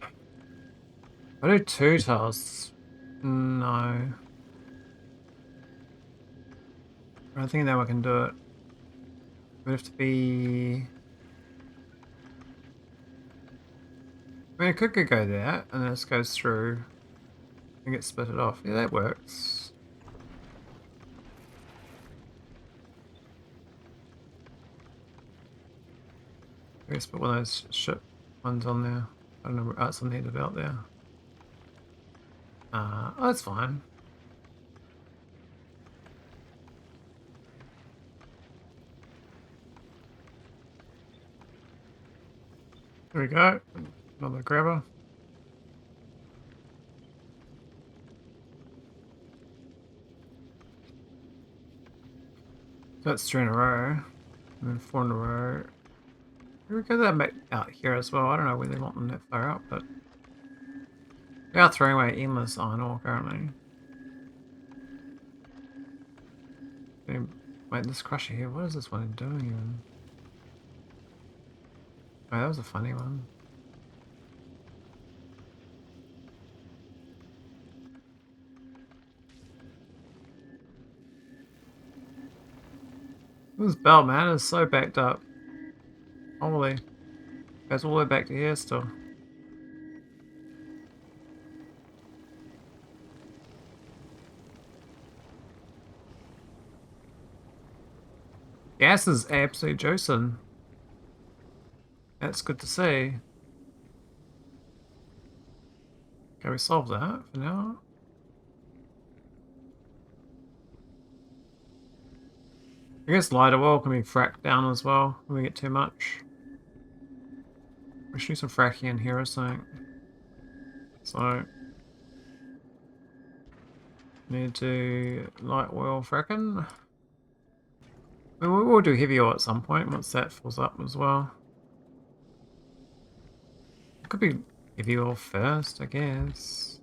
If I do 2 tiles, no. I don't think that we can do it. We have to be. I mean, it could go there, and then this goes through and gets split it off. Yeah, that works. I guess put one of those ship ones on there. I don't know what else I need about there. Oh, that's fine. There we go. Another grabber. So that's 3 in a row. And then 4 in a row. Here we go that back out here as well. I don't know where they want them that far out, but they are throwing away endless iron ore currently. Wait, this crusher here, what is this one doing even? Oh, that was a funny one. This belt, man, is so backed up. Holy. Goes all the way back to here still. Gas is absolutely juicing. That's good to see. Can we solve that for now? I guess lighter oil can be fracked down as well when we get too much. We should do some fracking in here or something. So, need to light oil fracking. I mean, we will do heavy oil at some point once that fills up as well. It could be heavy oil first, I guess.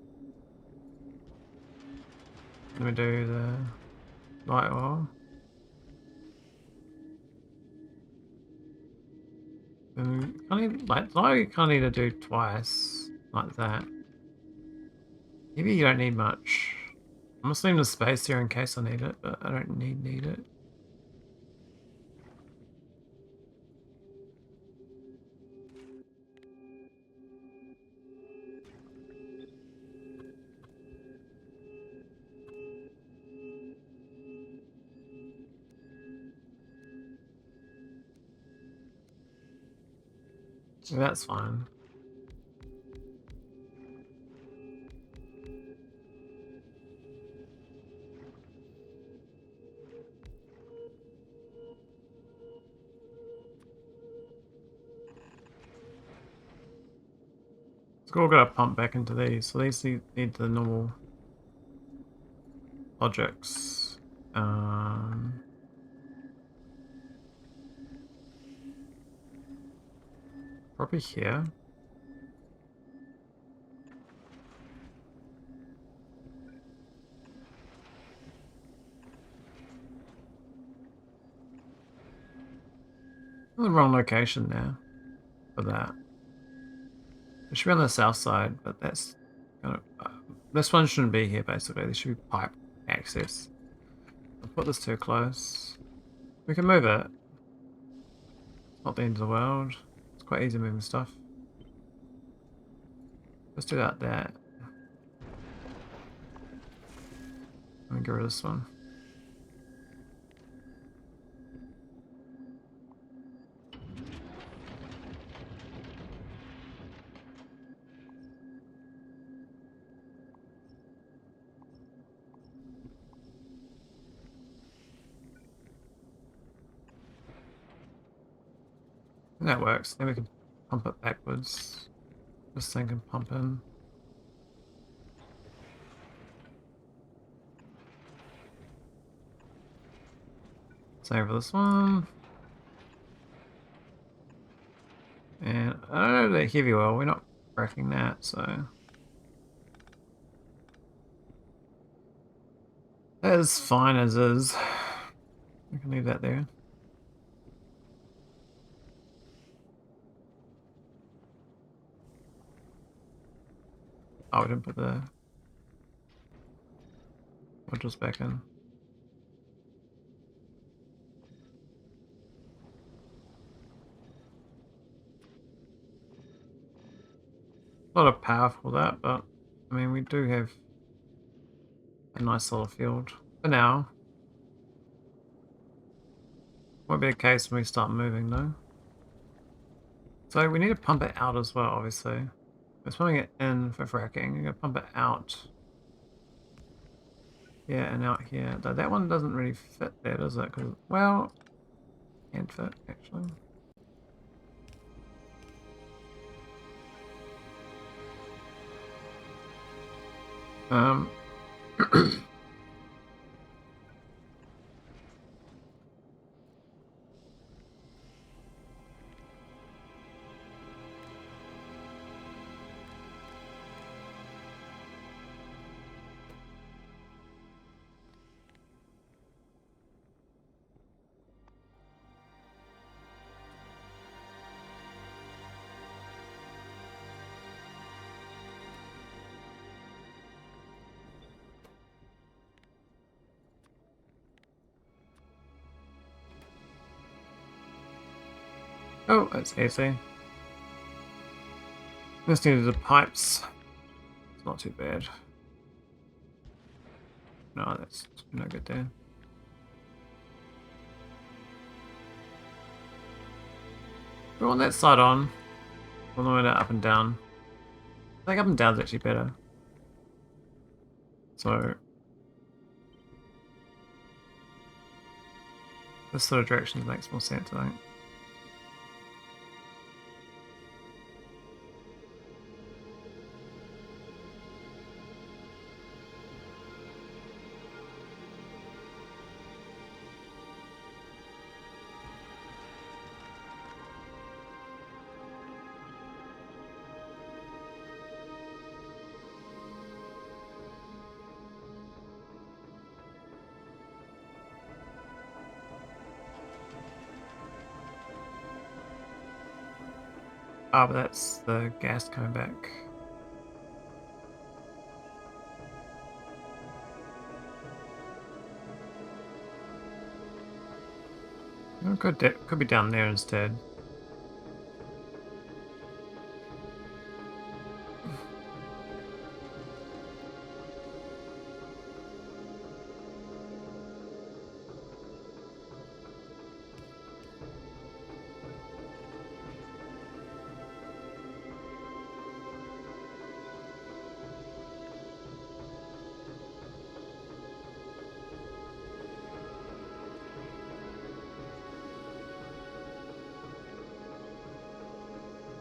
Let me do the light oil. And you can't need to do twice like that. Maybe you don't need much. I'm just leaving the space here in case I need it, but I don't need it. So that's fine. all got to pump back into these. So these need the normal logics. Probably here. The wrong location there for that. It should be on the south side, but that's kind of this one shouldn't be here. Basically, this should be pipe access. I'll put this too close. We can move it. It's not the end of the world. It's quite easy moving stuff. Let's do that there. Let me get rid of this one. And that works. Then we can pump it backwards. This thing can pump in. Same for this one. And I don't know the heavy oil, we're not fracking that, so that is fine as is. We can leave that there. Oh, we didn't put the modules back in. A lot of power for that, but I mean, we do have a nice solar field for now. Won't be the case when we start moving though. So we need to pump it out as well, obviously. We're pumping it in for fracking. We're gonna pump it out. Yeah, and out here. Though that one doesn't really fit there, does it? 'Cause, well, can fit actually. Oh, that's easy. Just needed the pipes. It's not too bad. No, that's no good there. We want that side on. We'll know it up and down. I think up and down is actually better. So this sort of direction makes more sense, I think. Ah, but that's the gas coming back. Oh, could be down there instead.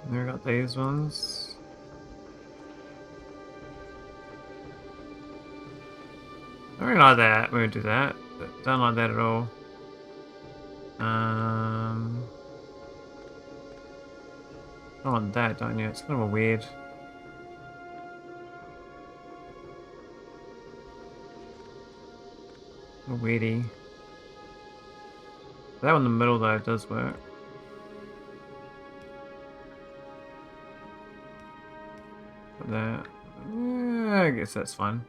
And we got these ones. I really like that. We'll do that. But don't like that at all. Don't want that, don't you? It's kind of a weird. A weirdy. That one in the middle though does work. Put that. Yeah, I guess that's fine.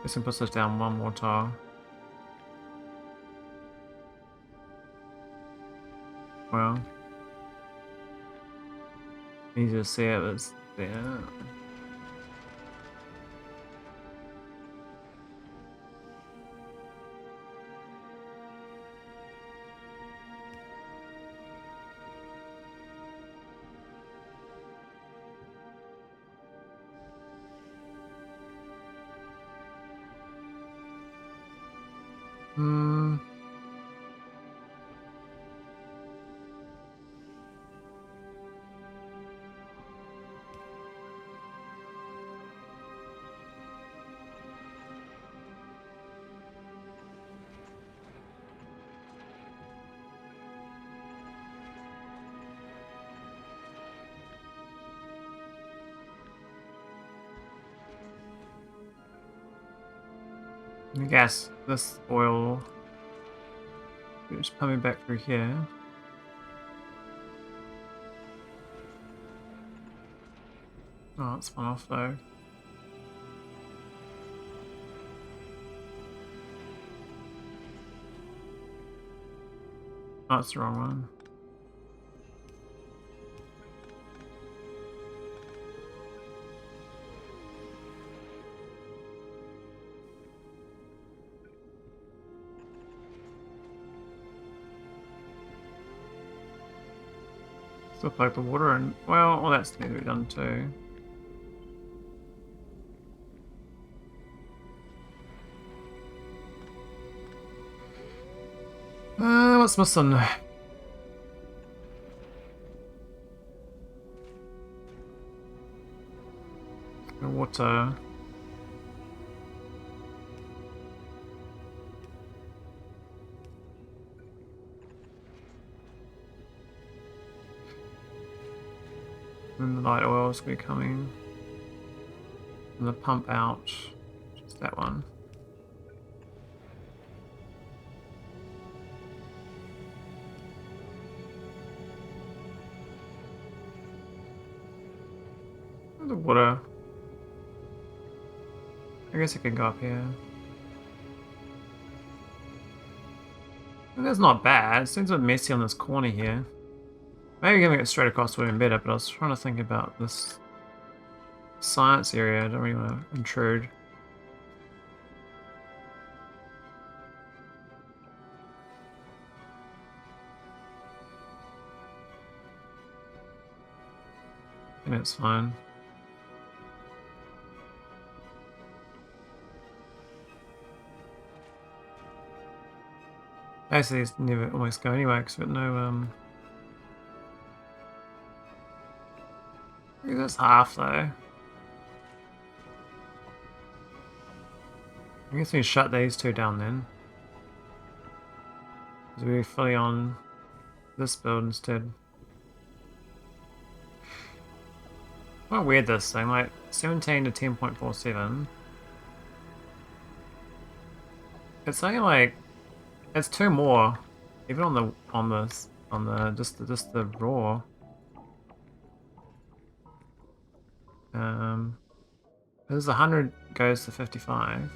Guess I can put this down one more tile. Well, easy to see it was there. I guess this oil just pumping back through here. Oh, it's one off though. Oh, that's the wrong one. Still plug the water in. Well, all that's need to be done too. What's missing? Water. And the light oil is going to be coming. And the pump out. Just that one. The water. I guess it can go up here. And that's not bad. It seems a bit messy on this corner here. Maybe giving it straight across would have been better, but I was trying to think about this science area. I don't really want to intrude. I think it's fine. Basically, these never almost go anyway because we've got no Maybe that's half though. I guess we shut these two down then. Because we're fully on this build instead. Quite weird this thing, like 17 to 10.47. It's only like it's two more, even on the just the raw. This 100 goes to 55.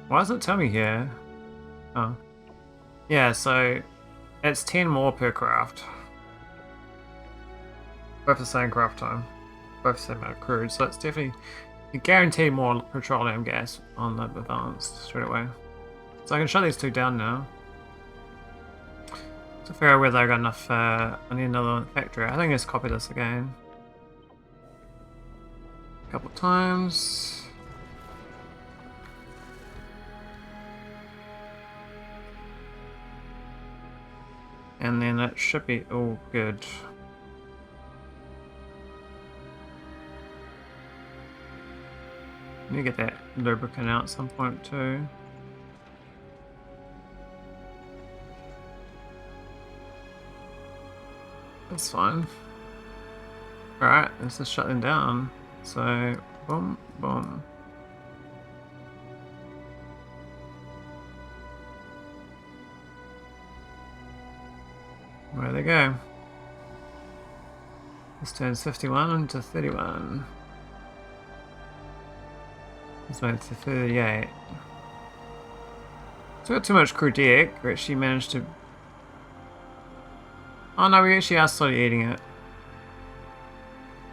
Why does it tell me here? Oh, yeah. So it's 10 more per craft. Both the same craft time. Both the same amount of crude. So it's definitely you guarantee more petroleum gas on the balance straight away. So I can shut these two down now. To figure out whether I got enough. I need another factory. I think let's copy this again. A couple times. and then it should be all good. Need to get that lubricant out at some point too. That's fine. Alright, let's just shut them down. So, boom, boom. Where they go? This turns 51 into 31. This went to 38. So we got too much crew deck. We actually managed to... Oh no, we actually are slowly eating it.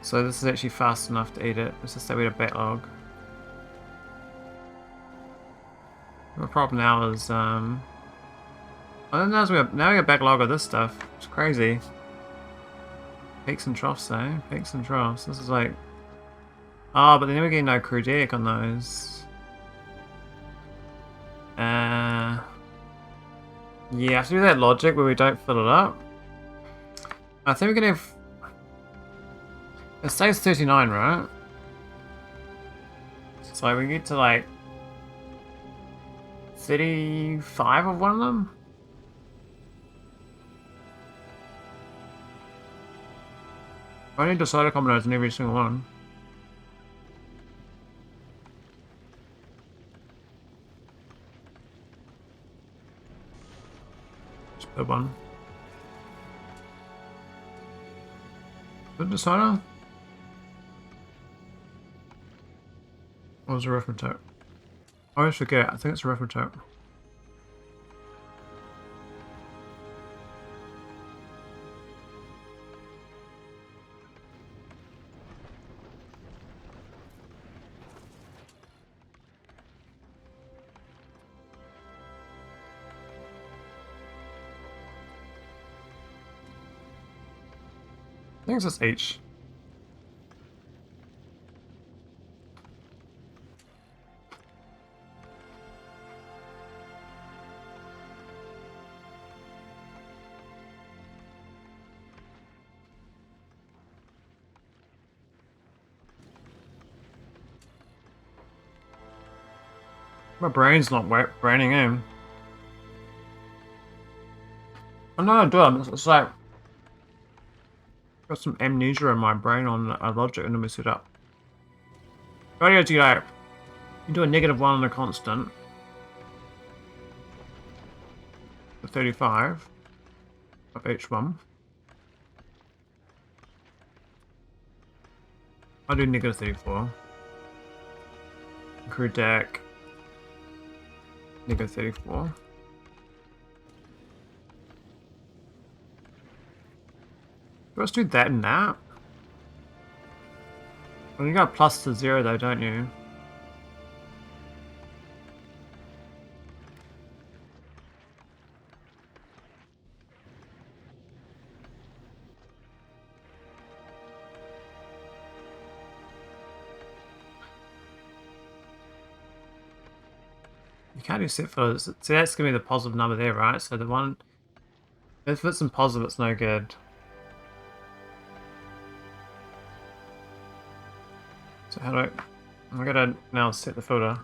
So this is actually fast enough to eat it. It's just that we had a backlog. The problem now is, I don't know, now we got a backlog of this stuff. It's crazy. Peaks and troughs though. Peaks and troughs. This is like... Oh, but then we're getting no crew deck on those. Yeah, I have to do that logic where we don't fill it up. I think we're gonna have... It stays 39, right? So we get to like 35 of one of them? I need to decide a combination in every single one. Just put one. Put decider? What was the reference type? I always forget, I think it's a reference type. I think it's just H. My brain's not braining in. I'm not gonna do it. It's like got some amnesia in my brain on a logic and then we set up. The idea is you do a -1 on a constant for 35 of each one. I do -34. Crew deck. -34. Let's do that and that. Well, you got plus to 0 though, don't you? You can't do set filters. See, that's gonna be the positive number there, right? So the one, if it's in positive, it's no good. So how do I gotta now set the filter.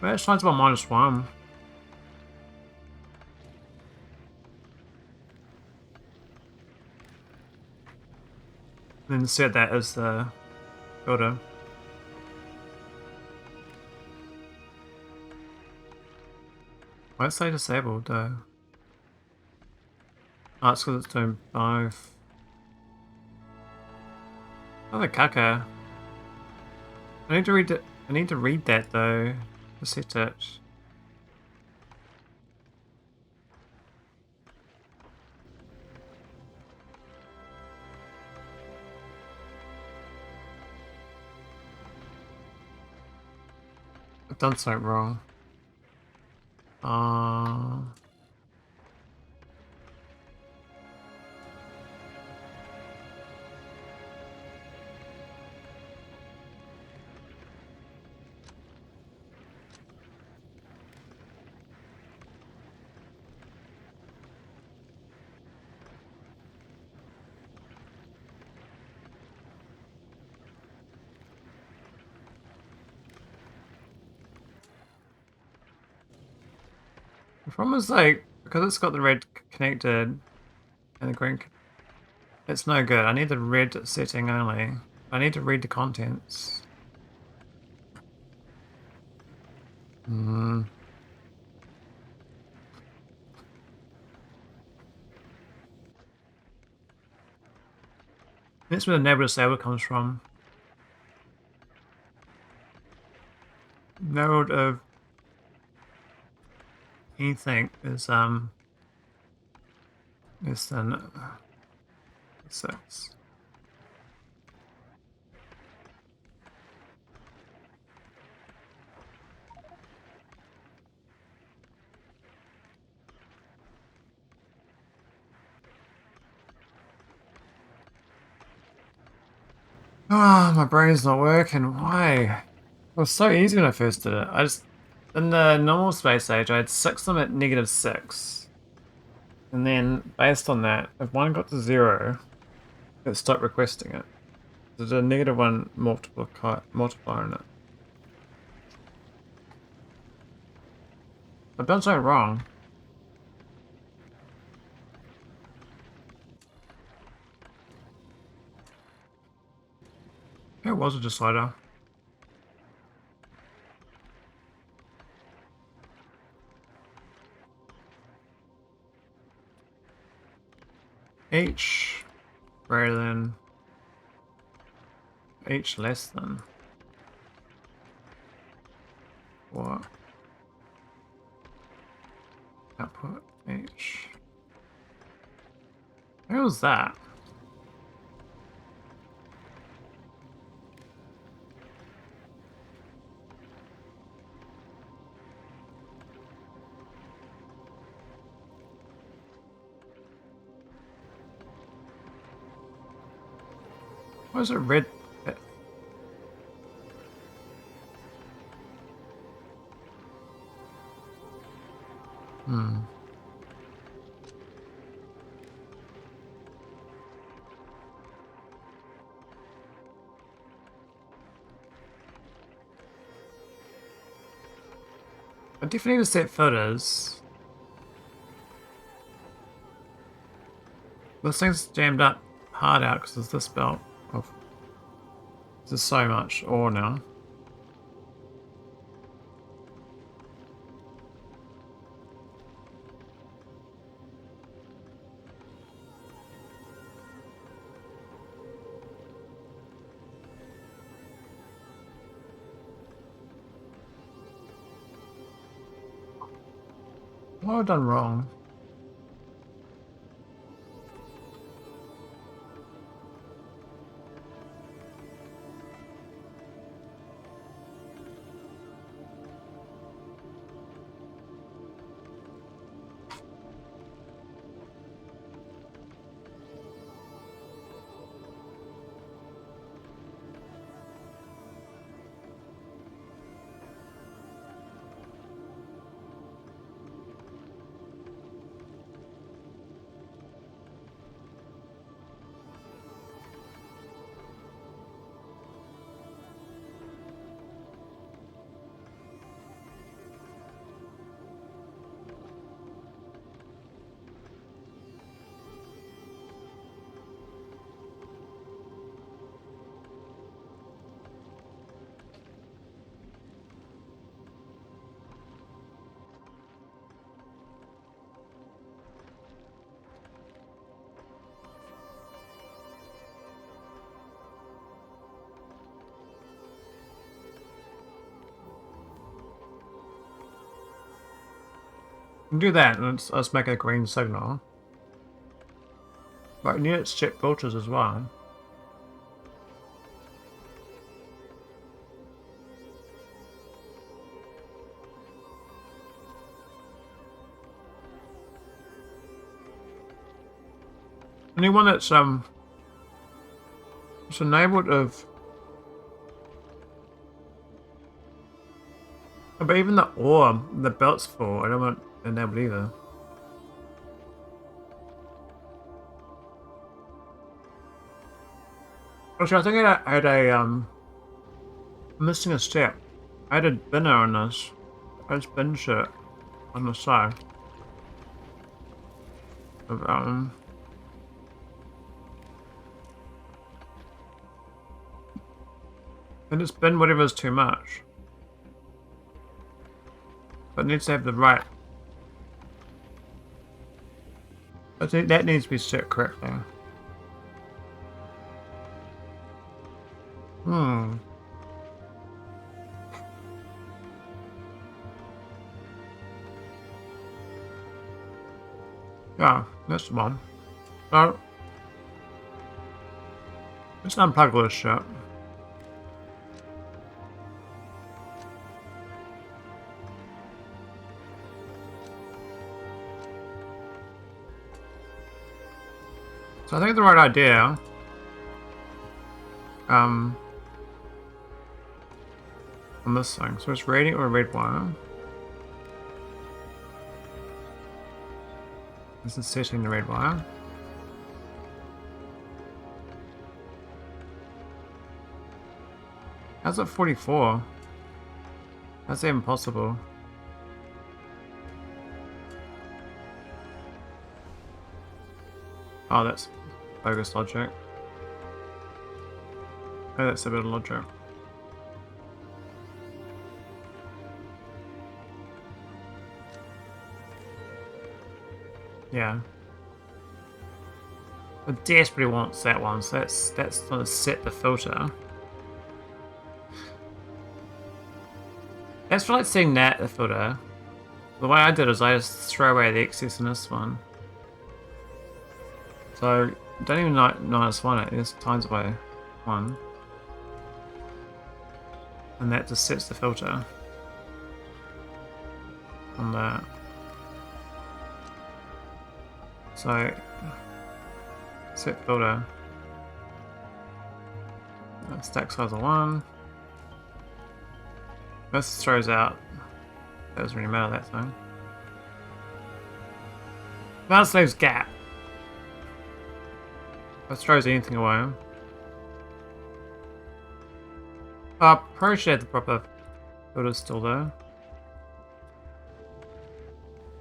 Well, it shines by -1. Then set that as the filter. Why is it disabled though? Oh, it's because it's doing both. Oh, the caca. I need to read it. I need to read that though to set it. I've done something wrong. problem is, like, because it's got the red connected and the green, it's no good. I need the red setting only. I need to read the contents. Hmm. That's where the nebulous saber comes from. Node of anything is less than 6. Ah, my brain's not working. Why? It was so easy when I first did it. In the normal space age, I had 6 of them at -6. And then, based on that, if one got to 0, it stopped requesting it. There's a -1 multiplier in it. I've done something wrong. It was a decider. H greater than H less than what? Output H. Where was that? Why is it red? Hmm. I definitely need to set filters. This thing's jammed up hard out because there's this belt of. There's so much ore now. What have I done wrong? Do that, and let's make a green signal. But I need it to check filters as well. Anyone that's it's enabled of. But even the ore, the belt's full. I don't want enabled either. Actually, I think I had a missing a step. I had a binner on this. I just bin shit on the side. of and just bin whatever's too much. But it needs to have the right. I think that needs to be set correctly. Yeah, that's the one. So let's unplug all this shit. So I think the right idea on this thing. So it's radiant or red wire. This is setting the red wire. How's it 44? That's even possible. Oh, that's bogus logic. Oh, that's a bit of logic. Yeah. I desperately wants that one, so that's gonna set the filter. That's for like seeing that the filter. The way I did is I just throw away the excess in this one. So don't even -1 it, just times by 1. And that just sets the filter on that. So set filter. Stack size of 1. This throws out. That doesn't really matter, that thing. That leaves gap. This throws anything away. Probably should have the proper filter still there.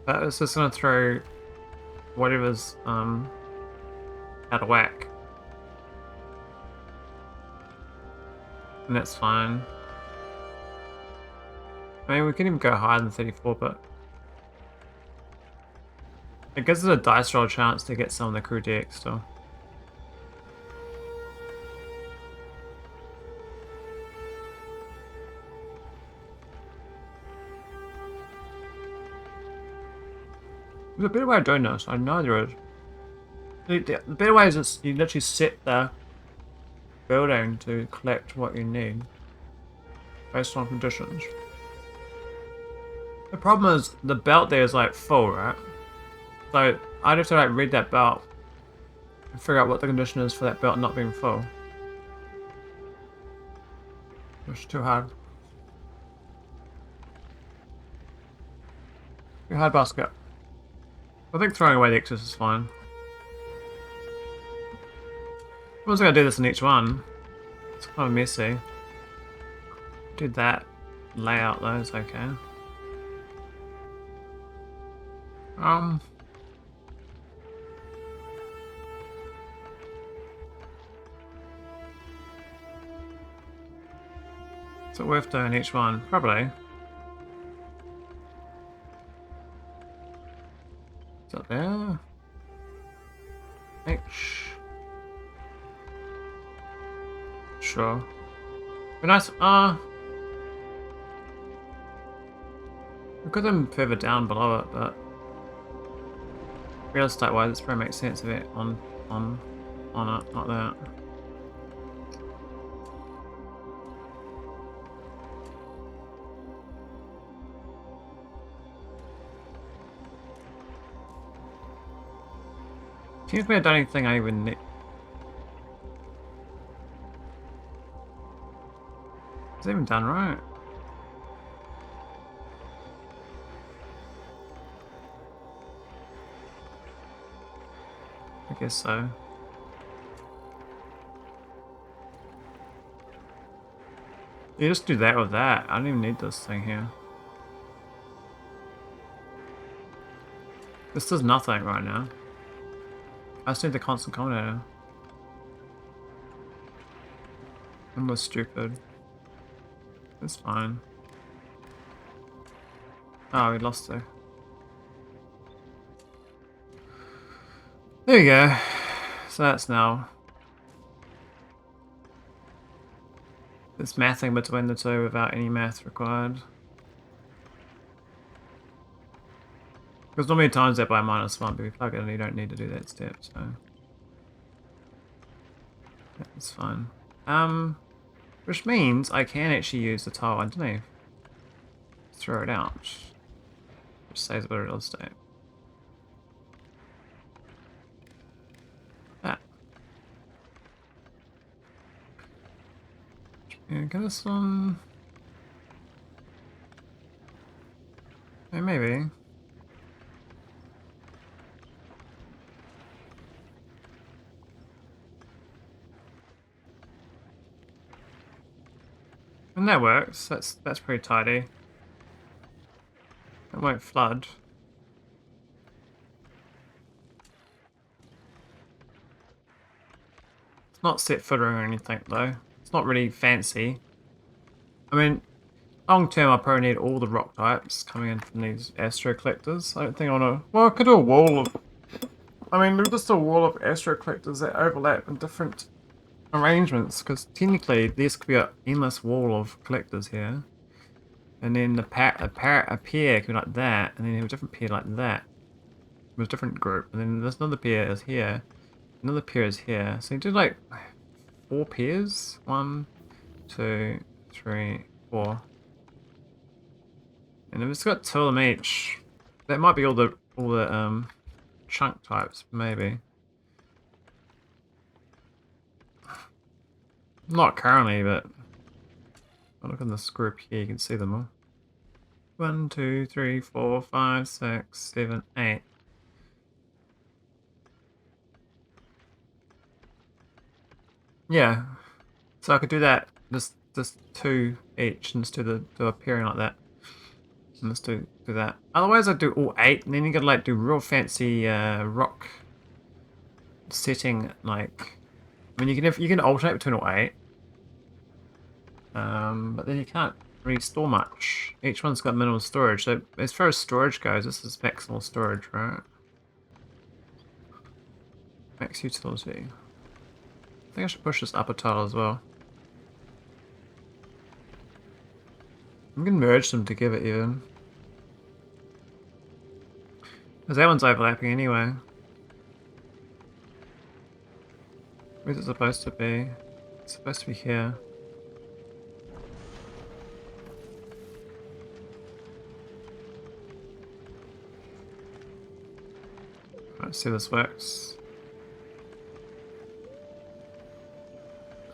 But it's just gonna throw whatever's out of whack. And that's fine. I mean, we can even go higher than 34, but it gives us a dice roll chance to get some of the crew deck still. There's a better way of doing this. I know there is. The better way is you literally set the building to collect what you need based on conditions. The problem is the belt there is like full, right? So I'd have to like read that belt and figure out what the condition is for that belt not being full. It's too hard. Too hard basket. I think throwing away the excess is fine. I'm just going to do this in each one. It's kind of messy. Do that layout though, it's okay. Is it worth doing each one? Probably. Is that there? H. Sure. Be nice. We've got them further down below it, but real estate wise, it's probably makes sense of it on it, like that. Seems to be the only thing I even need. Is it even done right? I guess so. You just do that with that. I don't even need this thing here. This does nothing right now. I just need the constant combinator. I'm more stupid. It's fine. Oh, we lost it. There you go. So that's now. It's mathing between the two without any math required. Because normally times that by -1, but if you plug it in, you don't need to do that step, so that's fine. Which means I can actually use the tile underneath. Throw it out. Which saves a bit of real estate. That. Yeah, get this one. Yeah, maybe. And that works. That's pretty tidy. It won't flood. It's not set footering or anything though. It's not really fancy. I mean, long term I probably need all the rock types coming in from these astro collectors. I don't think I wanna, well, I could do a wall of, I mean, there's just a wall of astro collectors that overlap in different arrangements, because technically this could be an endless wall of collectors here. And then a pair could be like that, and then you have a different pair like that. With a different group. And then there's another pair is here. Another pair is here. So you do like 4 pairs. 1, 2, 3, 4. And if it's got 2 of them each, that might be all the chunk types, maybe. Not currently, but I'll look in this group here, you can see them all. 1, 2, 3, 4, 5, 6, 7, 8. Yeah. So I could do that, just 2 each, and just do a pairing like that. And let's do that. Otherwise I'd do all 8, and then you gotta like do real fancy rock setting, like, I mean you can alternate between all 8. But then you can't really store much. Each one's got minimal storage. So as far as storage goes, this is maximal storage, right? Max utility. I think I should push this upper tile as well. I'm gonna merge them to give it even. Because that one's overlapping anyway. Where's it supposed to be? It's supposed to be here. Let's see if this works.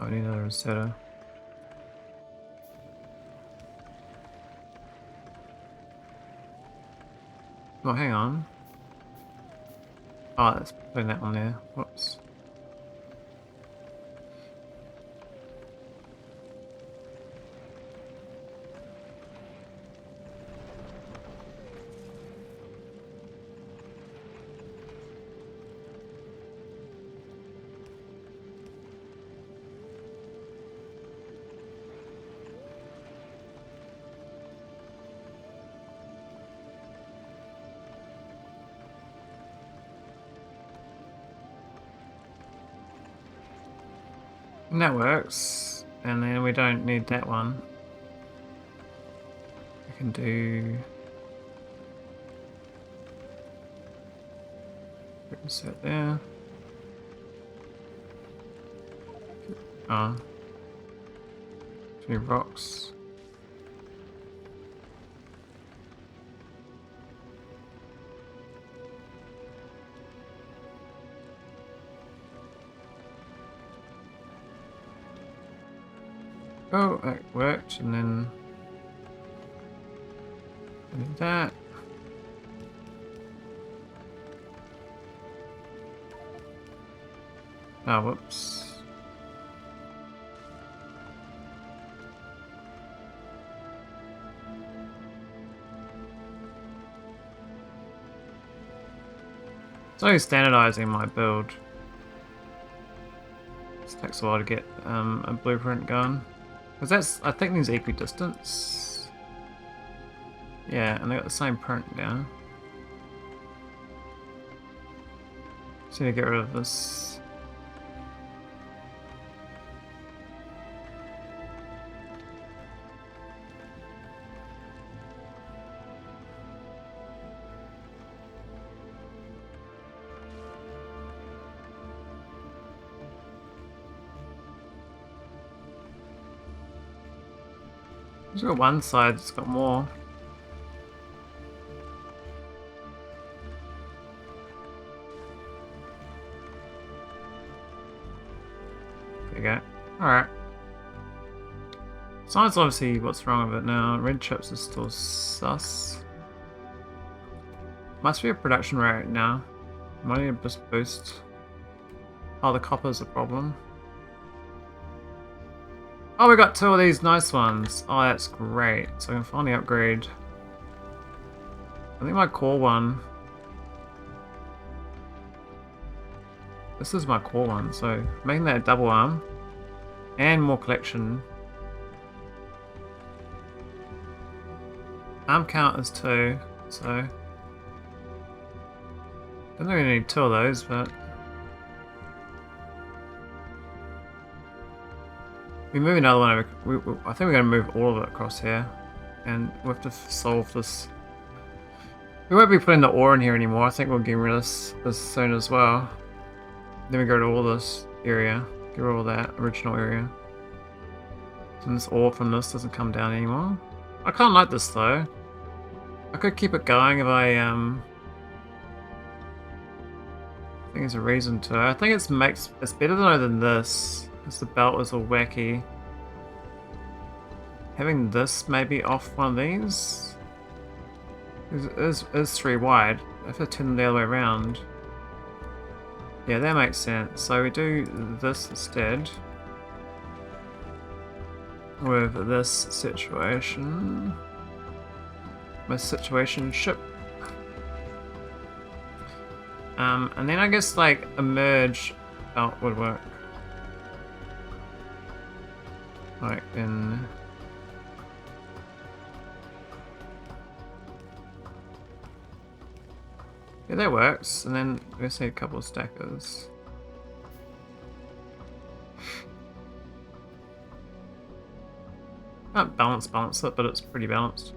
Oh, I need another inserter. Oh, hang on. Oh, let's put that one there. Whoops. And that works. And then we don't need that one. We can do... Set there. Oh. 2 rocks. Oh, that worked, and then that. Oh, whoops. It's only standardizing my build. It takes a while to get a blueprint going. Because that's, I think these equidistance. Yeah, and they got the same print down. So need to get rid of this. There's got one side that's got more. There you go. Alright. So that's obviously what's wrong with it now. Red chips is still sus. Must be a production rate now. Might need to just boost. Oh, the copper's a problem. Oh, we got 2 of these nice ones. Oh, that's great. So I can finally upgrade. I think my core one. This is my core one, so making that a double arm. And more collection. Arm count is 2, so I don't think we need 2 of those, but we move another one over. I think we're going to move all of it across here, and we have to solve this. We won't be putting the ore in here anymore. I think we'll get rid of this soon as well. Then we go to all this area, get rid of all that original area. And this ore from this doesn't come down anymore. I can't like this though. I could keep it going if I think there's a reason to. I think it's better than this, because the belt is all wacky. Having this maybe off one of these is 3 wide. I have to turn them the other way around. Yeah, that makes sense. So we do this instead. With this situation. My situation ship. And then I guess like a merge belt would work. Like in... Yeah, that works. And then we just need a couple of stackers. Not balance it, but it's pretty balanced.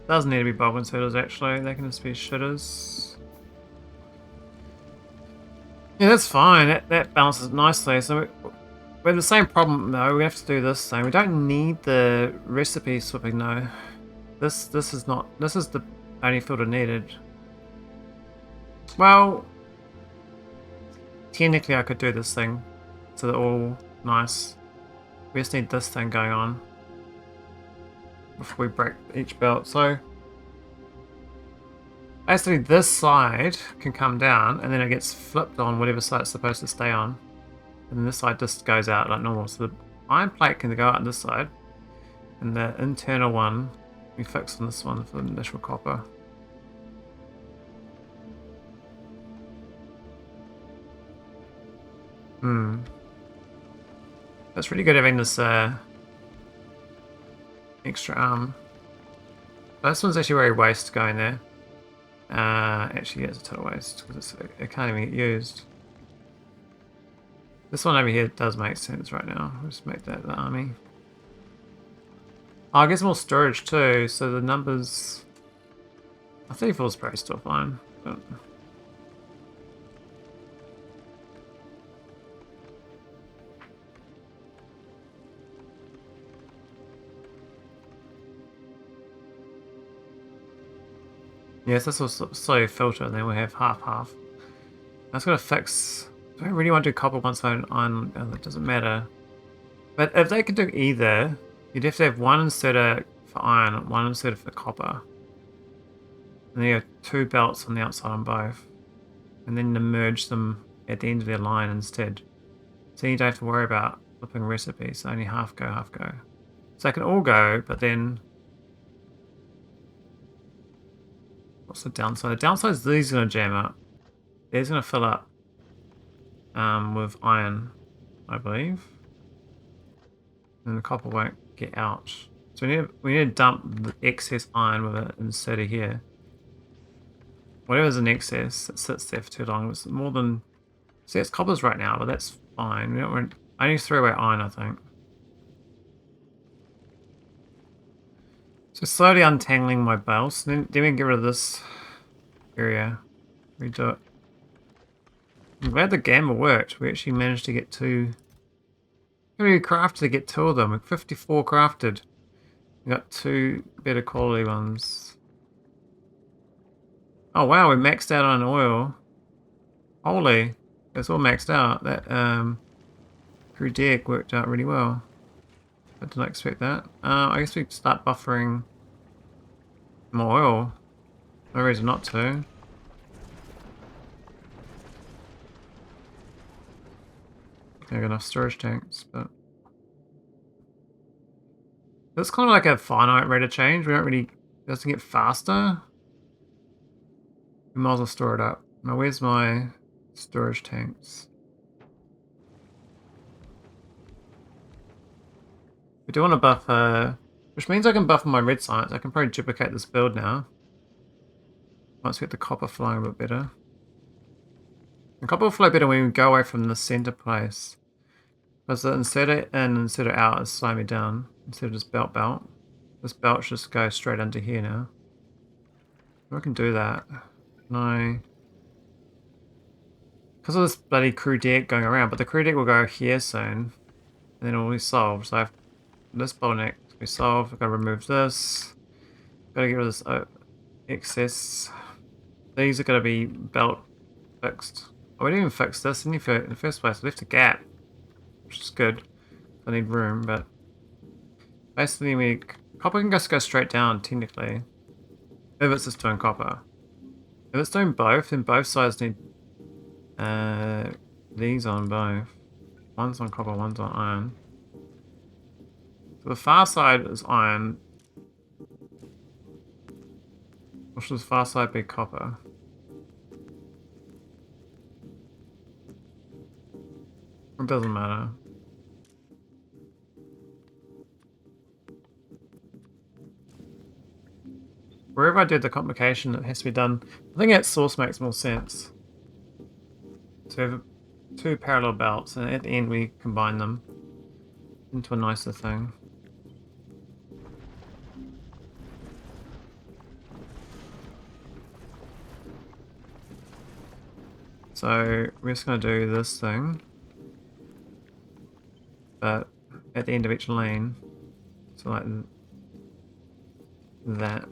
Doesn't need to be bulk inserters actually, they can just be shitters. Yeah, that's fine, that balances nicely. So we have the same problem though, we have to do this thing. We don't need the recipe swapping though. This is the only filter needed. Well, technically I could do this thing, so they're all nice. We just need this thing going on before we break each belt. So basically this side can come down and then it gets flipped on whatever side it's supposed to stay on. And this side just goes out like normal. So the iron plate can go out on this side. And the internal one we fix on this one for the initial copper. That's really good having this extra arm. This one's actually very waste going there. Actually, yeah, it's a total waste because it can't even get used. This one over here does make sense right now. We'll just make that the army. Oh, I guess more storage too, so the numbers... I think full spray is still fine. But... Yes, this will slowly filter and then we'll have half-half. That's going to fix... I don't really want to do copper once on iron, it doesn't matter. But if they could do either, you'd have to have one inserter for iron and one inserter for copper. And then you have 2 belts on the outside on both. And then you merge them at the end of their line instead. So you don't have to worry about flipping recipes, only half go, half go. So they can all go, but then... What's the downside? The downside is these are going to jam up. These are going to fill up with iron, I believe. And the copper won't get out. So we need to dump the excess iron with it instead of here. Whatever's in excess, it sits there for too long. It's more than... See, it's coppers right now, but that's fine. We don't want... I need to throw away iron, I think. So slowly untangling my bales. Then we can get rid of this area. Redo it. I'm glad the gamma worked. We actually managed to get two... How many crafted to get two of them? We're 54 crafted. We got two better quality ones. Oh wow, we maxed out on oil. Holy, it's all maxed out. That crew deck worked out really well. I didn't expect that. I guess we could start buffering more oil. No reason not to. I got enough storage tanks, but it's kind of like a finite rate of change. We don't really, it doesn't get faster. We might as well store it up. Now, where's my storage tanks? We do want to buffer, which means I can buffer my red science. I can probably duplicate this build now. Once we get the copper flowing a bit better. The copper will flow better when we go away from the center place. Because the inserter in and inserter out is slowing me down. Instead of just belt. This belt should just go straight under here now. I can do that. Can I... Because of this bloody crew deck going around, but the crew deck will go here soon. And then it will be solved. So I have this bottleneck to be solved. I've got to remove this. Got to get rid of this excess. These are going to be belt fixed. Oh, we didn't even fix this in the first place. We left a gap, which is good. I need room, but basically copper can just go straight down technically. If it's just doing copper. If it's doing both, then both sides need these on both. One's on copper, one's on iron. So the far side is iron. Or should the far side be copper? It doesn't matter. Wherever I did the complication, it has to be done. I think at source makes more sense. So we have two parallel belts, and at the end we combine them into a nicer thing. So we're just going to do this thing, but at the end of each lane, so like that.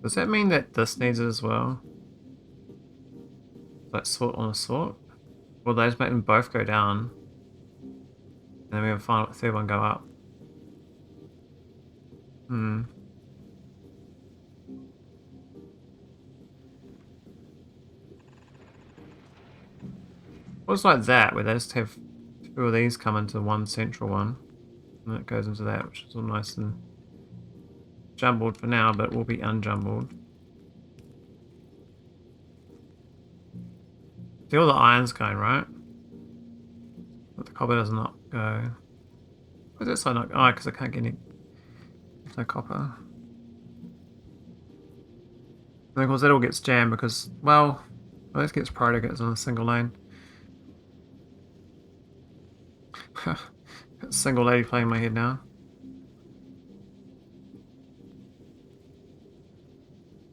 Does that mean that this needs it as well? Like sort on a sort? Or they just make them both go down? And then we have a final third one go up. Well, it's like that, where they just have two of these come into one central one. And it goes into that, which is all nice and jumbled for now, but will be unjumbled. See all the iron's going, right? But the copper does not go. Where's that side not? Oh, because I can't get any. There's no copper. And of course that all gets jammed because, well, this gets priority because it's on a single lane. Got a single lady playing in my head now.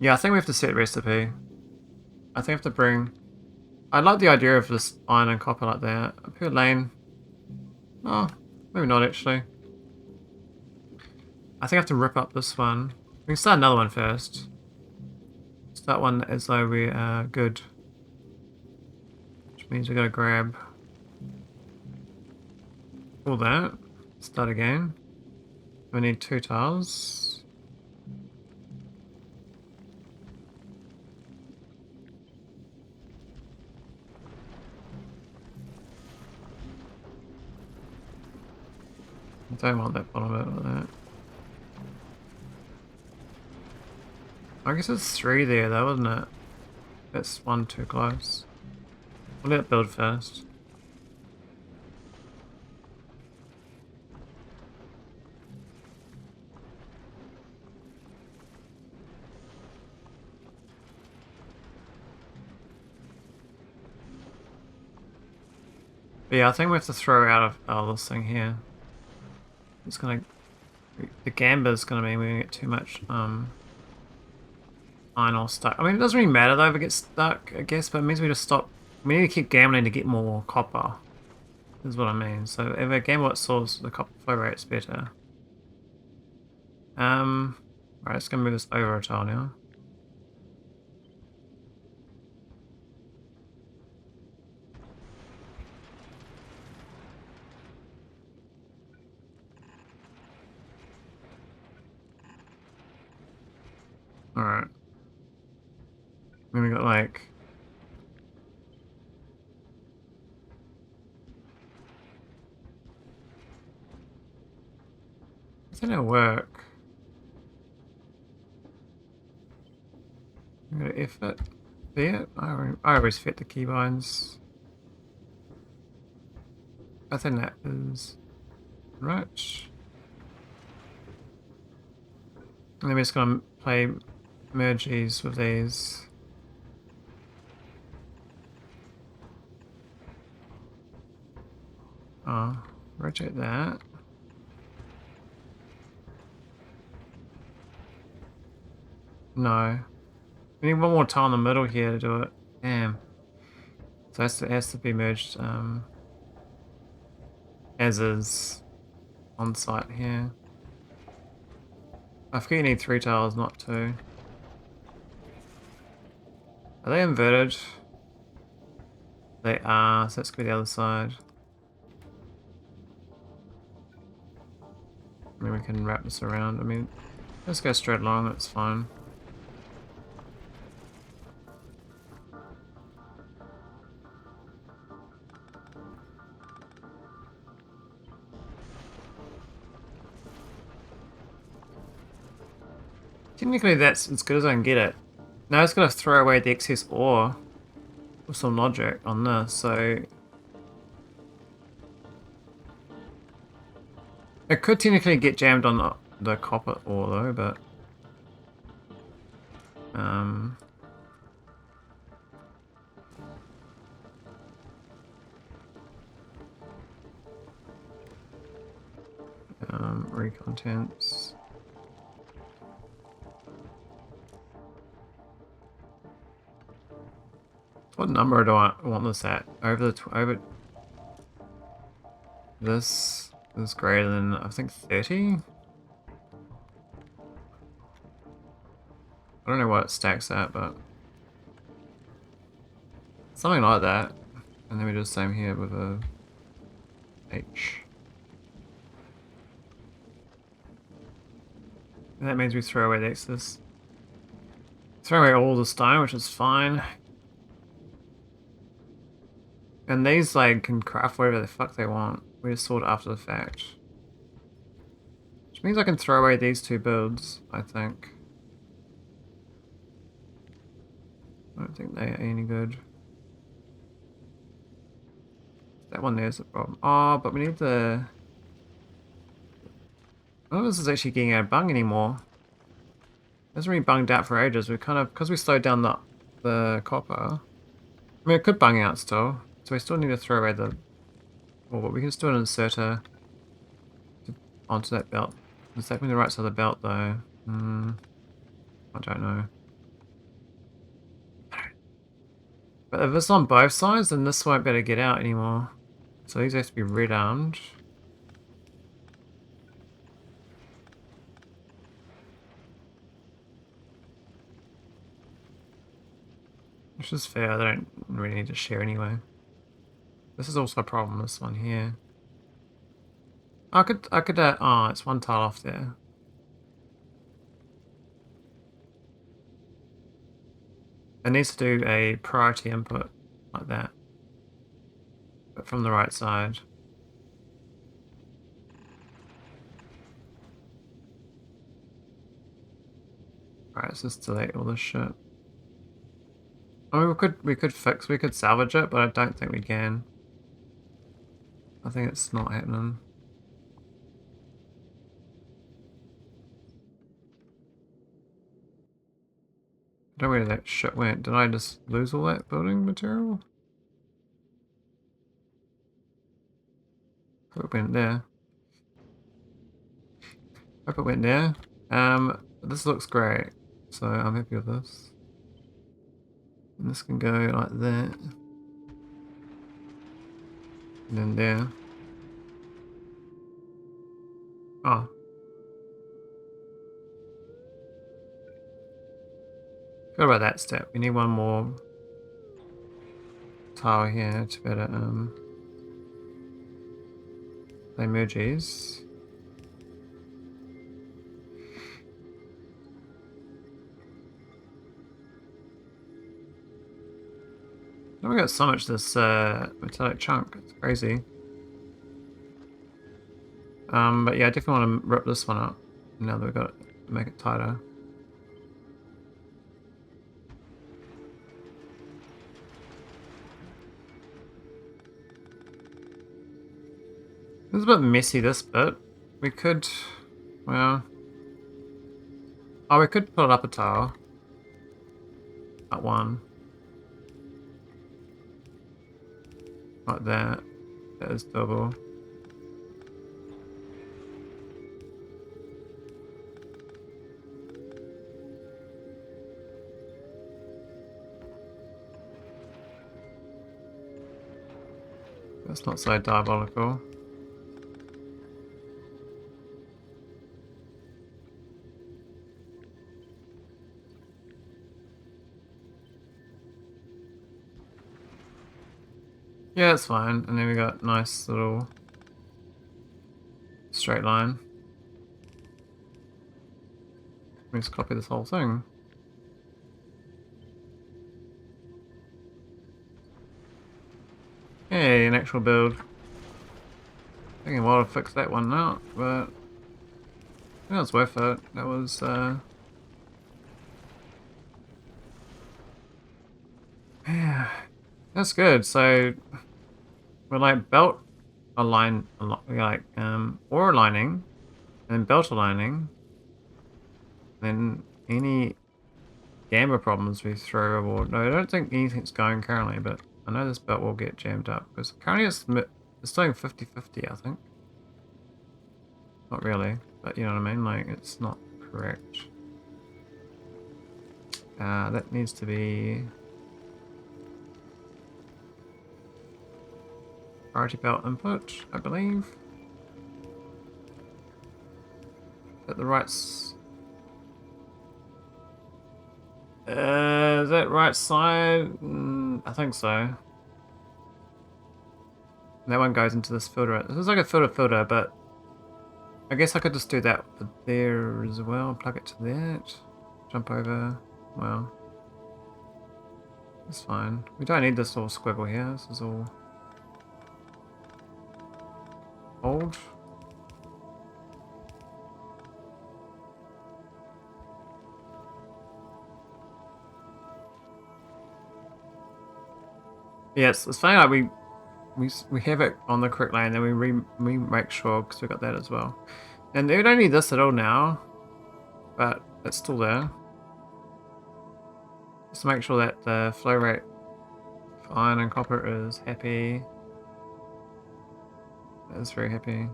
Yeah, I think we have to set recipe. I think I have to bring... I like the idea of this iron and copper like that. A per lane. Oh, maybe not actually. I think I have to rip up this one. We can start another one first. Start one as though we are good. Which means we gotta grab all that. Start again. We need 2 tiles. don't want that bottom bit like that. I guess it's 3 there though, isn't it? That's 1 too close. We'll let it build first. But yeah, I think we have to throw out of this thing here. It's gonna... The gamber's gonna mean we get too much iron ore stuck. I mean, it doesn't really matter though if it gets stuck, I guess, but it means we just stop. We need to keep gambling to get more copper. Is what I mean. So if a gamble solves the copper flow rate's better. Right, let's go move this over a tile now. Alright. Then we got like... It's gonna work. I'm gonna F it. There. I always fit the keybinds. I think that is right. And then we're just gonna play merge these with these. Rotate that. No. We need one more tile in the middle here to do it. Damn. So it has to be merged as is on site here. I forget you need 3 tiles, not 2. Are they inverted? They are, so let's go to the other side. And then we can wrap this around. I mean, let's go straight along, that's fine. Technically that's as good as I can get it. Now it's going to throw away the excess ore with some logic on this, so... It could technically get jammed on the copper ore though, but... recontents... What number do I want this at? Over this is greater than, I think, 30? I don't know what it stacks at, but something like that. And then we do the same here with a H. And that means we throw away the excess. Throw away all the stone, which is fine. And these like can craft whatever the fuck they want. We just sort it after the fact. Which means I can throw away these 2 builds, I think. I don't think they are any good. That one there's a problem. Oh, but we need the... I don't know if this is actually getting out of bung anymore. It hasn't really bunged out for ages. We kind of... Because we slowed down the copper. I mean, it could bung out still. So we still need to throw away the... Oh, but we can still inserter onto that belt. Is that the right side of the belt though? I don't know. But if it's on both sides, then this won't be able to get out anymore. So these have to be red armed. Which is fair, they don't really need to share anyway. This is also a problem, this one here. I could, oh, it's 1 tile off there. It needs to do a priority input, like that. But from the right side. Alright, let's just delete all this shit. I mean, we could salvage it, but I don't think we can. I think it's not happening. I don't know where that shit went. Did I just lose all that building material? Hope it went there. Hope it went there. This looks great, so I'm happy with this. And this can go like that. And then there. Oh. Forgot about that step. We need one more tile here to better play emojis. Oh, we got so much this metallic chunk. It's crazy. But yeah, I definitely want to rip this one up now that we've got it to make it tighter. It's a bit messy, this bit. We could, well, oh, we could put it up a tile. At one. Like that. That is double. That's not so diabolical. Yeah, it's fine. And then we got nice little straight line. Let me just copy this whole thing. Hey, an actual build. Taking a while to fix that one out, but it was worth it. That was yeah, that's good. So we're like belt align, like ore aligning, and then belt aligning. Then any gamma problems we throw aboard. No, I don't think anything's going currently, but I know this belt will get jammed up because currently it's doing 50-50, I think. Not really, but you know what I mean. Like it's not correct. That needs to be priority belt input, I believe. At the right. Is that right side? I think so. That one goes into this filter. This is like a filter, but I guess I could just do that for there as well. Plug it to that. Jump over. Well, that's fine. We don't need this little squiggle here. This is all old. Yes, it's funny. Like we have it on the correct lane, then we make sure because we got that as well. And we don't need this at all now, but it's still there. Just to make sure that the flow rate for iron and copper is happy. That is very happy.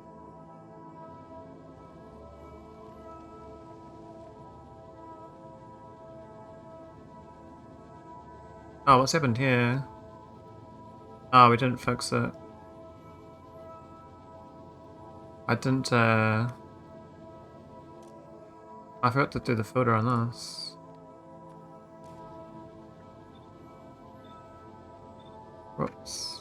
Oh, what's happened here? Oh, we didn't fix it. I didn't, I forgot to do the filter on this. Whoops.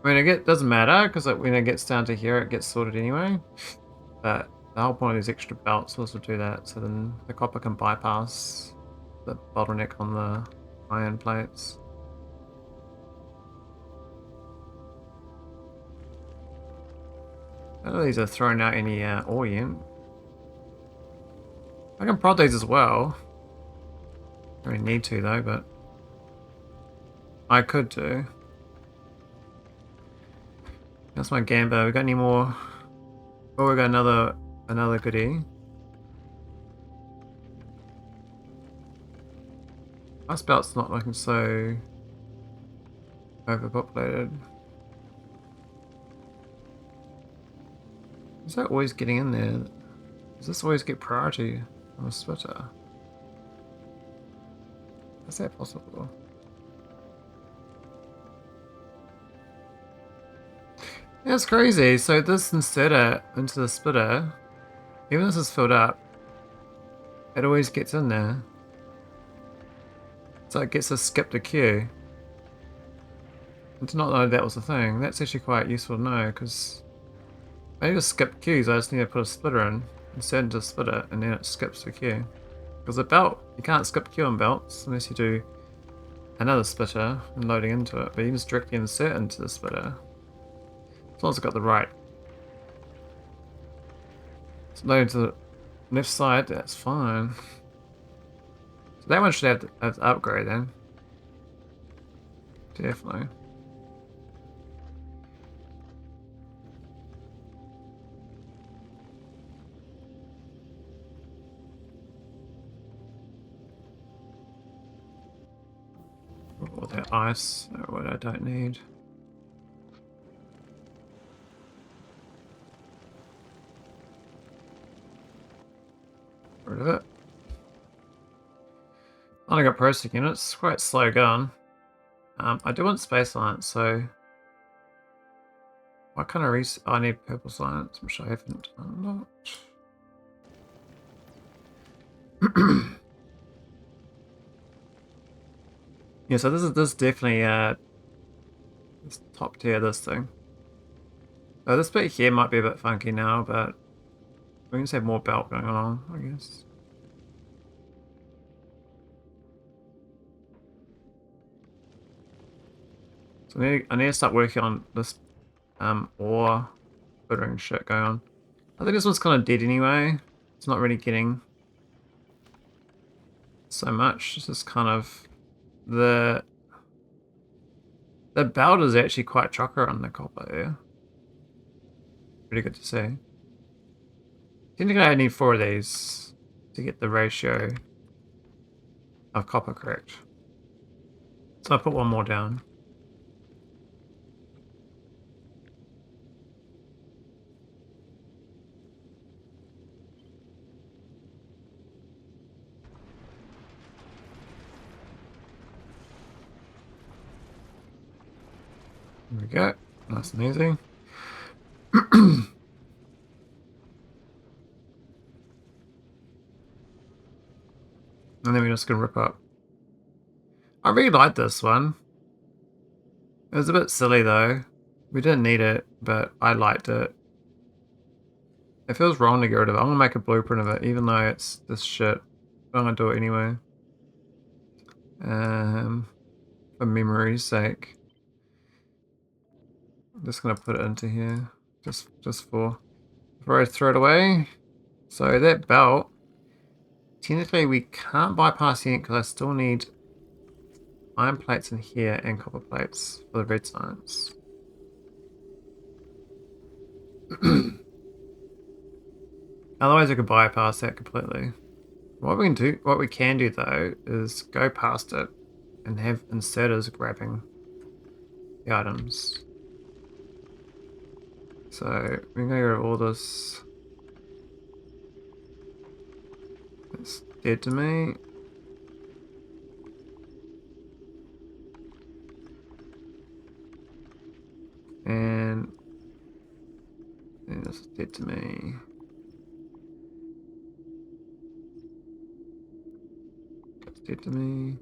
I mean, it doesn't matter because when it gets down to here, it gets sorted anyway. But the whole point of these extra belts was to do that, so then the copper can bypass the bottleneck on the iron plates. None of these are throwing out any ore yet. I can prod these as well. I don't need to though, but I could do. That's my gamba. We got any more? Oh, we got another goodie. My spout's not looking so overpopulated. Is that always getting in there? Does this always get priority on a splitter? Is that possible? That's crazy. So this inserter into the splitter, even if this is filled up, it always gets in there. So it gets to skip the queue. And to not know that was a thing, that's actually quite useful to know, because I need to skip queues, I just need to put a splitter in, insert into the splitter, and then it skips the queue. Because the belt, you can't skip queue on belts unless you do another splitter and loading into it, but you can just directly insert into the splitter. As long as I've got the right. It's loaded to the left side, that's fine. So that one should have to upgrade then. Definitely. All that ice, what I don't need. Rid of it. I only got processing units, quite slow going. I do want space science, so what kind of I need purple science, which I haven't unlocked. Yeah, so this is definitely this top tier, this thing. This bit here might be a bit funky now, but we can just have more belt going along, I guess. So I need to start working on this ore filtering shit going on. I think this one's kind of dead anyway. It's not really getting so much. It's just kind of the belt is actually quite chocker on the copper here. Pretty good to see. I think I need 4 of these to get the ratio of copper correct. So I put one more down. There we go. Nice and easy. And then we're just going to rip up. I really like this one. It was a bit silly though. We didn't need it, but I liked it. It feels wrong to get rid of it. I'm going to make a blueprint of it, even though it's this shit. But I'm going to do it anyway. For memory's sake. I'm just going to put it into here. Just before I throw it away. So that belt, technically we can't bypass it because I still need iron plates in here and copper plates for the red science. Otherwise we could bypass that completely. What we can do though is go past it and have inserters grabbing the items. So we're gonna go all this. It's dead to me. And this is dead to me. That's dead to me.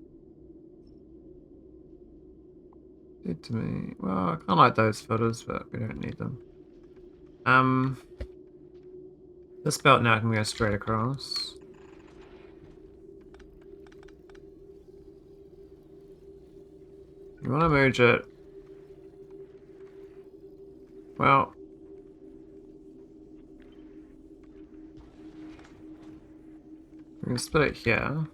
Dead to me. Well, I kind of like those filters, but we don't need them. This belt now can go straight across. You want to merge it? Well, We can split it here.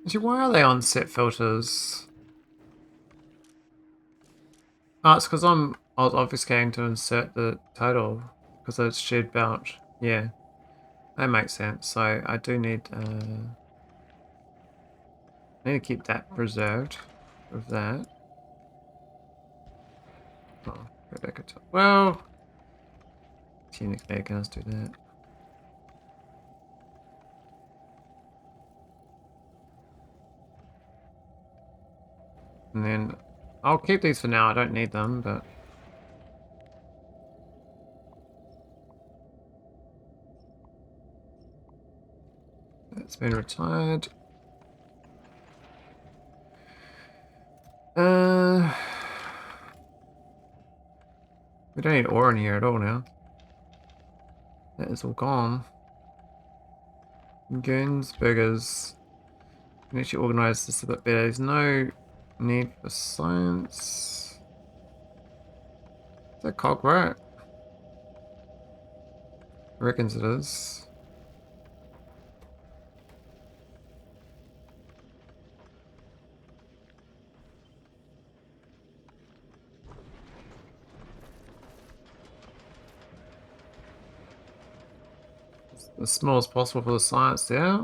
Actually, why are they on set filters? Oh, it's because I was obfuscating to insert the total because it's shared bound. Yeah, that makes sense. So I do need to keep that preserved with that. Oh, go back to well, technically, let's do that. And then I'll keep these for now. I don't need them, but that's been retired. We don't need ore in here at all now. That is all gone. Goons, burgers. We need to organise this a bit better. There's no need for science. Is that cock right? Reckons it is. As small as possible for the science there.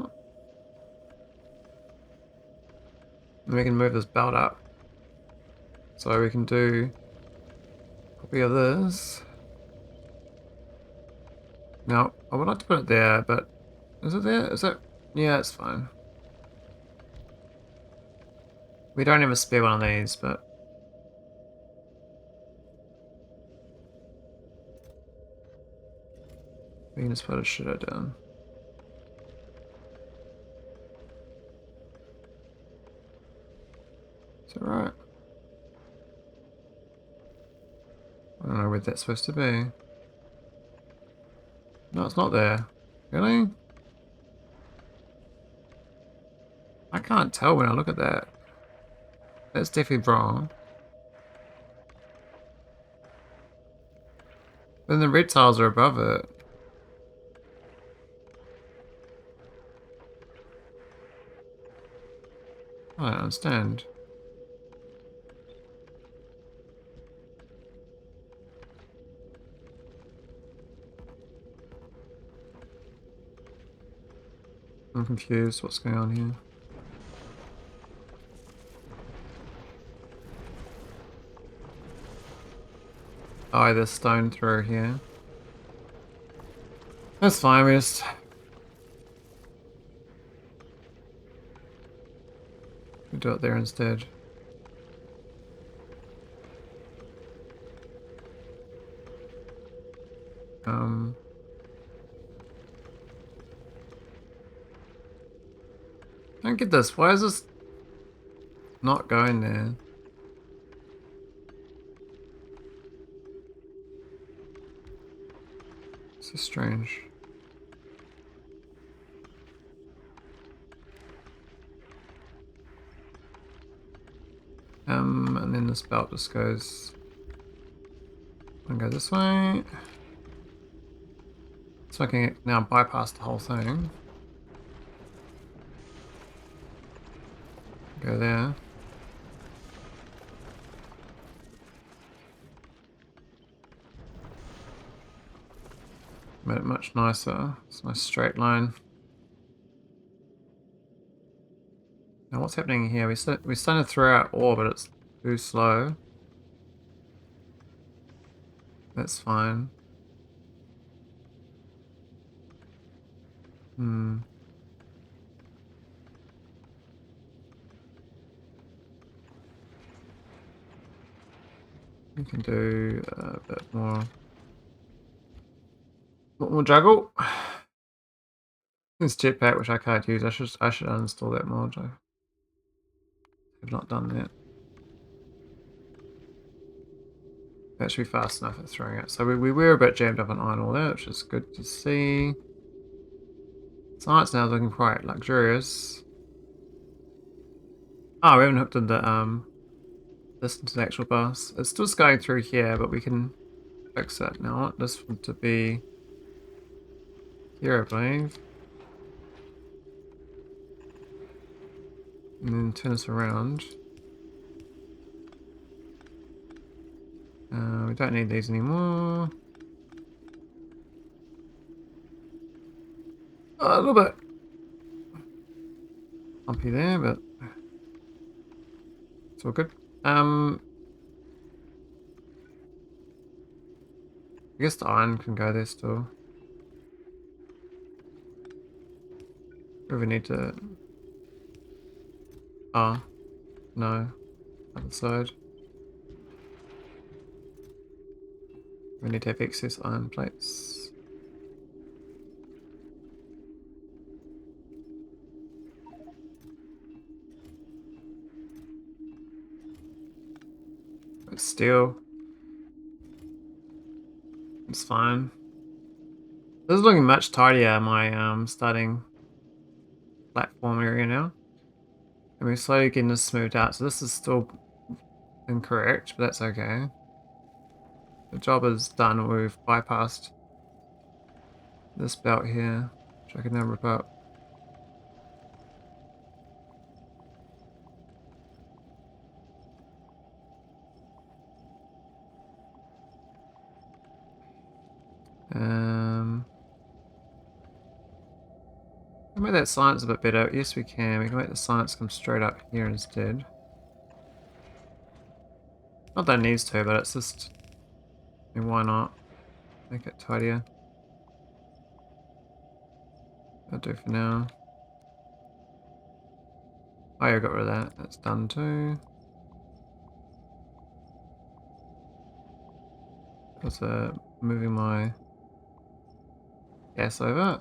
And we can move this belt up. So we can do a copy of this. Now, I would like to put it there, but is it there? Is it? Yeah, it's fine. We don't have a spare one of these, but we can just put a shitter down. Is that right? I don't know where that's supposed to be. No, it's not there. Really? I can't tell when I look at that. That's definitely wrong. Then the red tiles are above it. I don't understand. I'm confused. What's going on here? Oh, there's stone through here. That's fine, we just... we do it there instead. Don't get this. Why is this not going there? So strange. And then this belt just goes... and go this way. So I can now bypass the whole thing. Go there. Made it much nicer. It's a nice straight line. Now what's happening here? We're starting to throw out ore, but it's too slow. That's fine. We can do a bit more. More juggle. This jetpack, which I can't use. I should uninstall that mod. I have not done that. That should be fast enough at throwing it. So we were a bit jammed up on iron ore there, which is good to see. Science now is looking quite luxurious. Oh, we haven't hooked in the distance to the actual bus. It's still going through here, but we can fix it. Now I want this one to be here, I believe. And then turn this around. We don't need these anymore. Oh, a little bit bumpy there, but it's all good. I guess the iron can go there still. Do we need to... Oh, no. Other side. We need to have excess iron plates. But steel. It's fine. This is looking much tidier, my starting platform area now. And we're slowly getting this smoothed out, so this is still incorrect, but that's okay. The job is done. We've bypassed this belt here, which I can now rip up. Can we make that science a bit better? Yes, we can. We can make the science come straight up here instead. Not that it needs to, but it's just... I mean, why not? Make it tidier. That'll do for now. Oh yeah, I got rid of that. That's done too. Also moving my gas over.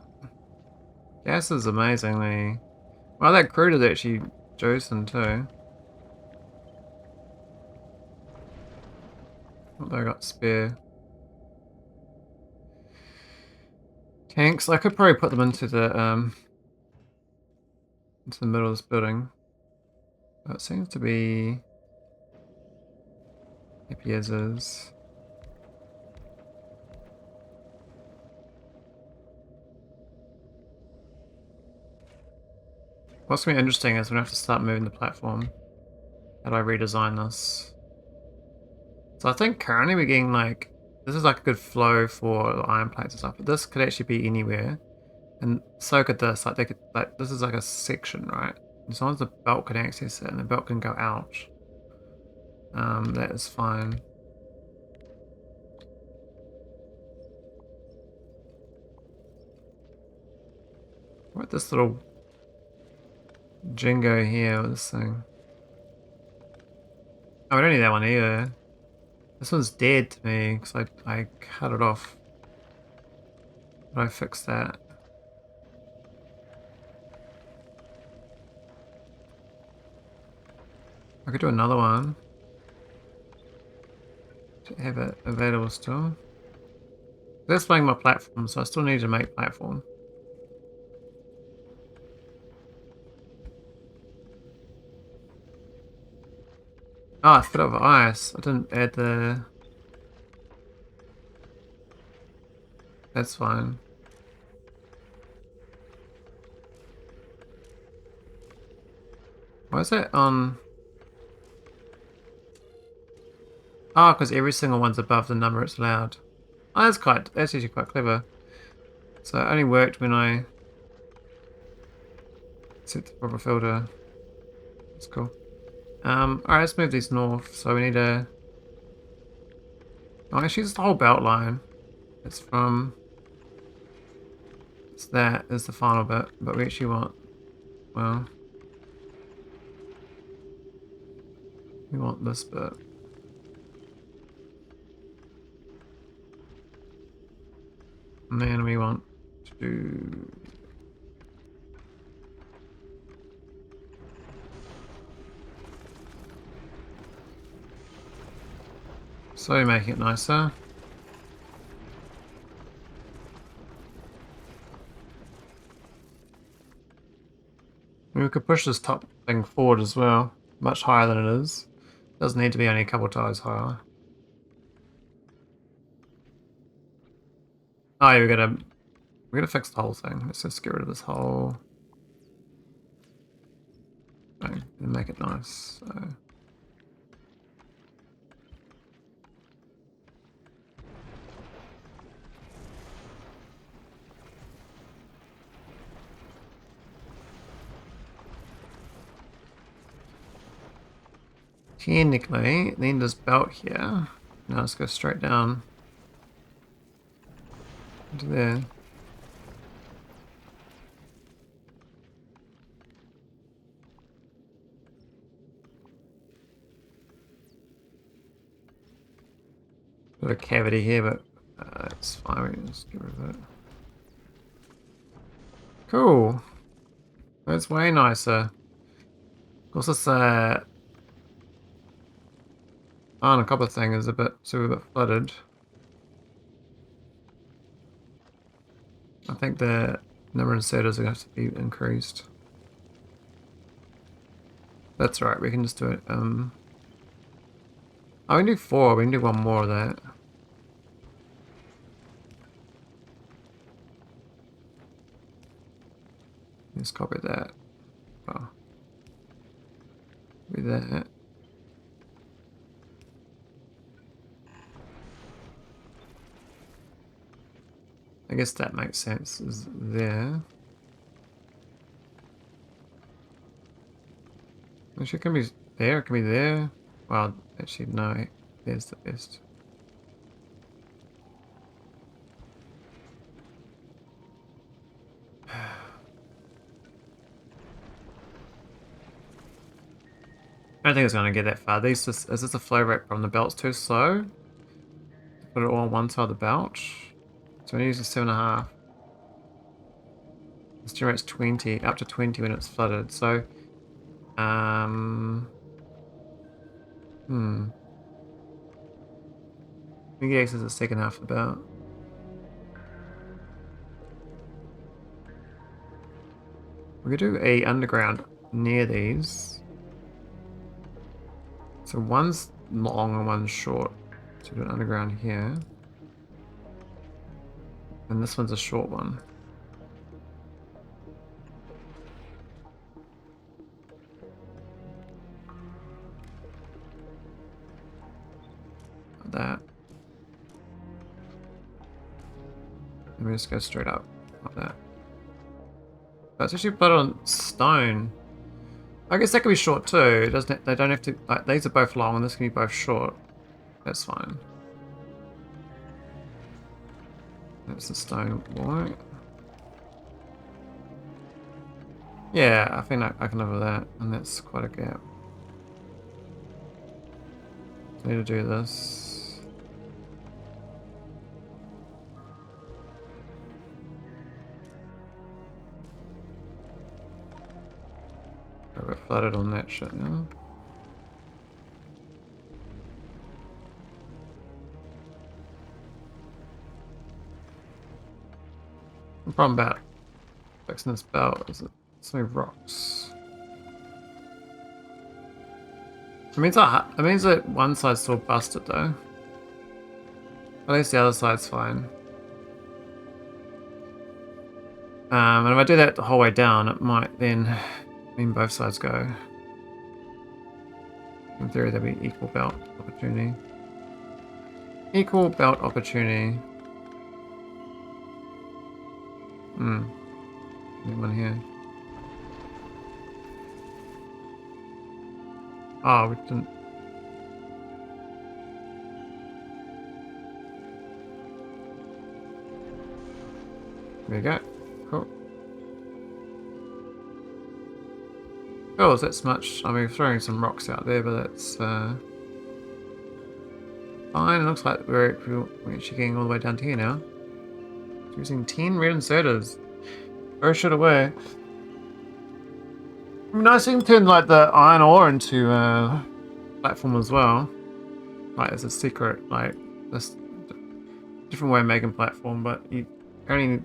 Gas is amazingly... Well, that crude is actually juicing too. What have I got spare? Tanks. I could probably put them into the middle of this building. But it seems to be happy as is. What's going to be interesting is we're going to have to start moving the platform. How do I redesign this? So I think currently we're getting like... This is like a good flow for the iron plates and stuff, but this could actually be anywhere. And so could this. Like they could, like this is like a section, right? As long as the belt can access it and the belt can go out, that is fine. What this little Jingo here with this thing? Oh, we don't need that one either. This one's dead to me because I cut it off. How do I fix that? I could do another one to have it available still. That's playing my platform, so I still need to make platform. Oh, I put it over ice. I didn't add the... That's fine. Why is that on... Oh, because every single one's above the number it's allowed. Oh, that's actually quite clever. So it only worked when I set the proper filter. That's cool. Alright, let's move these north. So we need a... Oh, actually, it's the whole belt line. It's from... It's that is the final bit, but we actually want... Well... We want this bit. And then we want to... So making it nicer. We could push this top thing forward as well, much higher than it is. Doesn't need to be only a couple tiles higher. Oh, yeah, we're gonna fix the whole thing. Let's just get rid of this whole thing and make it nice. So. Technically, then this belt here. Now let's go straight down into there. Got a cavity here, but it's fine. We can just get rid of it. Cool. That's way nicer. Of course, this iron and copper thing is a bit flooded. I think the number of inserters are going to have to be increased. That's right. We can just do it. Oh, we can do 4. We can do 1 more of that. Let's copy that. Oh. Copy that. I guess that makes sense, is there. Actually, it can be there, it can be there. Well, actually, no. There's the best. I don't think it's going to get that far. Is this a flow rate problem? The belt's too slow. Put it all on one side of the belt. So we're using 7.5. This generates 20, up to 20 when it's flooded. So, X is the second half of the belt. We could do a underground near these. So one's long and one's short. So we do an underground here. And this one's a short one. Like that. And we just go straight up like that. But it's actually put on stone. I guess that could be short too. It doesn't. They don't have to. Like, these are both long, and this can be both short. That's fine. That's the stone wall. Yeah, I think I can live with that, and that's quite a gap. I need to do this. We're flooded on that shit now. The problem about fixing this belt is that so many rocks. It means that one side's still busted though. At least the other side's fine. And if I do that the whole way down, it might then mean both sides go. In theory, there'll be equal belt opportunity. Equal belt opportunity. One here. Oh, we didn't. There we go. Cool. Oh, is that so much? I mean, throwing some rocks out there, but that's fine. It looks like we're actually getting all the way down to here now. Using 10 red inserters. Throw shit away. I mean, nice thing to turn like the iron ore into platform as well. Like it's a secret, like this different way of making platform, but you only.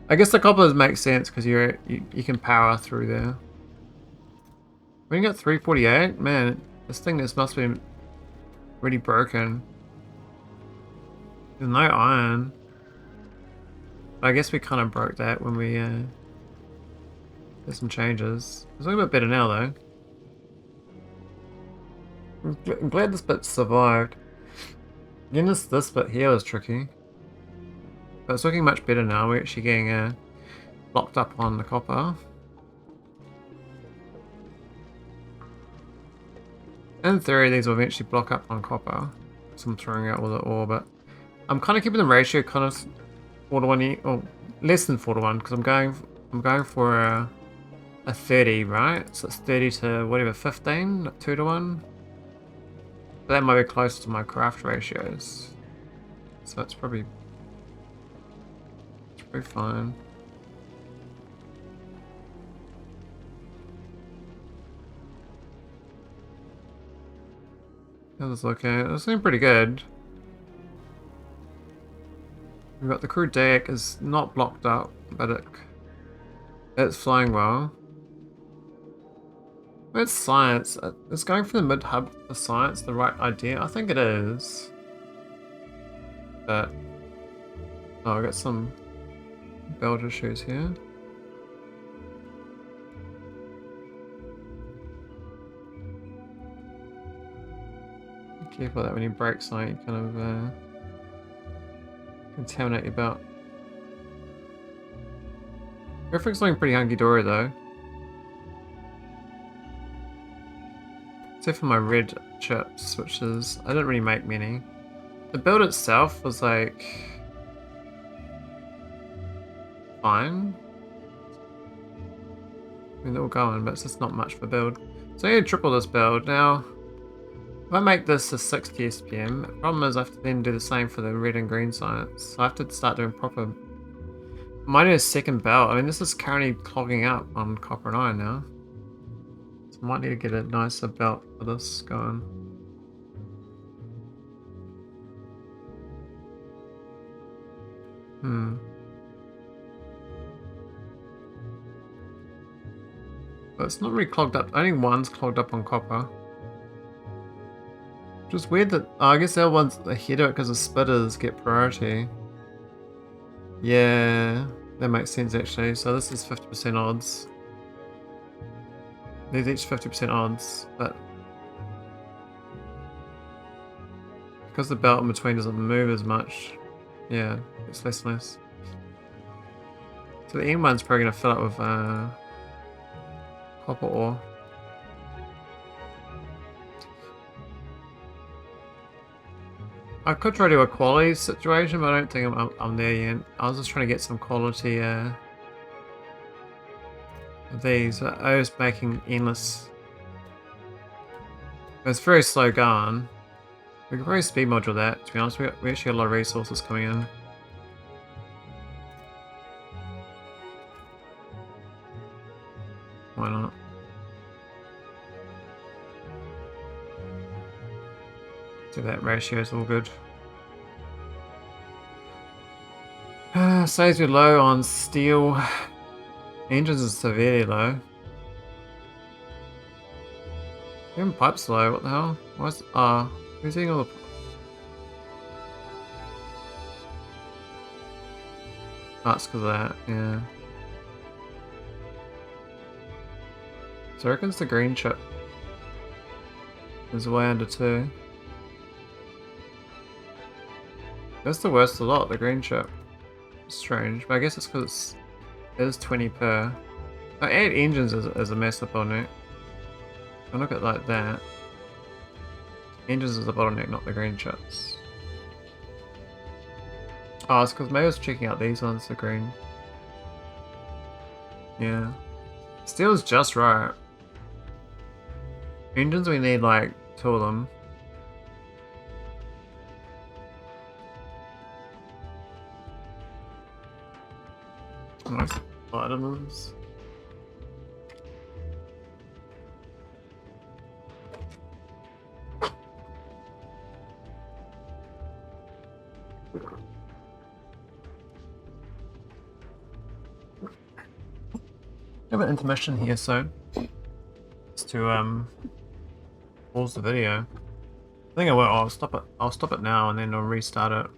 I guess the coppers make sense because you can power through there. We got 348, man. This thing must be really broken. There's no iron. But I guess we kind of broke that when we did some changes. It's a little bit better now though. I'm glad this bit survived. Again, this bit here was tricky. But it's looking much better now. We're actually getting blocked up on the copper. In theory, these will eventually block up on copper. So I'm throwing out all the ore, but I'm kind of keeping the ratio kind of 4 to 1, or less than 4 to 1, because I'm going for a 30, right? So it's 30 to whatever, 15, 2 to 1. But that might be close to my craft ratios. So it's probably fine. How's this looking? It's looking pretty good. We've got the crew deck is not blocked up, but it's flying well. It's science. Is going for the mid hub for science the right idea? I think it is. But oh, I got some belt issues here. Be careful that when you break something, you kind of contaminate your belt. Everything's looking pretty hunky-dory though. Except for my red chips, which is... I didn't really make many. The build itself was like... fine. I mean, they're all going, but it's just not much for build. So I need to triple this build. Now, if I make this a 60 SPM, the problem is I have to then do the same for the red and green science. So I have to start doing proper... I might need a second belt. I mean, this is currently clogging up on copper and iron now. So I might need to get a nicer belt for this going. But it's not really clogged up. Only one's clogged up on copper. Just weird that... Oh, I guess the other one's ahead of it because the spitters get priority. Yeah, that makes sense actually. So this is 50% odds. These each 50% odds, but because the belt in between doesn't move as much, yeah, it's less and less. So the end one's probably going to fill up with copper ore. I could try to do a quality situation, but I don't think I'm there yet. I was just trying to get some quality of these. I was making endless. It's very slow going. We could probably speed module that, to be honest. We actually got a lot of resources coming in. Why not? So that ratio is all good. Saves me low on steel. Engines are severely low. Even pipes low, what the hell? Why's who's eating all the... Oh, it's because of that, yeah. So I reckon it's the green chip. It's way under 2. That's the worst of the lot, the green chip. Strange, but I guess it's because it is 20 per. Oh, add engines is a mess up bottleneck. I look at it like that. Engines is a bottleneck, not the green chips. Oh, it's because maybe I was checking out these ones, the green. Yeah. Steel is just right. Engines, we need like 2 of them. Nice vitamins. We have an intermission here, so just to pause the video. I think I will. I'll stop it. I'll stop it now and then I'll restart it.